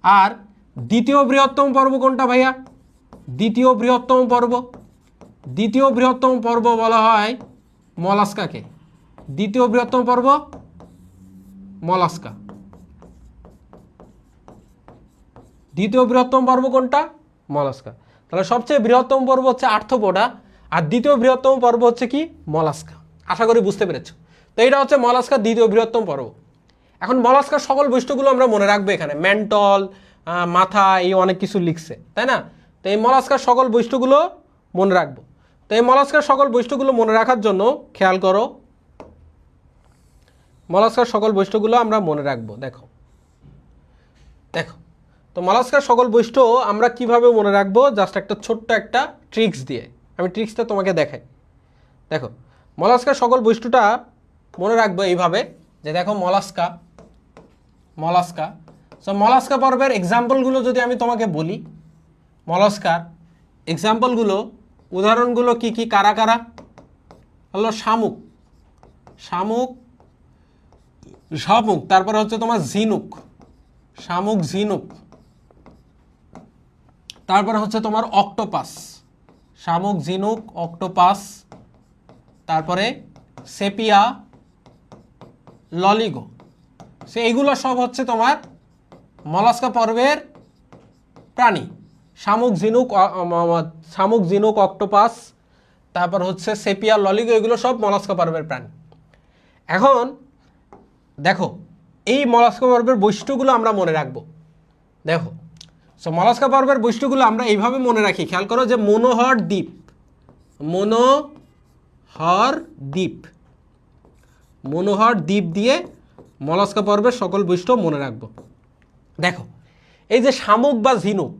আর দ্বিতীয় বৃহত্তম পর্ব কোনটা ভাইয়া? দ্বিতীয় বৃহত্তম পর্ব, দ্বিতীয় বৃহত্তম পর্ব বলা হয় মলাস্কাকে। দ্বিতীয় বৃহত্তম পর্ব মলাস্কা। দ্বিতীয় বৃহত্তম পর্ব কোনটা? মলাস্কা। তাহলে সবচেয়ে বৃহত্তম পর্ব হচ্ছে আর্থ্রোপোডা, আর দ্বিতীয় বৃহত্তম পর্ব হচ্ছে কি? মলাস্কা। আশা করি বুঝতে পেরেছো। তো এইটা হচ্ছে মলাস্কার দ্বিতীয় বৃহত্তম পর্ব। এখন মলাস্কার সকল বৈশিষ্ট্যগুলো আমরা মনে রাখবো। এখানে মেন্টল, মাথা, এই অনেক কিছু লিখছে, তাই না? তো এই মলাস্কার সকল বৈশিষ্ট্যগুলো মনে রাখবো। তো এই মলাস্কার সকল বৈশিষ্ট্যগুলো মনে রাখার জন্য খেয়াল করো, মলাস্কার সকল বৈশিষ্ট্যগুলো আমরা মনে রাখবো। দেখো দেখো তো মলাস্কার সকল বৈশিষ্ট্য আমরা কিভাবে মনে রাখবো? জাস্ট একটা ছোট্ট একটা ট্রিক্স দিয়ে, আমি ট্রিক্সটা তোমাকে দেখাই। দেখো মলাস্কার সকল বৈশিষ্ট্যটা মনে রাখবো এইভাবে যে দেখো মলাস্কা, মলাস্কা সো মলাস্কা পর্বের এক্সাম্পলগুলো যদি আমি তোমাকে বলি, মলাস্কার এক্সাম্পলগুলো, উদাহরণগুলো কি কি, কারা কারা? হলো শামুক, শামুক, শামুক, তারপরে হচ্ছে তোমার ঝিনুক, শামুক, ঝিনুক, তারপরে হচ্ছে তোমার অক্টোপাস, শামুক, ঝিনুক, অক্টোপাস, তারপরে সেপিয়া, ললিগো। সে এইগুলো সব হচ্ছে তোমার মলাস্কা পর্বের প্রাণী। শামুক, ঝিনুক, শামুক, ঝিনুক, অক্টোপাস, তারপর হচ্ছে সেপিয়া, ললিগো, এগুলো সব মলাস্কা পর্বের প্রাণী। এখন দেখো এই মলাস্কা পর্বের বৈশিষ্ট্যগুলো আমরা মনে রাখবো। দেখো সো মলাস্কা পর্বের বৈশিষ্ট্যগুলো আমরা এইভাবে মনে রাখি, খেয়াল করো যে মনোহর দ্বীপ, মনোহর দ্বীপ, মনোহর দ্বীপ দিয়ে মলাস্কা পর্বের সকল বৈশিষ্ট্য মনে রাখবো। দেখো এই যে শামুক বা ঝিনুক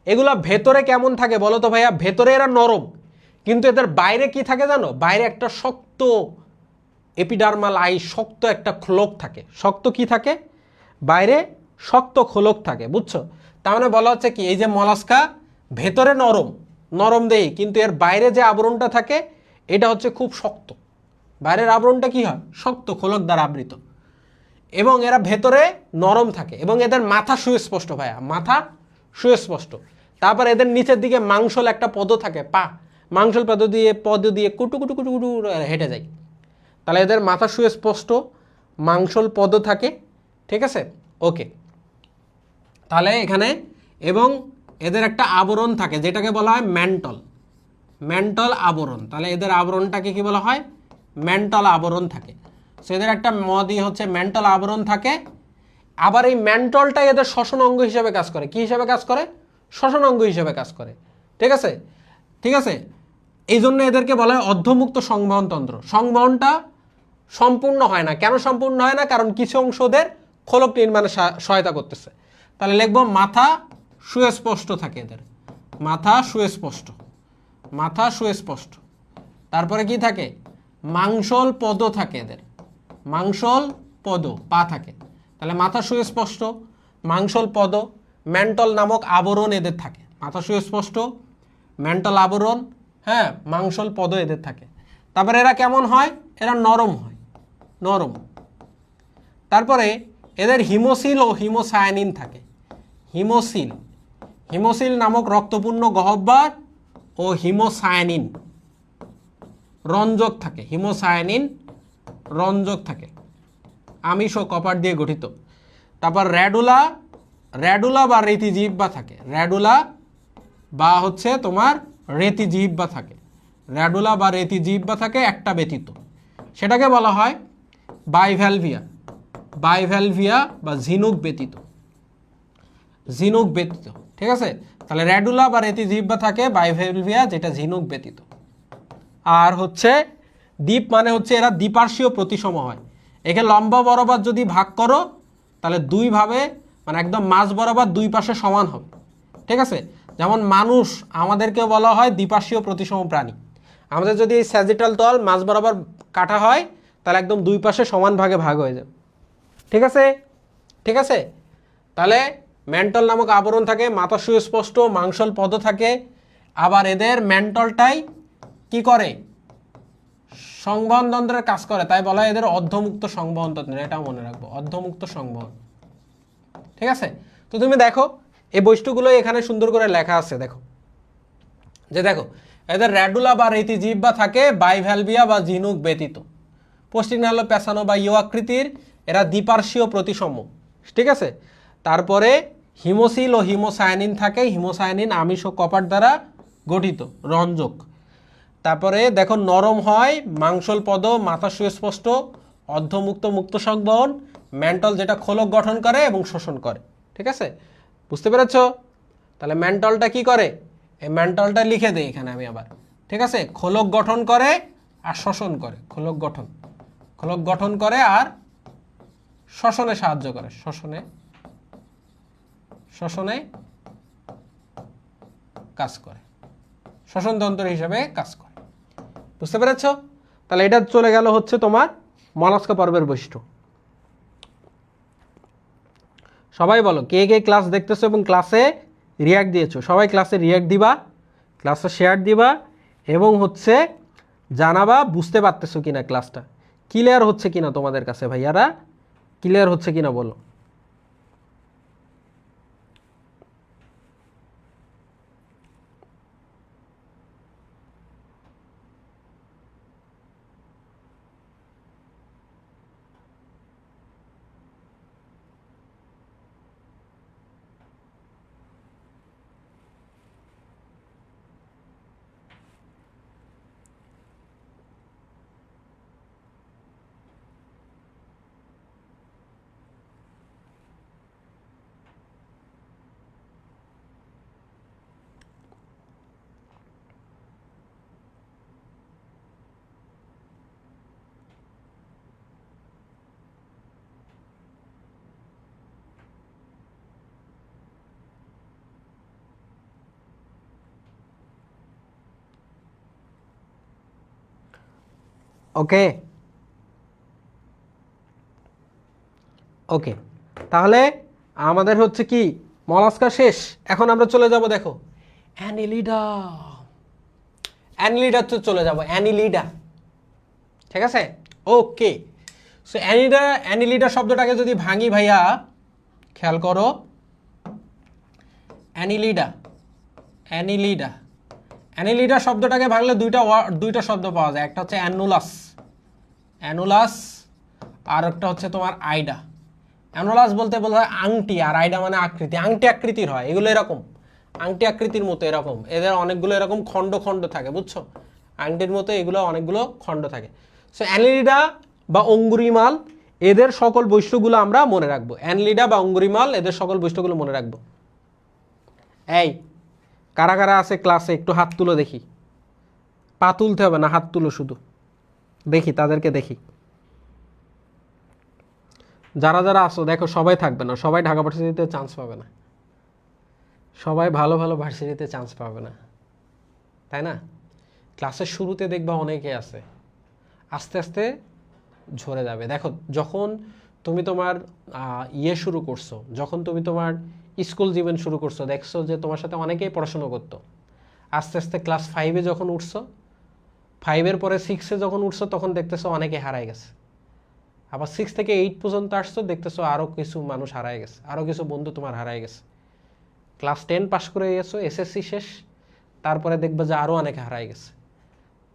এগুলা ভেতরে কেমন থাকে বলো তো ভাইয়া? ভেতরে এরা নরম, কিন্তু এদের বাইরে কি থাকে জানো? বাইরে একটা শক্ত এপিডার্মাল শক্ত একটা খোলক থাকে। শক্ত কি থাকে? বাইরে শক্ত খোলক থাকে, বুঝছো? তার মানে বলা হচ্ছে কি এই যে মলাস্কা ভেতরে নরম নরম দেই, কিন্তু এর বাইরে যে আবরণটা থাকে এটা হচ্ছে খুব শক্ত। বাইরের আবরণটা কি হয়? শক্ত খোলক দ্বারা আবৃত, এবং এরা ভেতরে নরম থাকে, এবং এদের মাথা সুস্পষ্ট ভাইয়া, মাথা সুস্পষ্ট। তারপর এদের নিচের দিকে মাংসল একটা পদ থাকে, পা, মাংসল পদ দিয়ে কুটু কুটু কুটু কুটু হেঁটে যায়। তাহলে এদের মাথা সুস্পষ্ট, মাংসল পদ থাকে, ঠিক আছে? ওকে, তাহলে এখানে এবং এদের একটা আবরণ থাকে যেটাকে বলা হয় ম্যান্টল, ম্যান্টল আবরণ। তাহলে এদের আবরণটাকে কি বলা হয়? ম্যান্টল আবরণ থাকে। সো এদের একটা মদি হচ্ছে ম্যান্টল আবরণ থাকে। আবার এই ম্যান্টলটাই এদের শ্বসন অঙ্গ হিসেবে কাজ করে। কি হিসেবে কাজ করে? শ্বসন অঙ্গ হিসেবে কাজ করে, ঠিক আছে? ঠিক আছে, এই জন্য এদেরকে বলা হয় অর্ধমুক্ত সংবহন তন্ত্র। সংবহনটা সম্পূর্ণ হয় না। কেন সম্পূর্ণ হয় না? কারণ কিছু অংশ ওদের খোলক নির্মাণে সহায়তা করতেছে। তাহলে লিখবো মাথা সুস্পষ্ট থাকে এদের, মাথা সুস্পষ্ট, মাথা সুস্পষ্ট। তারপরে কি থাকে? মাংসল পদ থাকে এদের, মাংসল পদ, পা থাকে। তাহলে মাথা সুস্পষ্ট, মাংসল পদ, ম্যান্টল নামক আবরণ এদের থাকে। মাথা সুস্পষ্ট, ম্যান্টল আবরণ, হ্যাঁ, মাংসল পদ এদের থাকে। তারপরে এরা কেমন হয়? এরা নরম হয়, নরম। তারপরে এদের হিমোসিল ও হিমোসায়ানিন থাকে। হিমোসিল, হিমোসিল নামক রক্তপূর্ণ গহ্বর ও হিমোসায়ানিন রঞ্জক থাকে। হিমোসায়ানিন রঞ্জক থাকে, আমিষ ও কপার দিয়ে গঠিত। তারপর র্যাডুলা, র্যাডুলা বা রেতিজিহ্বা থাকে। র্যাডুলা বা হচ্ছে তোমার রেতিজিহ্বা থাকে। র্যাডুলা বা রেতিজিহ্বা থাকে একটা ব্যতীত, সেটাকে বলা হয় বাইভ্যালভিয়া, বাইভ্যালভিয়া বা ঝিনুক ব্যতীত, ঝিনুক ব্যতীত, ঠিক আছে? তাহলে র্যাডুলা বা রেতিজিহ্বা থাকে, বাইভ্যালভিয়া যেটা ঝিনুক ব্যতীত। আর হচ্ছে দ্বীপ মানে হচ্ছে এরা দ্বিপার্শ্বীয় প্রতিসম হয়। একে লম্বা বরাবর যদি ভাগ করো তাহলে দুই ভাবে, মানে একদম মাঝ বরাবর দুই পাশে সমান হবে, ঠিক আছে? যেমন মানুষ, আমাদেরকে বলা হয় দ্বিপার্শ্বীয় প্রতিসম প্রাণী। আমাদের যদি এই স্যাজিটাল তল মাঝ বরাবর কাটা হয় তাহলে একদম দুই পাশে সমান ভাগে ভাগ হয়ে যাবে, ঠিক আছে? ঠিক আছে, তাহলে ম্যান্টল নামক আবরণ থাকে, মাথা সুস্পষ্ট, মাংসল পদ থাকে। আবার এদের ম্যান্টলটাই কি করে? সংবহন তন্ত্রের কাজ করে, তাই বলা হয় এদের অর্ধমুক্ত সংবহন তন্ত্র। এটাও মনে রাখবো, অর্ধমুক্ত সংবহন, ঠিক আছে? তো তুমি দেখো এই বৈশিষ্ট্যগুলো এখানে সুন্দর করে লেখা আছে। দেখো যে দেখো এদের র্যাডুলা বা রেতিজিহ্বা থাকে, বাইভ্যালভিয়া বা ঝিনুক ব্যতীত। পশ্চিমনাল পেছানো বা ইউ আকৃতির, এরা দ্বিপার্শ্বীয় প্রতিসম, ঠিক আছে? তারপরে হিমোসিল ও হিমোসায়ানিন থাকে। হিমোসায়ানিন আমিষ ও কপার দ্বারা গঠিত, রঞ্জক। তারপরে দেখো নরম হয়, মাংসল পদ, মাথা সুস্পষ্ট, অর্ধমুক্ত, মুক্ত সংবহন, ম্যান্টল যেটা খোলক গঠন করে এবং শোষণ করে, ঠিক আছে? বুঝতে পেরেছ? তাহলে ম্যান্টলটা কি করে? এই ম্যান্টলটা লিখে দেই এখানে আমি আবার, ঠিক আছে? খোলক গঠন করে আর শোষণ করে। খোলক গঠন, খোলক গঠন করে আর শোষণে সাহায্য করে। শোষণে, শোষণে কাজ করে, শ্বসনতন্ত্র হিসেবে কাজ করে। বুঝতে পেরেছ? তাহলে এটা চলে গেল হচ্ছে তোমার মলাস্কা পর্বের বৈশিষ্ট্য। সবাই বলো কে কে ক্লাস দেখতেছো এবং ক্লাসে রিয়াক্ট দিয়েছো? সবাই ক্লাসে রিয়াক্ট দিবা, ক্লাসে শেয়ার দিবা, এবং হচ্ছে জানাবা বুঝতে পারতেছো কিনা, ক্লাসটা ক্লিয়ার হচ্ছে কিনা তোমাদের কাছে। ভাইয়ারা ক্লিয়ার হচ্ছে কিনা বলো। ওকে ওকে, তাহলে আমাদের হচ্ছে কি মলাস্কা শেষ। এখন আমরা চলে যাব, দেখো অ্যানিলিডা। অ্যানিলিডা তো চলে যাব, অ্যানিলিডা, ঠিক আছে। ওকে, সো অ্যানিলিডা, অ্যানিলিডা শব্দটাকে যদি ভাঙি ভাইয়া, খেয়াল করো, অ্যানিলিডা, অ্যানিলিডা, অ্যানিলিডা শব্দটাকে ভাঙলে দুইটা শব্দ পাওয়া যায়। একটা হচ্ছে অ্যানুলাস, অ্যানুলাস, আর একটা হচ্ছে তোমার আইডা। অ্যানুলাস বলতে বলা হয় আংটি, আর আইডা মানে আকৃতি। আংটি আকৃতির হয় এগুলো, এরকম আংটি আকৃতির মতো, এরকম এদের অনেকগুলো এরকম খণ্ড খণ্ড থাকে, বুঝছো, আংটির মতো এগুলো অনেকগুলো খণ্ড থাকে। সো অ্যানিলিডা বা অঙ্গুরিমাল, এদের সকল বৈশিষ্ট্যগুলো আমরা মনে রাখবো। অ্যানিলিডা বা অঙ্গুরিমাল, এদের সকল বৈশিষ্ট্যগুলো মনে রাখবো। এই কারা কারা আছে ক্লাসে একটু হাত তুলো দেখি। পা তুলতে হবে না, হাত তুলো শুধু, দেখি তাদেরকে দেখি। যারা যারা আসো দেখো, সবাই থাকবে না, সবাই ঢাকা ভার্সিটিতে চান্স পাবে না, সবাই ভালো ভালো ভার্সিটিতে চান্স পাবে না, তাই না? ক্লাসের শুরুতে দেখবা অনেকে আছে, আস্তে আস্তে ঝরে যাবে। দেখো যখন তুমি তোমার শুরু করছো, যখন তুমি তোমার স্কুল জীবন শুরু করছো, দেখছো যে তোমার সাথে অনেকেই পড়াশোনা করতো। আস্তে আস্তে ক্লাস 5-এ যখন উঠছো, 5-এর পরে 6-এ যখন উঠছো, তখন দেখতেছো অনেকে হারায় গেছে। আবার 6 থেকে 8 পর্যন্ত আসছো, দেখতেছো আরও কিছু মানুষ হারায় গেছে, আরও কিছু বন্ধু তোমার হারায় গেছে। ক্লাস 10 পাস করে গেছো, এসএসসি শেষ, তারপরে দেখবে যে আরও অনেকে হারায় গেছে।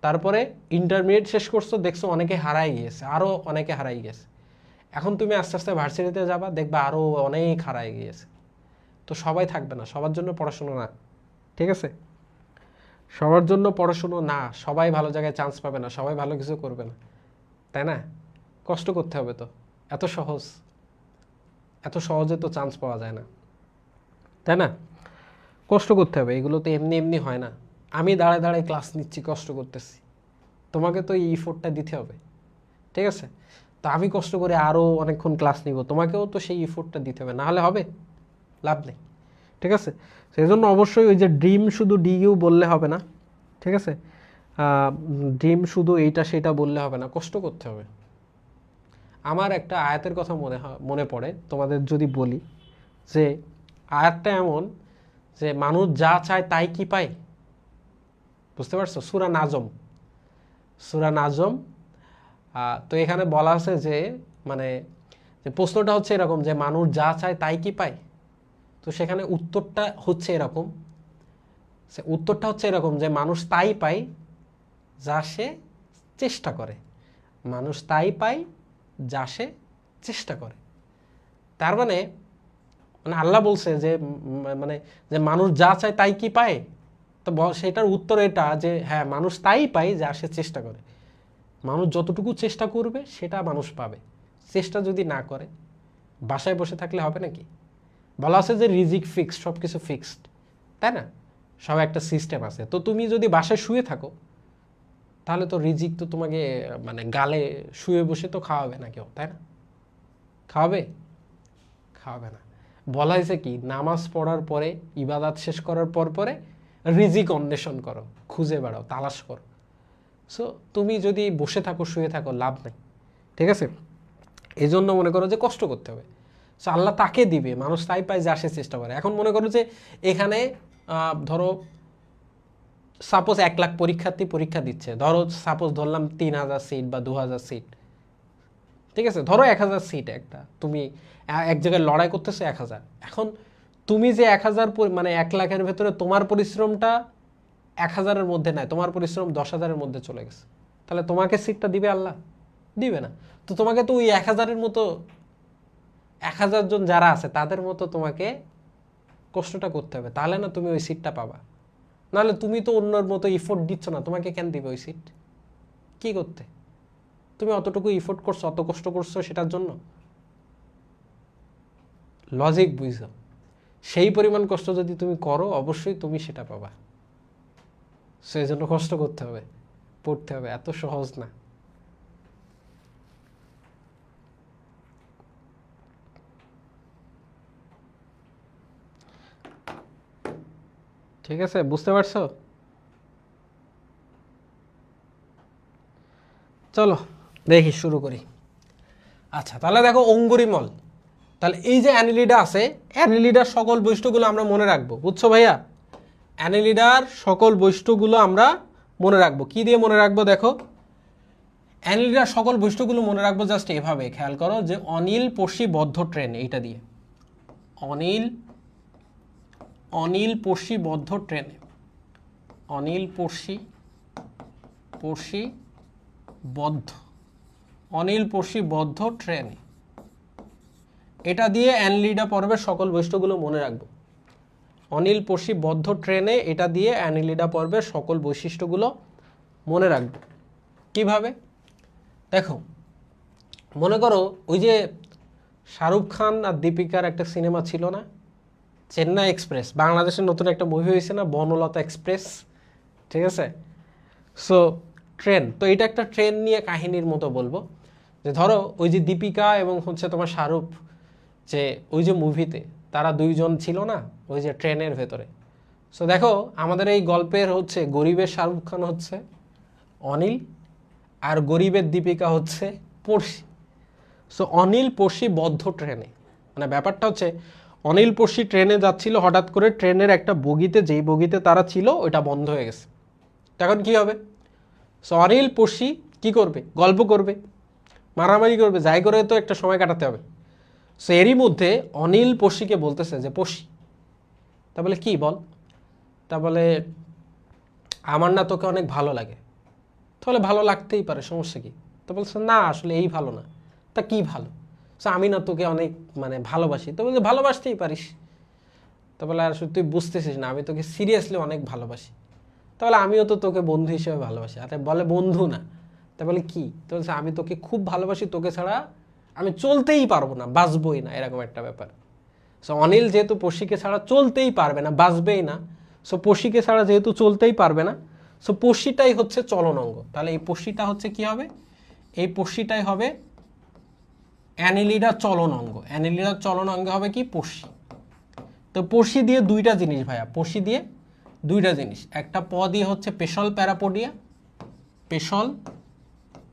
তারপরে ইন্টারমিডিয়েট শেষ করছো, দেখছো অনেকে হারাই গিয়েছে, আরও অনেকে হারাই গেছে। এখন তুমি আস্তে আস্তে ভার্সিটিতে যাবা, দেখবা আরও অনেক হারাই গিয়েছে। তো সবাই থাকবে না, সবার জন্য পড়াশুনো না, ঠিক আছে? সবার জন্য পড়াশুনো না, সবাই ভালো জায়গায় চান্স পাবে না, সবাই ভালো কিছু করবে না, তাই না? কষ্ট করতে হবে তো, এত সহজ, এত সহজে তো চান্স পাওয়া যায় না, তাই না? কষ্ট করতে হবে, এগুলো তো এমনি এমনি হয় না। আমি দাঁড়ায় দাঁড়ায় ক্লাস নিচ্ছি, কষ্ট করতেছি, তোমাকে তো এই ইফোর্টটা দিতে হবে, ঠিক আছে? তো আমি কষ্ট করে আরও অনেকক্ষণ ক্লাস নিব, তোমাকেও তো সেই ইফোর্টটা দিতে হবে, না হলে হবে? লাভ নেই, ঠিক আছে? সেই জন্য অবশ্যই ওই যে ড্রিম শুধু ডিইউ বললে হবে না, ঠিক আছে? ড্রিম শুধু এইটা সেটা বললে হবে না, কষ্ট করতে হবে। আমার একটা আয়াতের কথা মনে পড়ে তোমাদের যদি বলি, যে আয়াতটা এমন যে মানুষ যা চায় তাই কি পায়, বুঝতে পারছো? সূরা নাজম, সূরা নাজম। তো এখানে বলা আছে যে মানে যে প্রশ্নটা হচ্ছে এরকম যে মানুষ যা চায় তাই কি পায়। তো সেখানে উত্তরটা হচ্ছে এরকম, উত্তরটা হচ্ছে এরকম যে মানুষ তাই পায় যা সে চেষ্টা করে, মানুষ তাই পায় যা সে চেষ্টা করে। তার মানে মানে আল্লাহ বলছে যে মানে যে মানুষ যা চায় তাই কি পায়, তো সেটার উত্তর এটা যে হ্যাঁ, মানুষ তাই পায় যা সে চেষ্টা করে। মানুষ যতটুকু চেষ্টা করবে সেটা মানুষ পাবে। চেষ্টা যদি না করে, বাসায় বসে থাকলে হবে নাকি? বলা আছে যে রিজিক ফিক্সড, সব কিছু ফিক্সড, তাই না? সব একটা সিস্টেম আছে। তো তুমি যদি বাসায় শুয়ে থাকো, তাহলে তো রিজিক তো তোমাকে মানে গালে শুয়ে বসে তো খাওয়াবে না কেউ, তাই না? খাওয়াবে? খাওয়াবে না। বলা হয়েছে কি, নামাজ পড়ার পরে, ইবাদত শেষ করার পরে রিজিক অন্বেষণ করো, খুঁজে বেড়াও, তালাশ করো। সো তুমি যদি বসে থাকো, শুয়ে থাকো, লাভ নেই, ঠিক আছে? এই জন্য মনে করো যে কষ্ট করতে হবে। সো আল্লাহ তাকে দিবে, মানুষ তাই পায় যা সে চেষ্টা করে। এখন মনে করো যে এখানে ধরো সাপোজ 1 লাখ পরীক্ষার্থী পরীক্ষা দিচ্ছে, ধরো সাপোজ ধরলাম 3000 সিট বা 2000 সিট, ঠিক আছে? ধরো 1000 সিট, একটা তুমি এক জায়গায় লড়াই করতেছো 1000। এখন তুমি যে 1000 মানে 1 লাখের ভেতরে তোমার পরিশ্রমটা 1000-এর মধ্যে নাই, তোমার পরিশ্রম 10,000-এর মধ্যে চলে গেছে, তাহলে তোমাকে সিটটা দিবে আল্লাহ? দিবে না। তো তোমাকে তো ওই 1000-এর মতো, 1000 জন যারা আছে তাদের মতো তোমাকে কষ্টটা করতে হবে, তাহলে না তুমি ওই সিটটা পাবা। নাহলে তুমি তো অন্যর মতো ইফোর্ট দিচ্ছ না, তোমাকে কেন দিবে ওই সিট? কি করতে? তুমি অতটুকু ইফোর্ট করছো, অত কষ্ট করছো সেটার জন্য? লজিক বুঝছো? সেই পরিমাণ কষ্ট যদি তুমি করো, অবশ্যই তুমি সেটা পাবা। সেই জন্য কষ্ট করতে হবে, পড়তে হবে, এত সহজ না। ঠিক আছে, বুঝতে পারছো? চলো দেখি শুরু করি। আচ্ছা তাহলে দেখো অঙ্গুরিমল, তাহলে এই যে অ্যানিলিডা আছে, অ্যানিলিডার সকল বৈশিষ্ট্যগুলো আমরা মনে রাখবো, বুঝছো ভাইয়া? অ্যানিলিডার সকল বৈশিষ্ট্যগুলো আমরা মনে রাখবো। কি দিয়ে মনে রাখবো? দেখো অ্যানিলিডার সকল বৈশিষ্ট্যগুলো মনে রাখবো জাস্ট এভাবে, খেয়াল করো যে অনিল পড়শি বদ্ধ ট্রেন, এইটা দিয়ে অনিল পড়শি বদ্ধ ট্রেনে, অনিল পড়শি বদ্ধ, অনিল পড়শি বদ্ধ ট্রেনে, এটা দিয়ে অ্যানিলিডা পর্বের সকল বৈশিষ্ট্যগুলো মনে রাখবো। অনিল পড়শি বদ্ধ ট্রেনে, এটা দিয়ে অ্যানিলিডা পর্বের সকল বৈশিষ্ট্যগুলো মনে রাখবো। কিভাবে? দেখো মনে করো ওই যে শাহরুখ খান আর দীপিকার একটা সিনেমা ছিল না, চেন্নাই এক্সপ্রেস, বাংলাদেশের নতুন একটা মুভি হয়েছে না, বনলতা এক্সপ্রেস, ঠিক আছে? সো ট্রেন, তো এটা একটা ট্রেন নিয়ে কাহিনীর মতো বলবো, যে ধরো ওই যে দীপিকা এবং হচ্ছে তোমার শাহরুখ, যে ওই যে মুভিতে তারা দুইজন ছিল না ওই যে ট্রেনের ভেতরে। সো দেখো আমাদের এই গল্পের হচ্ছে গরিবের শাহরুখ খান হচ্ছে অনিল, আর গরিবের দীপিকা হচ্ছে পড়শি। সো অনিল পড়শি বদ্ধ ট্রেনে, মানে ব্যাপারটা হচ্ছে অনিল পড়শি ট্রেনে যাচ্ছিল, হঠাৎ করে ট্রেনের একটা বগিতে, যেই বগিতে তারা ছিল ওইটা বন্ধ হয়ে গেছে। তখন কি হবে? সো অনিল পড়শি কি করবে? গল্প করবে, মারামারি করবে, যাই করে তো একটা সময় কাটাতে হবে। সো এরই মধ্যে অনিল পড়শিকে বলতেছে যে পড়শি, তা বলে কি বল, তা বলে আমার না তোকে অনেক ভালো লাগে। তাহলে ভালো লাগতেই পারে, সমস্যা কি? তো বলছে না আসলে এই ভালো না। তা কি ভালো? সো আমি না তোকে অনেক মানে ভালোবাসি। তো বলছে ভালোবাসতেই পারিস। তা বলে আসলে তুই বুঝতেছিস না, আমি তোকে সিরিয়াসলি অনেক ভালোবাসি। তাহলে আমিও তো তোকে বন্ধু হিসেবে ভালোবাসি। আর বলে বন্ধু না, তা বলে কি? তো বলছে আমি তোকে খুব ভালোবাসি, তোকে ছাড়া আমি চলতেই পারবো না, বাঁচবই না, এরকম একটা ব্যাপার। সো অনিল যেহেতু পড়শিকে ছাড়া চলতেই পারবে না, বাঁচবেই না, সো পড়শিকে ছাড়া যেহেতু চলতেই পারবে না, সো পড়শিটাই হচ্ছে চলন অঙ্গ। তাহলে এই পড়শিটা হচ্ছে কি হবে? এই পড়শিটাই হবে অ্যানিলিডার চলন অঙ্গ। অ্যানিলিডার চলন অঙ্গ হবে কি? পড়শি। তো পড়শি দিয়ে দুইটা জিনিস ভাইয়া, পড়শি দিয়ে দুইটা জিনিস, একটা প দিয়ে হচ্ছে পেশল প্যারাপোডিয়া, পেশল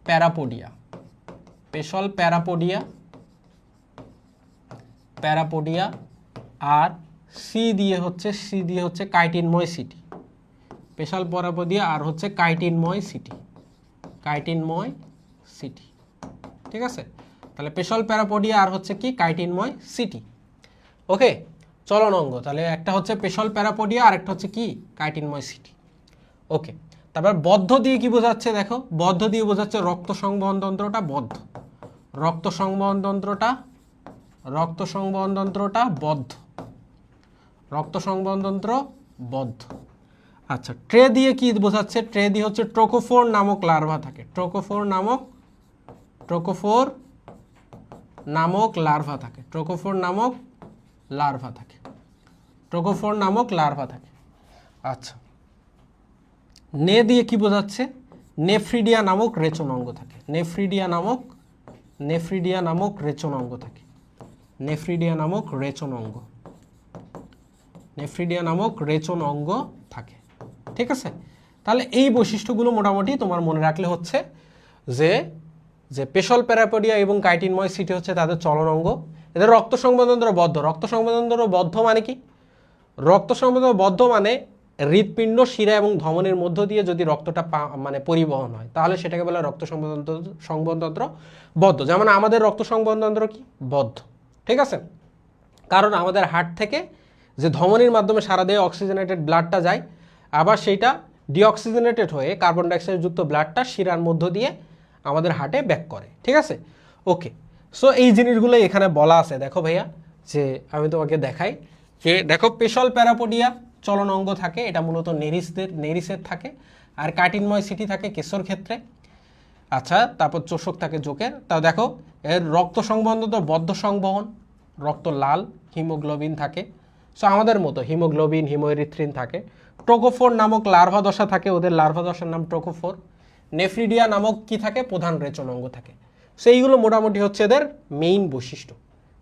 প্যারাপোডিয়া, পেশল প্যারাপোডিয়া, প্যারাপোডিয়া, আর সি দিয়ে হচ্ছে কাইটিনময় সিটি, পেশাল প্যারাপোডিয়া আর হচ্ছে কাইটিনময় সিটি, কাইটিনময় সিটি, ঠিক আছে? তাহলে পেশল প্যারাপোডিয়া আর হচ্ছে কি? কাইটিনময় সিটি। ওকে, চলন অঙ্গ, তাহলে একটা হচ্ছে পেশল প্যারাপোডিয়া আর একটা হচ্ছে কি? কাইটিনময় সিটি। ওকে, তারপর বদ্ধ দিয়ে কি বোঝাচ্ছে? দেখো বদ্ধ দিয়ে বোঝাচ্ছে রক্ত সংবহন তন্ত্রটা বদ্ধ, রক্ত সংবহন তন্ত্রটা, রক্ত সংবহন তন্ত্রটা বদ্ধ, রক্ত সংবহন তন্ত্র বদ্ধ। আচ্ছা, ট্রে দিয়ে কি বোঝাচ্ছে? ট্রে দিয়ে হচ্ছে ট্রোকোফোর নামক লার্ভা থাকে, ট্রোকোফোর নামক লার্ভা থাকে, ট্রোকোফোর নামক লার্ভা থাকে, ট্রোকোফোর নামক লার্ভা থাকে। আচ্ছা, নে দিয়ে কি বোঝাচ্ছে? নেফ্রিডিয়া নামক রেচন অঙ্গ থাকে, নেফ্রিডিয়া নামক রেচন অঙ্গ থাকে, নেফ্রিডিয়া নামক রেচন অঙ্গ, নেফ্রিডিয়া নামক রেচন অঙ্গ থাকে, ঠিক আছে? তাহলে এই বৈশিষ্ট্যগুলো মোটামুটি তোমার মনে রাখলে হচ্ছে যে যে পেশল প্যারাপোডিয়া এবং কাইটিনময় সিটি হচ্ছে তাদের চলন অঙ্গ, এদের রক্ত সংবহনতন্ত্র বদ্ধ। রক্ত সংবহনতন্ত্র বদ্ধ মানে কি? রক্ত সংবহন বদ্ধ মানে হৃৎপিণ্ড, শিরা এবং ধমনীর মধ্য দিয়ে যদি রক্তটা মানে পরিবহন হয় তাহলে সেটাকে বলে রক্ত সংবহনতন্ত্র বদ্ধ। যেমন আমাদের রক্ত সংবহনতন্ত্র কি? বদ্ধ, ঠিক আছে? কারণ আমাদের হার্ট থেকে যে ধমনীর মাধ্যমে সারা দেহে অক্সিজেনেটেড ব্লাডটা যায়, আবার সেইটা ডিঅক্সিজেনেটেড হয়ে কার্বন ডাইঅক্সাইড যুক্ত ব্লাডটা শিরার মধ্য দিয়ে আমাদের হার্টে ব্যাক করে, ঠিক আছে? ওকে, সো এই জিনিসগুলো এখানে বলা আছে। দেখো ভাইয়া, যে আমি তোমাকে দেখাই, যে দেখো পেশল প্যারাপোডিয়া চলন অঙ্গ থাকে, এটা মূলত নেরিসের থাকে, আর কাইটিনময় সিটি থাকে কেশর ক্ষেত্রে। আচ্ছা, তারপর চোষক থাকে জোকের। তাও দেখো এর রক্ত সংবহন তো বদ্ধ সংবহন, রক্ত লাল, হিমোগ্লোবিন থাকে, সো আমাদের মতো হিমোগ্লোবিন, হিমোএরিথ্রিন থাকে। ট্রোকোফোর নামক লার্ভা দশা থাকে, ওদের লার্ভা দশার নাম ট্রোকোফোর। নেফ্রিডিয়া নামক কি থাকে? প্রধান রেচন অঙ্গ থাকে। সো এইগুলো মোটামুটি হচ্ছে এদের মেইন বৈশিষ্ট্য,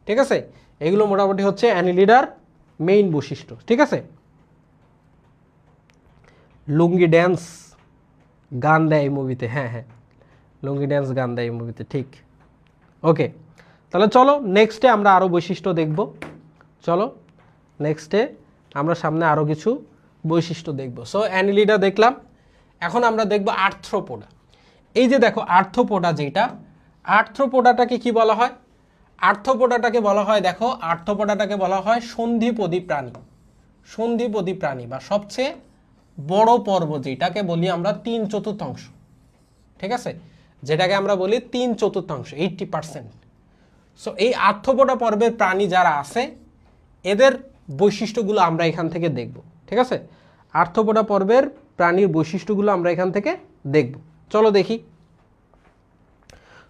ঠিক আছে? এগুলো মোটামুটি হচ্ছে অ্যানিলিডার মেইন বৈশিষ্ট্য, ঠিক আছে? লুঙ্গি ড্যান্স গান দেয় এই মুভিতে, হ্যাঁ হ্যাঁ, লুঙ্গি ড্যান্স গান দেয় এই মুভিতে, ঠিক। ওকে, তাহলে চলো নেক্সটে আমরা আরও বৈশিষ্ট্য দেখব। চলো নেক্সটে আমরা সামনে আরও কিছু বৈশিষ্ট্য দেখব। সো অ্যানিলিডা দেখলাম, এখন আমরা দেখব আর্থ্রোপোডা। এই যে দেখো আর্থ্রোপোডা, যেটা আর্থ্রোপোডাটাকে কি বলা হয়? আর্থ্রোপোডাটাকে বলা হয়, দেখো আর্থ্রোপোডাটাকে বলা হয় সন্ধিপদী প্রাণী। সন্ধিপদী প্রাণী বা সবচেয়ে বড় পর্ব যেটাকে বলি আমরা 3/4, ঠিক আছে, যেটাকে আমরা বলি 3/4, 80%। সো এই আর্থ্রোপোডা পর্বের প্রাণী যারা আছে এদের বৈশিষ্ট্যগুলো আমরা এখান থেকে দেখব, ঠিক আছে। আর্থ্রোপোডা পর্বের প্রাণীর বৈশিষ্ট্যগুলো আমরা এখান থেকে দেখব। চলো দেখি।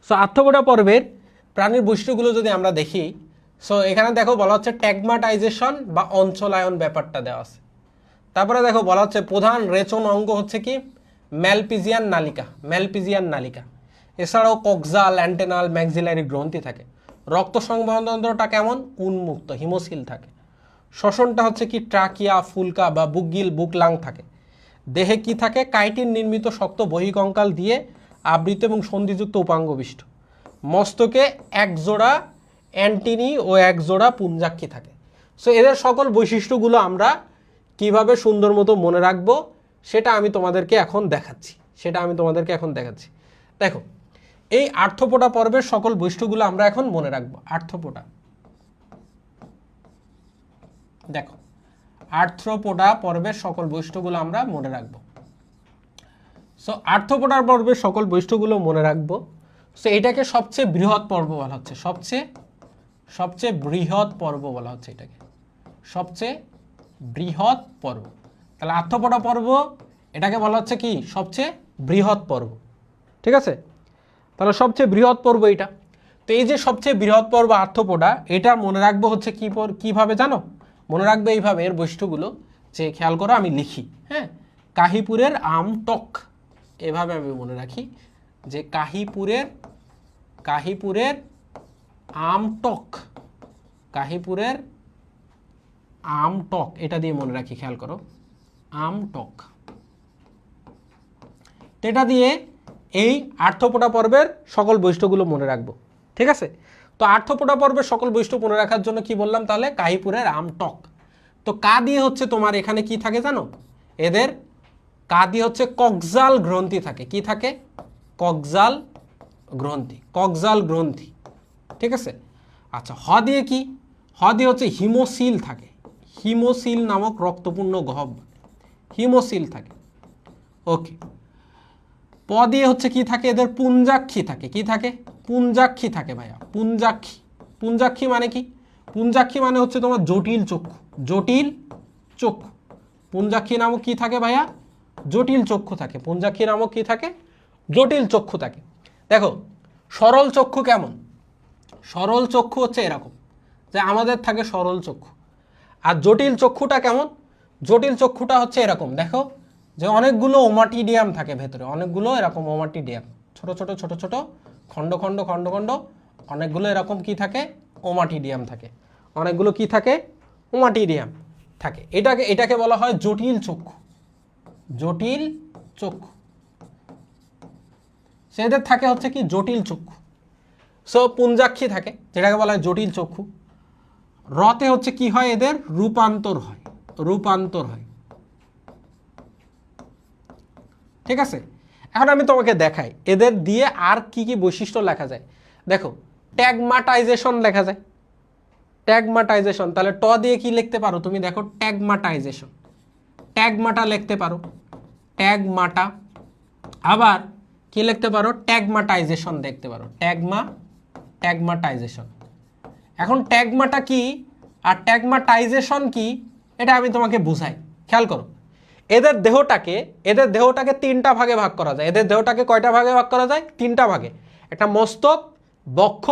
সো আর্থ্রোপোডা পর্বের প্রাণীর বৈশিষ্ট্যগুলো যদি আমরা দেখি, সো এখানে দেখো বলা হচ্ছে ট্যাগমাটাইজেশন বা অঞ্চলায়ন ব্যাপারটা দেওয়া আছে। তারপরে দেখো বলা হচ্ছে প্রধান রেচন অঙ্গ হচ্ছে কি ম্যালপিজিয়ান নালিকা, ম্যালপিজিয়ান নালিকা। এছাড়াও কক্সাল, অ্যান্টেনাল, ম্যাক্সিলারি গ্রন্থি থাকে। রক্ত সংবহনতন্ত্রটা কেমন? উন্মুক্ত, হিমোসিল থাকে। শ্বসনটা হচ্ছে কি ট্রাকিয়া, ফুলকা বা বুকগিল, বুকলাং থাকে। দেহে কি থাকে? কাইটিন নির্মিত শক্ত বহিকঙ্কাল দিয়ে আবৃত এবং সন্ধিযুক্ত উপাঙ্গ বিশিষ্ট। মস্তকে এক জোড়া অ্যান্টিনি ও এক জোড়া পুঞ্জাক্ষী থাকে। সো এদের সকল বৈশিষ্ট্যগুলো আমরা কিভাবে সুন্দর মতো মনে রাখবো সেটা আমি তোমাদেরকে এখন দেখাচ্ছি। দেখো এই আর্থ্রোপোডা পর্বের সকল বৈশিষ্ট্যগুলো আমরা এখন মনে রাখবো। আর্থ্রোপোডা, দেখো আর্থ্রোপোডা পর্বের সকল বৈশিষ্ট্যগুলো আমরা মনে রাখবো। সো আর্থ্রোপোডা পর্বের সকল বৈশিষ্ট্যগুলো মনে রাখবো। সো এটাকে সবচেয়ে বৃহৎ পর্ব বলা হচ্ছে, সবচেয়ে বৃহৎ পর্ব বলা হচ্ছে এটাকে, সবচেয়ে বৃহৎ পর্ব। তাহলে আর্থ্রোপোডা পর্ব এটাকে বলা হচ্ছে কি সবচেয়ে বৃহৎ পর্ব, ঠিক আছে। তাহলে সবচেয়ে বৃহৎ পর্ব এটা। তো এই যে সবচেয়ে বৃহৎ পর্ব আর্থ্রোপোডা, এটা মনে রাখবো হচ্ছে কিভাবে জানো? মনে রাখবে এইভাবে, এর বৈশিষ্ট্যগুলো যে খেয়াল করো আমি লিখি, হ্যাঁ। কাহিপুরের আমটক, এভাবে আমি মনে রাখি যে কাহিপুরের আমটক, এটা দিয়ে মনে রাখি, খেয়াল করো আমটক। এটা দিয়ে এই আর্থ্রোপোডা পর্বের সকল বৈশিষ্ট্যগুলো মনে রাখবো, ঠিক আছে। তো আর্থ্রোপোডা পর্বের সকল বৈশিষ্ট্য মনে রাখার জন্য কি বললাম তাহলে? কাহিপুরের আমটক। তো কা দিয়ে হচ্ছে তোমার এখানে কি থাকে জানো? এদের কা দিয়ে হচ্ছে কক্সাল গ্রন্থি থাকে। কি থাকে? কক্সাল গ্রন্থি, ঠিক আছে। আচ্ছা, হ দিয়ে কি? হ দিয়ে হচ্ছে হিমোসিল থাকে। হিমোসিল নামক রক্তপূর্ণ গহ্বর, হিমোসিল থাকে। ওকে। প দিয়ে হচ্ছে কি থাকে? এদের পুঞ্জাক্ষী থাকে। কি থাকে? পুঞ্জাক্ষী থাকে ভাইয়া, পুঞ্জাক্ষী মানে কি? পুঞ্জাক্ষী মানে হচ্ছে তোমার জটিল চক্ষু, পুঞ্জাক্ষী নামক কি থাকে ভাইয়া? জটিল চক্ষু থাকে। পুঞ্জাক্ষী নামক কি থাকে? জটিল চক্ষু থাকে। দেখো সরল চক্ষু কেমন? সরল চক্ষু হচ্ছে এরকম, যে আমাদের থাকে সরল চক্ষু। আর জটিল চক্ষুটা কেমন? জটিল চক্ষুটা হচ্ছে এরকম, দেখো যে অনেকগুলো ওমাটিডিয়াম থাকে ভেতরে, অনেকগুলো এরকম ওমাটিডিয়াম, ছোট ছোট খণ্ড অনেকগুলো এরকম কি থাকে? ওমাটিডিয়াম থাকে। অনেকগুলো কি থাকে? ওমাটিডিয়াম থাকে। এটাকে বলা হয় জটিল চক্ষু। সেদের থাকে হচ্ছে কি জটিল চক্ষু। সো পুঞ্জাক্ষী থাকে, যেটাকে বলা হয় জটিল চক্ষু। রতে হচ্ছে কি হয়? এদের রূপান্তর হয়, ঠিক আছে। এখন আমি তোমাকে দেখাই এদের দিয়ে আর কি কি বৈশিষ্ট্য লেখা যায়। দেখো ট্যাগমাটাইজেশন লেখা যায়, ট্যাগমাটাইজেশন। তাহলে ট দিয়ে কি লিখতে পারো তুমি? দেখো ট্যাগমাটাইজেশন, ট্যাগমাটা লিখতে পারো, ট্যাগমাটা। আবার কি লিখতে পারো? ট্যাগমাটাইজেশন দেখতে পারো, ট্যাগমাটাইজেশন। এখন ট্যাগমাটা কি আর ট্যাগমাটাইজেশন কি এটা আমি তোমাকে বুঝাই। খেয়াল করো, এদের দেহটাকে তিনটা ভাগে ভাগ করা যায়। এদের দেহটাকে কয়টা ভাগে ভাগ করা যায়? তিনটা ভাগে। একটা মস্তক, বক্ষ,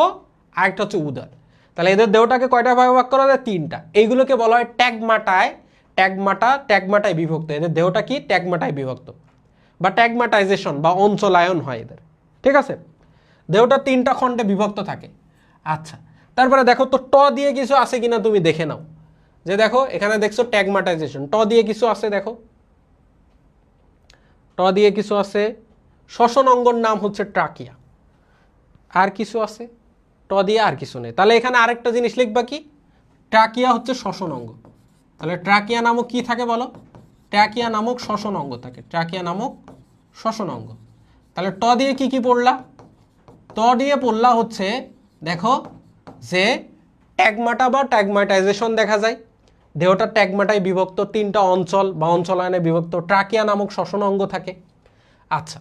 আর একটা হচ্ছে উদর। তাহলে এদের দেহটাকে কয়টা ভাগে ভাগ করা যায়? তিনটা। এইগুলোকে বলা হয় ট্যাগমাটায় বিভক্ত। এদের দেহটা কি? ট্যাগমাটায় বিভক্ত বা ট্যাগমাটাইজেশন বা অঞ্চলায়ন হয় এদের, ঠিক আছে। দেহটা তিনটা খণ্ডে বিভক্ত থাকে। আচ্ছা, তারপরে দেখো তো ট দিয়ে কিছু আছে কিনা তুমি দেখে নাও। যে দেখো এখানে দেখছো ট্যাগমাটাইজেশন, ট দিয়ে কিছু আছে, দেখো ট দিয়ে কিছু আছে। শ্বসন অঙ্গর নাম হচ্ছে ট্রাকিয়া। আর কিছু আছে? ট দিয়ে আর কিছু নেই। তাহলে এখানে আরেকটা জিনিস লিখবা কি, ট্রাকিয়া হচ্ছে শ্বসন অঙ্গ। তাহলে ট্রাকিয়া নামক কি থাকে বলো? ট্রাকিয়া নামক শ্বসন অঙ্গ থাকে, ট্রাকিয়া নামক শ্বসন অঙ্গ। তাহলে ট দিয়ে কি কি পড়লা? ট দিয়ে পড়লা হচ্ছে দেখো যে ট্যাগমাটা বা ট্যাগমাটাইজেশন দেখা যায়, দেহটা ট্যাগমাটায় বিভক্ত, 3টা অঞ্চল বা অঞ্চলায়নে বিভক্ত, ট্রাকিয়া নামক শ্বসন অঙ্গ থাকে। আচ্ছা,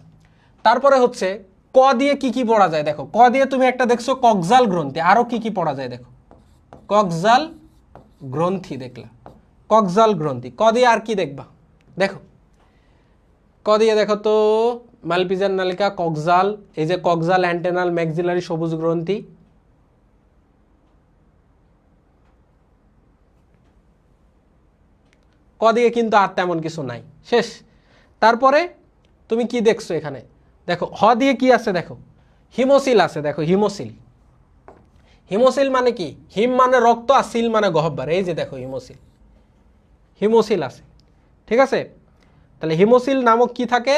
তারপরে হচ্ছে ক দিয়ে কি কি পড়া যায় দেখো। ক দিয়ে তুমি একটা দেখছো কক্সাল গ্রন্থি, আরো কি কি পড়া যায় দেখো। কক্সাল গ্রন্থি দেখলা, কক্সাল গ্রন্থি। ক দিয়ে আর কি দেখবা দেখো, ক দিয়ে দেখো তো মালপিজিয়ান নালিকা, কক্সাল, এই যে কক্সাল অ্যান্টেনাল ম্যাক্সিলারি সবুজ গ্রন্থি। ক দিয়ে কিন্তু আর তেমন কিছু নাই, শেষ। তারপরে তুমি কি দেখছো এখানে দেখো, হ দিয়ে কি আছে দেখো, হিমোসিল আছে দেখো, হিমোসিল। হিমোসিল মানে কি? হিম মানে রক্ত আর সিল মানে গহ্বর, এই যে দেখো হিমোসিল, হিমোসিল আছে, ঠিক আছে। তাহলে হিমোসিল নামক কি থাকে?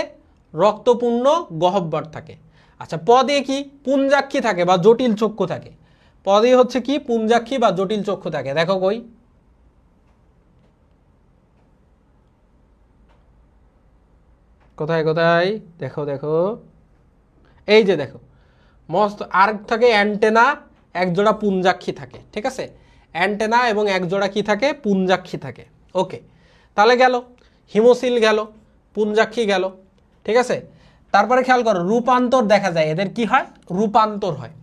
রক্তপূর্ণ গহ্বর থাকে। আচ্ছা, প দিয়ে কি? পুঞ্জাক্ষী থাকে বা জটিল চক্ষু থাকে। প দিয়ে হচ্ছে কি? পুঞ্জাক্ষী বা জটিল চক্ষু থাকে। দেখো কই, কোথায় কোথায় দেখো, দেখো এই যে দেখো, মস্ত আর থাকে অ্যান্টেনা, একজোড়া পুঞ্জাক্ষী থাকে, ঠিক আছে। অ্যান্টেনা এবং একজোড়া কি থাকে? পুঞ্জাক্ষী থাকে। ওকে, তাহলে গেল হিমোসিল, গেল পুঞ্জাক্ষী, গেল, ঠিক আছে। তারপরে খেয়াল করো, রূপান্তর দেখা যায়, এদের কি হয়? রূপান্তর হয়।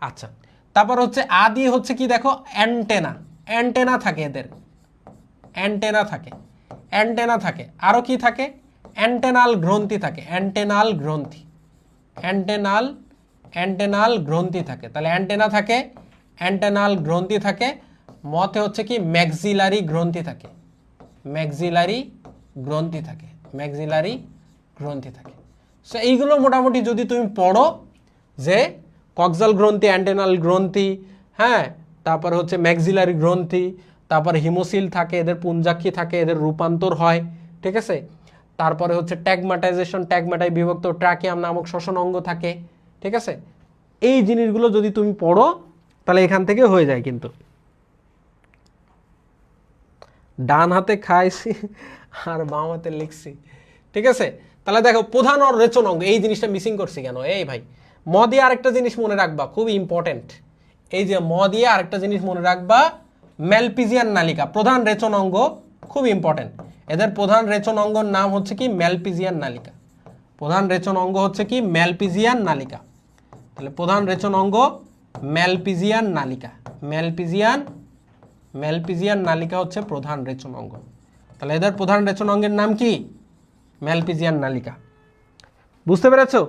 আচ্ছা, তারপর হচ্ছে আদি হচ্ছে কি দেখো, অ্যান্টেনা, অ্যান্টেনা থাকে এদের, অ্যান্টেনা থাকে, অ্যান্টেনা থাকে। আরও কি থাকে? অ্যান্টেনাল গ্রন্থি থাকে, অ্যান্টেনাল গ্রন্থি, অ্যান্টেনাল, অ্যান্টেনাল গ্রন্থি থাকে। তাহলে অ্যান্টেনা থাকে, অ্যান্টেনাল গ্রন্থি থাকে। মতে হচ্ছে কি? ম্যাক্সিলারি গ্রন্থি থাকে, ম্যাক্সিলারি গ্রন্থি থাকে, ম্যাক্সিলারি গ্রন্থি থাকে। সো এইগুলো মোটামুটি যদি তুমি পড়ো, যে কক্সাল গ্রন্থি, অ্যান্টেনাল গ্রন্থি, হ্যাঁ, তারপর হচ্ছে ম্যাক্সিলারি গ্রন্থি, তারপর হিমোসিল থাকে, এদের পুঞ্জাক্ষী থাকে, এদের রূপান্তর হয়, ঠিক আছে। তারপরে হচ্ছে ট্যাগমাটাইজেশন, ট্যাগমাটাই বিভক্ত, ট্রাকিয়াম নামক শ্বসন অঙ্গ থাকে, ঠিক আছে। এই জিনিসগুলো যদি তুমি পড়ো তাহলে এখান থেকে হয়ে যায় কিন্তু। ডান হাতে খাইছি আর বাম হাতে লিখছি, ঠিক আছে। তাহলে দেখো, প্রধান ও রেচন অঙ্গ, এই জিনিসটা মিসিং করছি কেন? এই ভাই, ম দিয়ে আরেকটা জিনিস মনে রাখবা, খুব ইম্পর্টেন্ট। এই যে ম দিয়ে আরেকটা জিনিস মনে রাখবা, ম্যালপিজিয়ান নালিকা, প্রধান রেচন অঙ্গ, খুব ইম্পর্টেন্ট। এদের প্রধান রেচন অঙ্গর নাম হচ্ছে কি? ম্যালপিজিয়ান নালিকা। প্রধান রেচন অঙ্গ হচ্ছে কি? ম্যালপিজিয়ান নালিকা। তাহলে প্রধান রেচন অঙ্গ ম্যালপিজিয়ান নালিকা, ম্যালপিজিয়ান, ম্যালপিজিয়ান নালিকা হচ্ছে প্রধান রেচন অঙ্গ। তাহলে এদের প্রধান রেচন অঙ্গের নাম কি? ম্যালপিজিয়ান নালিকা। বুঝতে পেরেছো?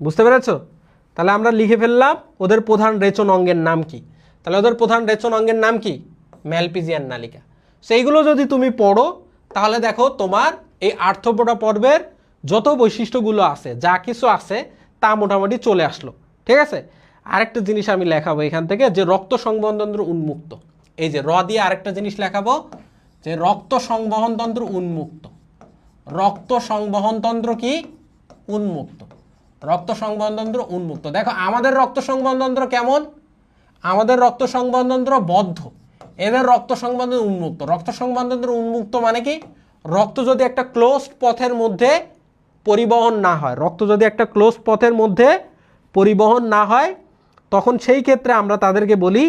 বুঝতে পেরেছো? তাহলে আমরা লিখে ফেললাম ওদের প্রধান রেচন অঙ্গের নাম কি। তাহলে ওদের প্রধান রেচন অঙ্গের নাম কি? ম্যালপিজিয়ান নালিকা। সেইগুলো যদি তুমি পড়ো তাহলে দেখো তোমার এই আর্থ্রোপোডা পর্বের যত বৈশিষ্ট্যগুলো আছে, যা কিছু আছে, তা মোটামুটি চলে আসলো, ঠিক আছে। আরেকটা জিনিস আমি লেখাবো এখান থেকে, যে রক্ত সংবহনতন্ত্র উন্মুক্ত। এই যে র দিয়ে আরেকটা জিনিস লেখাবো, যে রক্ত সংবহনতন্ত্র উন্মুক্ত। রক্ত সংবহনতন্ত্র কি? উন্মুক্ত। রক্ত সংবহনতন্ত্র উন্মুক্ত। দেখো আমাদের রক্ত সংবহনতন্ত্র কেমন? আমাদের রক্ত সংবহনতন্ত্র বদ্ধ, এদের রক্ত সংবহন উন্মুক্ত। রক্ত সংবহনতন্ত্র উন্মুক্ত মানে কি? রক্ত যদি একটা ক্লোজড পথের মধ্যে পরিবহন না হয়, রক্ত যদি একটা ক্লোজড পথের মধ্যে পরিবহন না হয়, তখন সেই ক্ষেত্রে আমরা তাদেরকে বলি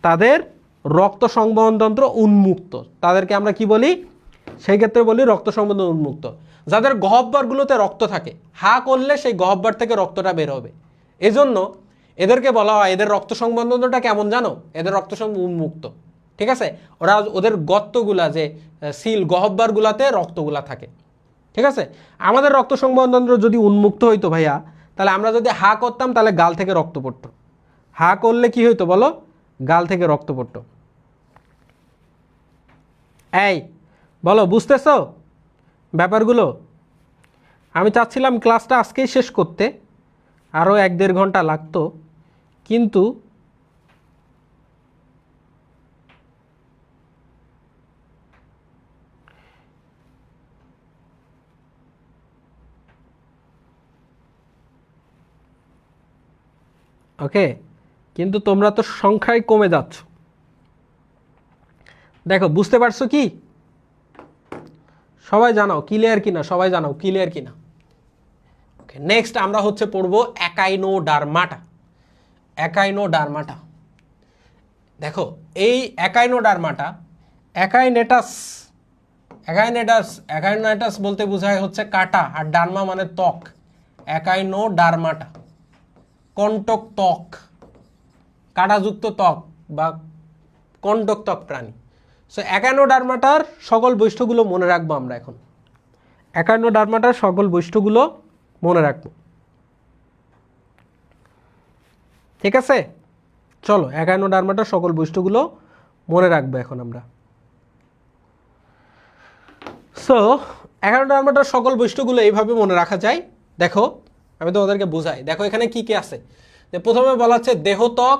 তাদের রক্ত সংবহনতন্ত্র উন্মুক্ত। তাদেরকে আমরা কি বলি? সেই ক্ষেত্রে বলি রক্ত সংবহন উন্মুক্ত। যাদের গহ্বরগুলোতে রক্ত থাকে, হা করলে সেই গহ্বর থেকে রক্তটা বের হবে, এজন্য এদেরকে বলা হয়, এদের রক্ত সংবহনতন্ত্রটা কেমন জানো? এদের রক্ত সংবহন উন্মুক্ত, ঠিক আছে। ওরা ওদের গর্তগুলা, যে সিল গহ্বরগুলাতে রক্তগুলা থাকে, ঠিক আছে। আমাদের রক্ত সংবহনতন্ত্র যদি উন্মুক্ত হইতো ভাইয়া, তাহলে আমরা যদি হা করতাম তাহলে গাল থেকে রক্ত পড়তো। হা করলে কি হইতো বলো? গাল থেকে রক্ত পড়তো। এই বলো, বুঝতেছো ব্যাপারগুলো? আমি চাচ্ছিলাম ক্লাসটা আজকেই শেষ করতে, আরও 1-1.5 ঘন্টা লাগতো, কিন্তু ওকে, কিন্তু তোমরা তো সংখ্যায় কমে যাচ্ছ। দেখো বুঝতে পারছো কি? সবাই জানাও ক্লিয়ার কিনা, সবাই জানাও ক্লিয়ার কিনা। ওকে, নেক্সট আমরা হচ্ছে পড়বো একাইনোডার্মাটা। একাইনোডার্মাটা, দেখো এই একাইনোডার্মাটা, একাইনেটাস, একাইনেটাস বলতে বোঝায় হচ্ছে কাটা, আর ডার্মা মানে ত্বক। একাইনোডার্মাটা কণ্টক ত্বক, কাঁটাযুক্ত ত্বক বা কণ্টক ত্বক প্রাণী। সো একাইনোডার্মাটার সকল বৈশিষ্ট্যগুলো মনে রাখবো আমরা এখন। একাইনোডার্মাটার সকল বৈশিষ্ট্যগুলো মনে রাখবো, ঠিক আছে? চলো একাইনোডার্মাটার সকল বৈশিষ্ট্যগুলো মনে রাখবো এখন আমরা। সো একাইনোডার্মাটার সকল বৈশিষ্ট্যগুলো এইভাবে মনে রাখা যায়। দেখো আমি তোমাদেরকে বোঝাই, দেখো এখানে কি কি আছে। যে প্রথমে বলা হচ্ছে দেহত্বক,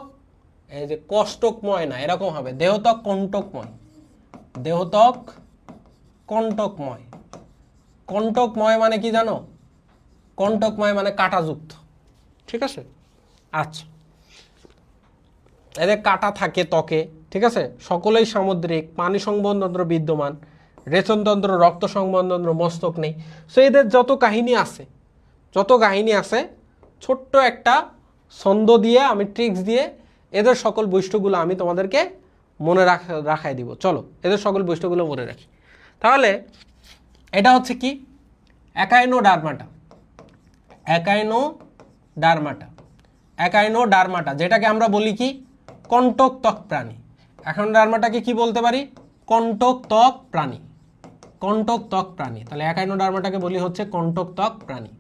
এই যে কষ্টকময় না, এরকম হবে দেহত্বক কণ্টকময়। দেহত্বক কণ্টকময়। কণ্টকময় মানে কি জানো? কণ্টকময় মানে কাঁটাযুক্ত, ঠিক আছে? আচ্ছা, এদের কাঁটা থাকে ত্বকে, ঠিক আছে? সকলেই সামুদ্রিক, পানি সংবহনতন্ত্র বিদ্যমান, রেচনতন্ত্র, রক্ত সংবহনতন্ত্র, মস্তক নেই। সো এদের যত কাহিনী আছে, ছোট্ট একটা ছন্দ দিয়ে, আমি ট্রিক্স দিয়ে এদের সকল বৈশিষ্ট্যগুলো আমি তোমাদেরকে মনে রাখাই দিব। চলো এদের সকল বৈশিষ্ট্যগুলো মনে রাখি। তাহলে এটা হচ্ছে কি? একাইনোডার্মাটা। একাইনোডার্মাটা, একাইনোডার্মাটা যেটাকে আমরা বলি কি? কণ্টক ত্বক প্রাণী। একাইনোডার্মাটাকে কি বলতে পারি? কণ্টক ত্বক প্রাণী। কণ্টক ত্বক প্রাণী, তাহলে একাইনোডার্মাটাকে বলি হচ্ছে কণ্টক ত্বক প্রাণী।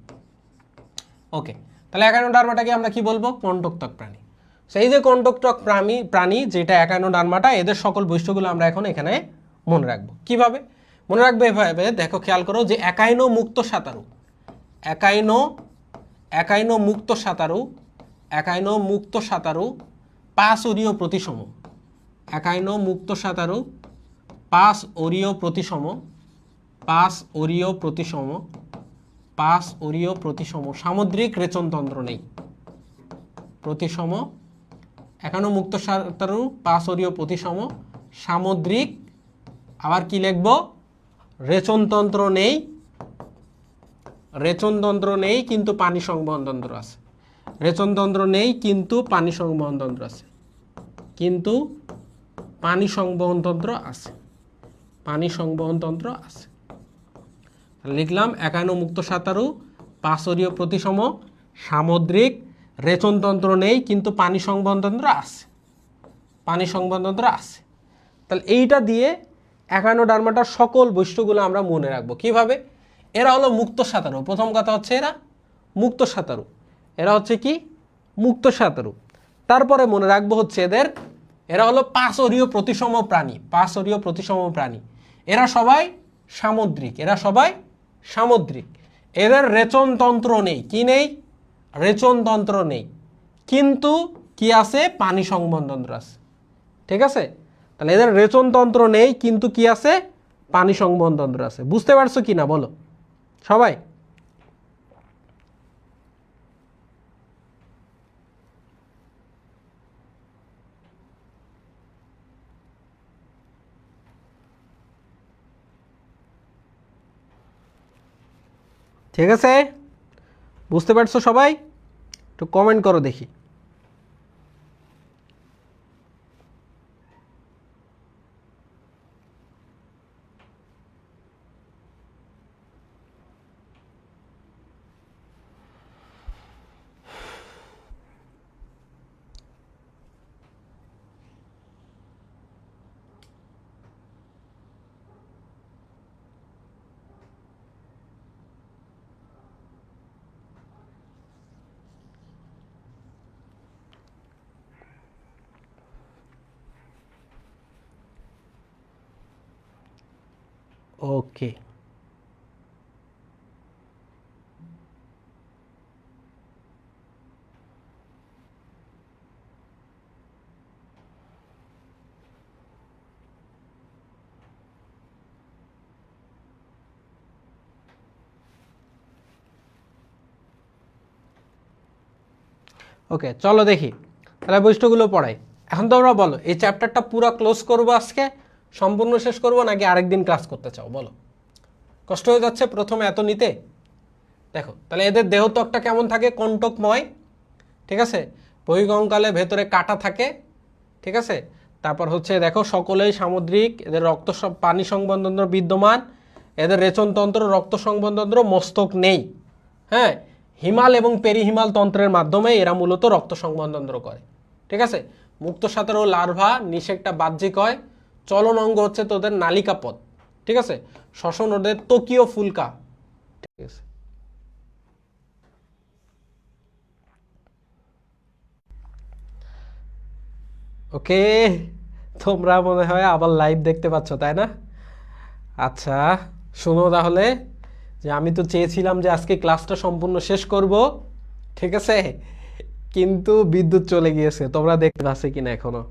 ওকে, তাহলে একাইনোডার্মাটাকে আমরা কি বলবো? কণ্টক ত্বক প্রাণী। সেই যে কণ্টক ত্বক প্রাণী যেটা একাইনোডার্মাটা, এদের সকল বৈশিষ্ট্যগুলো আমরা এখন এখানে মনে রাখবো। কিভাবে মনে রাখবো? এভাবে দেখো, খেয়াল করো যে একাইনো মুক্ত সাঁতারু, একাইনো মুক্ত সাঁতারু, একাইনো মুক্ত সাঁতারু 5 অরীয় প্রতিসম। একাইনো মুক্ত সাঁতারু 5 অরীয় প্রতিসম, 5 অরীয় প্রতিসম, 5 অরীয় প্রতিসম। সামুদ্রিক রেচনতন্ত্র নেই। প্রতিসম, একাইনো মুক্ত সাঁতারু 5 অরীয় প্রতিসম, সামুদ্রিক, আবার কি লিখবো? রেচনতন্ত্র নেই। রেচনতন্ত্র নেই কিন্তু পানি সংবহনতন্ত্র আছে। রেচনতন্ত্র নেই কিন্তু পানি সংবহনতন্ত্র আছে। কিন্তু পানি সংবহনতন্ত্র আছে। পানি সংবহনতন্ত্র আছে। লিখলাম একাইনো মুক্ত সাঁতারু 5 অরীয় প্রতিসম, সামুদ্রিক, রেচনতন্ত্র নেই কিন্তু পানি সংবহনতন্ত্র আছে। পানি সংবহনতন্ত্র আছে। তাহলে এইটা দিয়ে একাইনোডার্মাটার সকল বৈশিষ্ট্যগুলো আমরা মনে রাখবো। কিভাবে? এরা হলো মুক্ত সাঁতারু। প্রথম কথা হচ্ছে এরা মুক্ত সাঁতারু। এরা হচ্ছে কি? মুক্ত সাঁতারু। তারপরে মনে রাখবো হচ্ছে এরা হলো 5 অরীয় প্রতিসম প্রাণী। 5 অরীয় প্রতিসম প্রাণী। এরা সবাই সামুদ্রিক। এরা সবাই সামুদ্রিক। এদের রেচনতন্ত্র নেই। কি নেই? রেচনতন্ত্র নেই, কিন্তু কি আছে? পানি সংবহনতন্ত্র আছে, ঠিক আছে? তাহলে এদের রেচনতন্ত্র নেই কিন্তু কি আছে? পানি সংবহনতন্ত্র আছে। বুঝতে পারছো কি না বলো সবাই? ঠিক আছে, বুঝতে পারছো সবাই? একটু কমেন্ট করো দেখি। ওকে, ওকে, চলো দেখি তাহলে বৈশিষ্ট্যগুলো পড়াই। এখন তোমরা বলো এই চ্যাপ্টারটা পুরো ক্লোজ করবো আজকে, সম্পূর্ণ শেষ করবো, নাকি আরেকদিন ক্লাস করতে চাও বলো? কষ্ট হয়ে যাচ্ছে প্রথমে এত নিতে? দেখো তাহলে এদের দেহত্বকটা কেমন থাকে, কণ্টকময়, ঠিক আছে, বহিঃকঙ্কালে ভেতরে কাটা থাকে, ঠিক আছে। তারপর হচ্ছে দেখো সকলেই সামুদ্রিক, এদের রক্ত পানি সংবহনতন্ত্র বিদ্যমান, এদের রেচনতন্ত্র, রক্ত সংবহনতন্ত্র, মস্তক নেই। হ্যাঁ, হিমাল এবং পেরিহিমাল তন্ত্রের মাধ্যমে এরা মূলত রক্ত সংবহনতন্ত্র করে, ঠিক আছে। মুক্ত সাঁতার ও লার্ভা, নিষেকটা বাহ্যিক হয়, চলন অঙ্গ হচ্ছে তোদের নালিকাপথ, ঠিক আছে। শ্বসন ওদের ত্বকীয় ফুলকা, ঠিক আছে। ওকে, তোমরা মনে হয় আবার লাইভ দেখতে পাচ্ছ তাই না? আচ্ছা শোনো তাহলে, যে আমি তো চেয়েছিলাম যে আজকে ক্লাসটা সম্পূর্ণ শেষ করব, ঠিক আছে, কিন্তু বিদ্যুৎ চলে গিয়েছে, তোমরা দেখতে পাচ্ছ কিনা এখনো?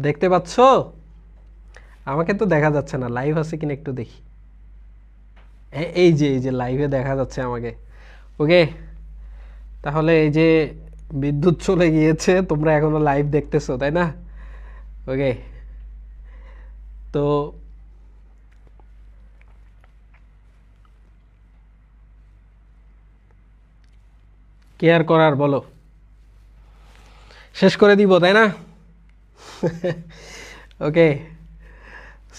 দেখতে পাচ্ছ? আমাকে তো দেখা যাচ্ছে না, লাইভ আছে কিনা একটু দেখি। এই যে লাইভে দেখা যাচ্ছে আমাকে। ওকে, তাহলে এই যে বিদ্যুৎ চলে গিয়েছে, তোমরা এখনো লাইভ দেখতেছো তাই না? ওকে, তো কেয়ার করার বলো, শেষ করে দিব তাই না? ওকে,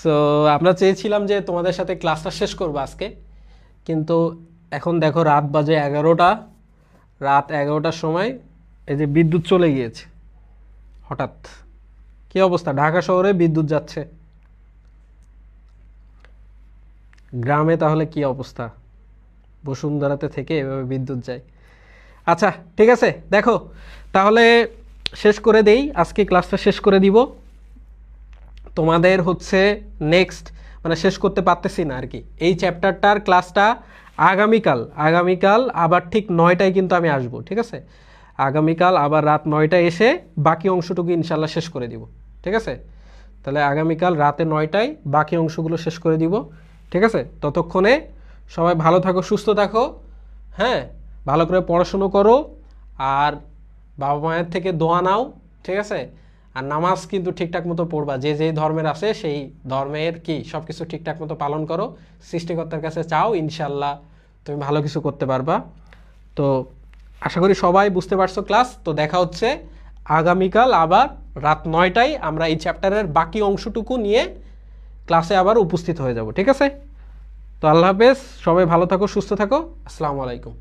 সো আমরা চেয়েছিলাম যে তোমাদের সাথে ক্লাসটা শেষ করবো আজকে, কিন্তু এখন দেখো রাত বাজে 11টা, রাত 11টার সময় এই যে বিদ্যুৎ চলে গিয়েছে হঠাৎ। কি অবস্থা, ঢাকা শহরে বিদ্যুৎ যাচ্ছে, গ্রামে তাহলে কি অবস্থা? বসুন্ধরাতে থেকে এভাবে বিদ্যুৎ যায়। আচ্ছা ঠিক আছে, দেখো তাহলে শেষ করে দেই, আজকে ক্লাসটা শেষ করে দিব। তোমাদের হচ্ছে নেক্সট মানে শেষ করতে পারতেছি না আর কি এই চ্যাপ্টারটার ক্লাসটা। আগামীকাল আবার ঠিক 9টায় কিন্তু আমি আসবো, ঠিক আছে। আগামীকাল আবার রাত 9টায় এসে বাকি অংশটুকু ইনশাল্লাহ শেষ করে দিব, ঠিক আছে। তাহলে আগামীকাল রাতে 9টায় বাকি অংশগুলো শেষ করে দিব, ঠিক আছে। ততক্ষণে সবাই ভালো থাকো, সুস্থ থাকো, হ্যাঁ, ভালো করে পড়াশুনো করো, আর বাবা মায়ের থেকে দোয়া নাও, ঠিক আছে। আর নামাজ কিন্তু ঠিকঠাক মতো পড়বা, যে যেই ধর্মের আছে সেই ধর্মের কি সব কিছু ঠিকঠাক মতো পালন করো, সৃষ্টিকর্তার কাছে চাও, ইনশাল্লাহ তুমি ভালো কিছু করতে পারবা। তো আশা করি সবাই বুঝতে পারছো ক্লাস। তো দেখা হচ্ছে আগামীকাল আবার রাত 9টায়, আমরা এই চ্যাপ্টারের বাকি অংশটুকু নিয়ে ক্লাসে আবার উপস্থিত হয়ে যাব, ঠিক আছে। তো আল্লাহ হাফেজ, সবাই ভালো থাকো, সুস্থ থাকো, আসসালামু আলাইকুম।